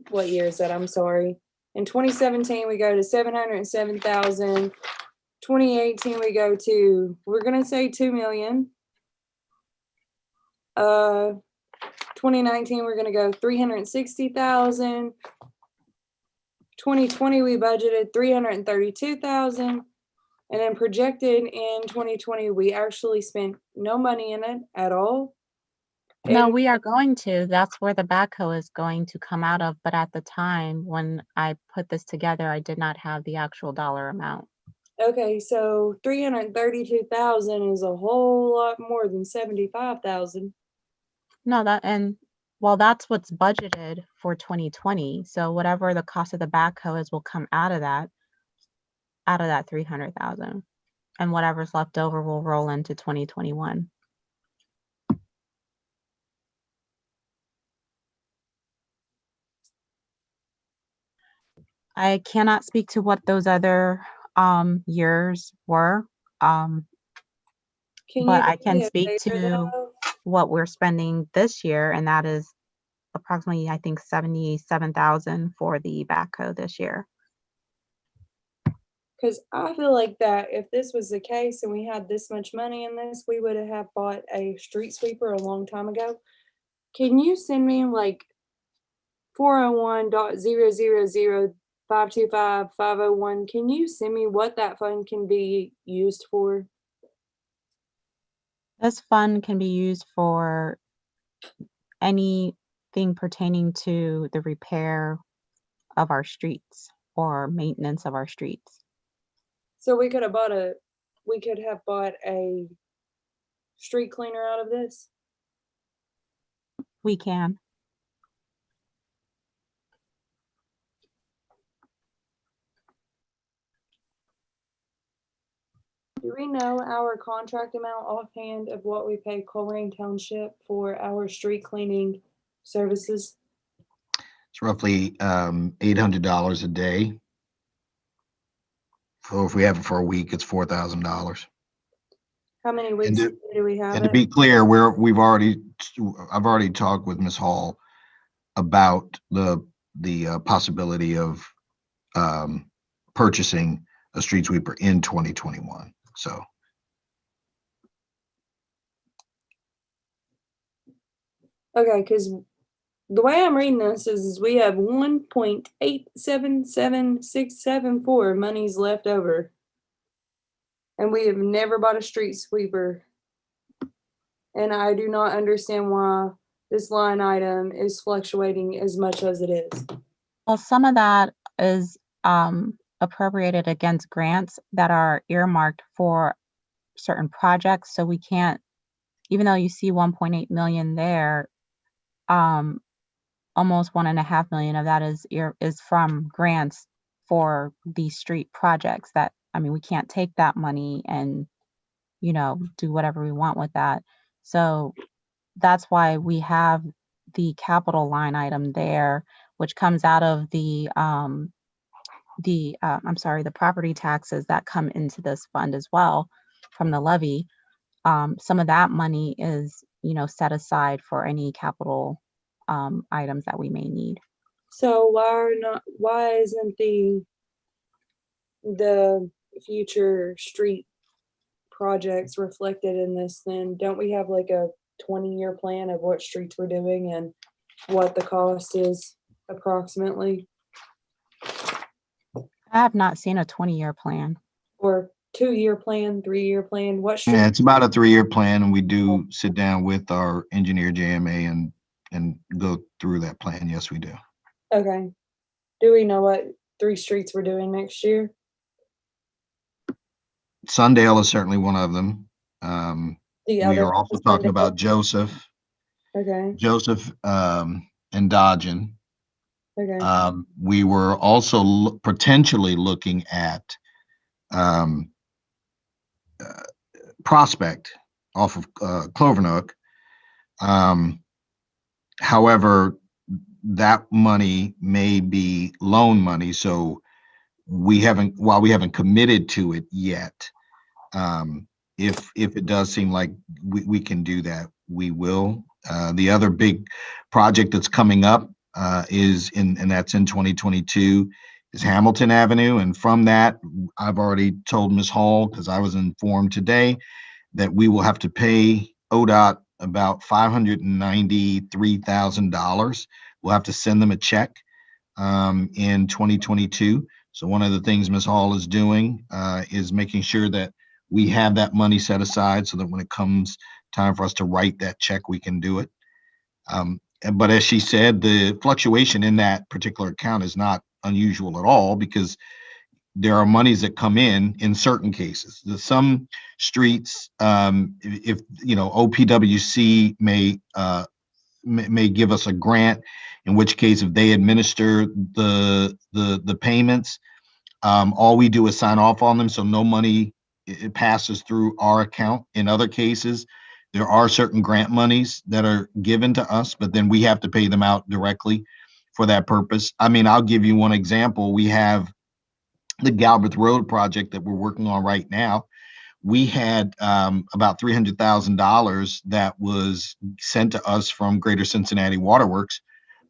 Speaker 2: What year is that? I'm sorry. In 2017, we go to 707,000. 2018, we go to, we're gonna say 2 million. 2019, we're gonna go 360,000. 2020, we budgeted 332,000. And then projected in 2020, we actually spent no money in it at all.
Speaker 5: No,
Speaker 2: And-
Speaker 5: we are going to. That's where the backhoe is going to come out of. But at the time when I put this together, I did not have the actual dollar amount.
Speaker 2: Okay, so 332,000 is a whole lot more than 75,000.
Speaker 5: No, well, that's what's budgeted for 2020. So whatever the cost of the backhoe is will come out of that 300,000. And whatever's left over will roll into 2021. I cannot speak to what those other years were.
Speaker 2: Can
Speaker 5: But
Speaker 2: you
Speaker 5: I
Speaker 2: do
Speaker 5: can
Speaker 2: me a
Speaker 5: speak
Speaker 2: favor,
Speaker 5: to
Speaker 2: though?
Speaker 5: what we're spending this year, and that is approximately, I think, 77,000 for the backhoe this year.
Speaker 2: Because I feel like that if this was the case and we had this much money in this, we would have bought a street sweeper a long time ago. Can you send me like 401.000.525.501? Can you send me what that fund can be used for?
Speaker 5: This fund can be used for anything pertaining to the repair of our streets or maintenance of our streets.
Speaker 2: So we could have bought a street cleaner out of this.
Speaker 5: We can.
Speaker 2: Do we know our contract amount offhand of what we pay Coleraine Township for our street cleaning services?
Speaker 6: It's roughly $800 a day. So if we have it for a week, it's $4,000.
Speaker 2: How many weeks
Speaker 6: to-
Speaker 2: do we have
Speaker 6: And to
Speaker 2: it?
Speaker 6: be clear, I've already talked with Ms. Hall about the possibility of purchasing a street sweeper in 2021. So
Speaker 2: Okay, because the way I'm reading this is we have 1.877674 monies left over. And we have never bought a street sweeper. And I do not understand why this line item is fluctuating as much as it is.
Speaker 5: Well, some of that is appropriated against grants that are earmarked for certain projects. So we can't, even though you see 1.8 million there, almost 1.5 million of that is from grants for these street projects that, I mean, we can't take that money and, do whatever we want with that. So that's why we have the capital line item there, which comes out of the property taxes that come into this fund as well from the levy. Some of that money is, set aside for any capital items that we may need.
Speaker 2: So why isn't the future street projects reflected in this then? Don't we have like a 20-year plan of what streets we're doing and what the cost is approximately,
Speaker 5: I have not seen a 20-year plan.
Speaker 2: or 2-year plan, 3-year plan, what
Speaker 6: Yeah,
Speaker 2: street?
Speaker 6: it's about a 3-year plan, and we do sit down with our engineer JMA and go through that plan. Yes, we do.
Speaker 2: Okay. Do we know what 3 streets we're doing next year?
Speaker 6: Sundale is certainly one of them.
Speaker 2: The
Speaker 6: We
Speaker 2: other
Speaker 6: are also
Speaker 2: ones,
Speaker 6: talking
Speaker 2: Sundale?
Speaker 6: about Joseph,
Speaker 2: Okay,
Speaker 6: and Dodgen.
Speaker 2: okay,
Speaker 6: We were also potentially looking at Prospect off of Clovernook. However, that money may be loan money, so while we haven't committed to it yet, if it does seem like we can do that, we will. The other big project that's coming up and that's in 2022, is Hamilton Avenue. And from that, I've already told Ms. Hall, because I was informed today, that we will have to pay ODOT about $593,000. We'll have to send them a check in 2022. So one of the things Ms. Hall is doing is making sure that we have that money set aside so that when it comes time for us to write that check, we can do it. But as she said, the fluctuation in that particular account is not unusual at all, because there are monies that come in certain cases. Some streets, if OPWC may give us a grant, in which case if they administer the payments, all we do is sign off on them, so no money it passes through our account. In other cases, there are certain grant monies that are given to us, but then we have to pay them out directly for that purpose. I mean, I'll give you one example. We have the Galbraith Road project that we're working on right now. We had about $300,000 that was sent to us from Greater Cincinnati Waterworks.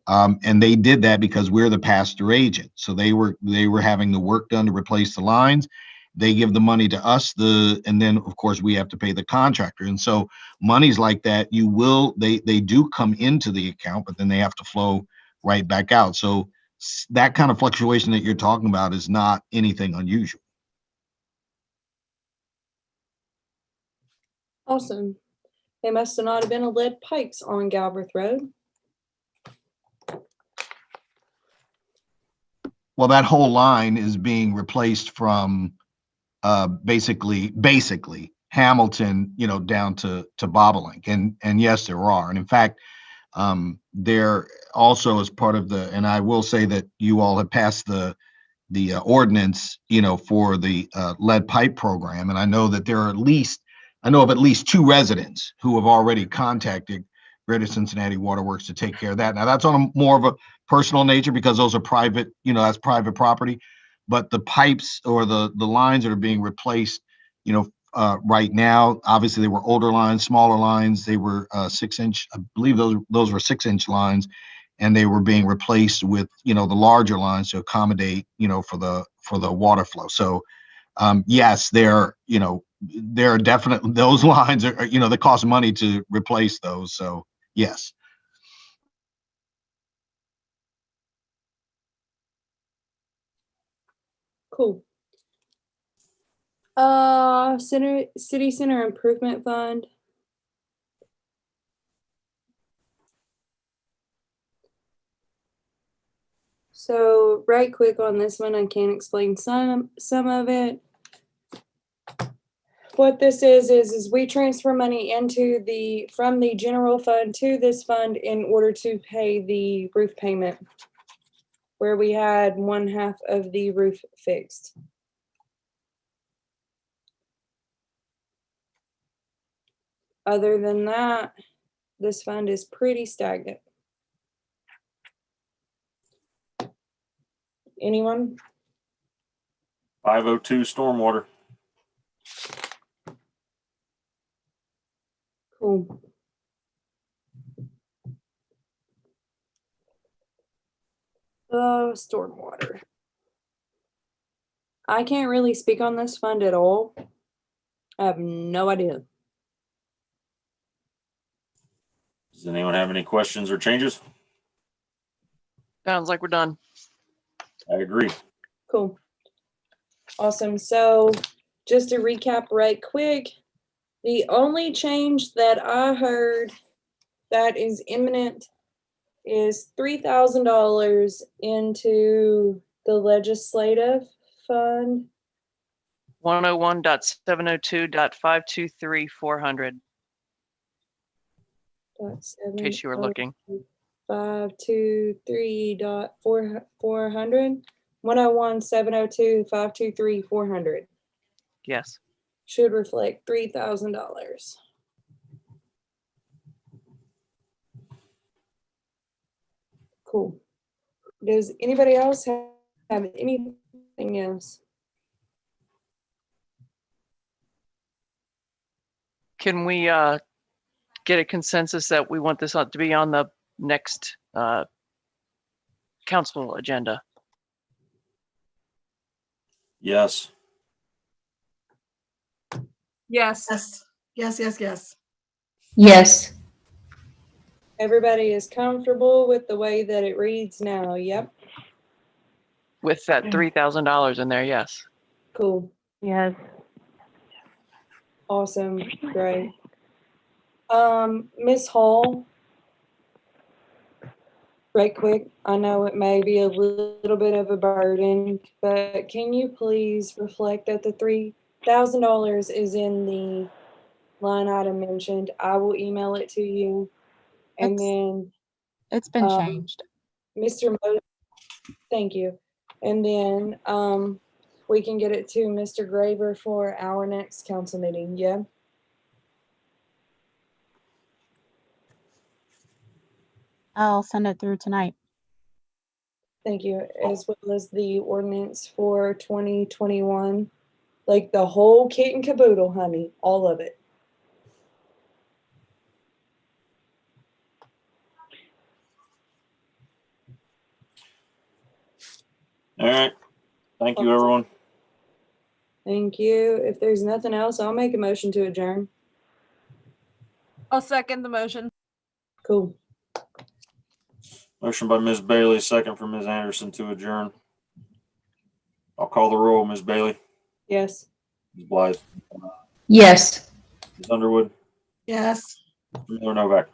Speaker 6: And they did that because we're the pass-through agent. So they were having the work done to replace the lines. They give the money to us, and then of course we have to pay the contractor. And so monies like that, they do come into the account, but then they have to flow right back out. So that kind of fluctuation that you're talking about is not anything unusual.
Speaker 2: awesome. They must have not have been lead pipes on Galbraith Road.
Speaker 6: Well, that whole line is being replaced from basically Hamilton, down to Bobolink. And yes, there are. And in fact, there also as part of and I will say that you all have passed the ordinance, for the lead pipe program. And I know that I know of at least 2 residents who have already contacted Greater Cincinnati Waterworks to take care of that. Now that's on a more of a personal nature, because those are private, that's private property. But the pipes or the lines that are being replaced, right now, obviously they were older lines, smaller lines. They were 6-inch, I believe those were 6-inch lines, and they were being replaced with, the larger lines to accommodate, for the water flow. So yes, there are definitely, those lines are, they cost money to replace those. So yes.
Speaker 2: Cool. City Center Improvement Fund. So right quick on this one, I can explain some of it. What this is we transfer money from the general fund to this fund in order to pay the roof payment, where we had 1/2 of the roof fixed. Other than that, this fund is pretty stagnant. Anyone?
Speaker 1: 502 stormwater.
Speaker 2: Cool. Stormwater. I can't really speak on this fund at all. I have no idea.
Speaker 1: Does anyone have any questions or changes?
Speaker 4: Sounds like we're done.
Speaker 1: I agree.
Speaker 2: Cool. Awesome. So just to recap right quick, the only change that I heard that is imminent is $3,000 into the legislative fund.
Speaker 4: 101.702.523 in case you were looking.
Speaker 2: 523.400. 101.702.523.400
Speaker 4: Yes.
Speaker 2: should reflect $3,000. Cool. Does anybody else have anything else?
Speaker 4: Can we get a consensus that we want this to be on the next council agenda?
Speaker 1: Yes.
Speaker 7: Yes.
Speaker 10: Yes.
Speaker 3: Yes,
Speaker 2: Everybody is comfortable with the way that it reads now. Yep.
Speaker 4: With that $3,000 in there, yes.
Speaker 2: Cool.
Speaker 11: Yes.
Speaker 2: Awesome. Great. Ms. Hall, right quick, I know it may be a little bit of a burden, but can you please reflect that the $3,000 is in the line item mentioned? I will email it to you. And then
Speaker 5: It's been changed.
Speaker 2: Mr. Thank you. And then we can get it to Mr. Graver for our next council meeting. Yeah.
Speaker 5: I'll send it through tonight.
Speaker 2: Thank you. As well as the ordinance for 2021, like the whole kit and caboodle, honey, all of it.
Speaker 1: All right. Thank you, everyone.
Speaker 2: Thank you. If there's nothing else, I'll make a motion to adjourn.
Speaker 7: I'll second the motion.
Speaker 2: Cool.
Speaker 1: Motion by Ms. Bailey, second from Ms. Anderson to adjourn. I'll call the roll. Ms. Bailey,
Speaker 2: Yes.
Speaker 1: Ms. Blythe,
Speaker 3: yes.
Speaker 1: Ms. Underwood,
Speaker 10: Yes.
Speaker 1: Miller Novak.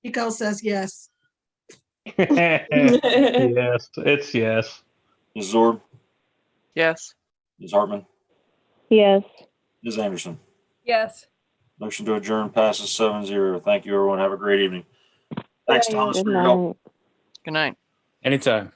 Speaker 10: Pico says yes.
Speaker 8: Yes, it's yes.
Speaker 1: Ms. Zorb,
Speaker 4: Yes.
Speaker 1: Ms. Hartman,
Speaker 11: Yes.
Speaker 1: Ms. Anderson.
Speaker 7: Yes.
Speaker 1: Motion to adjourn passes 7-0. Thank you, everyone. Have a great evening. Thanks,
Speaker 2: Good
Speaker 1: Thomas,
Speaker 11: Good
Speaker 1: for your help.
Speaker 11: night.
Speaker 4: Good night.
Speaker 12: Anytime.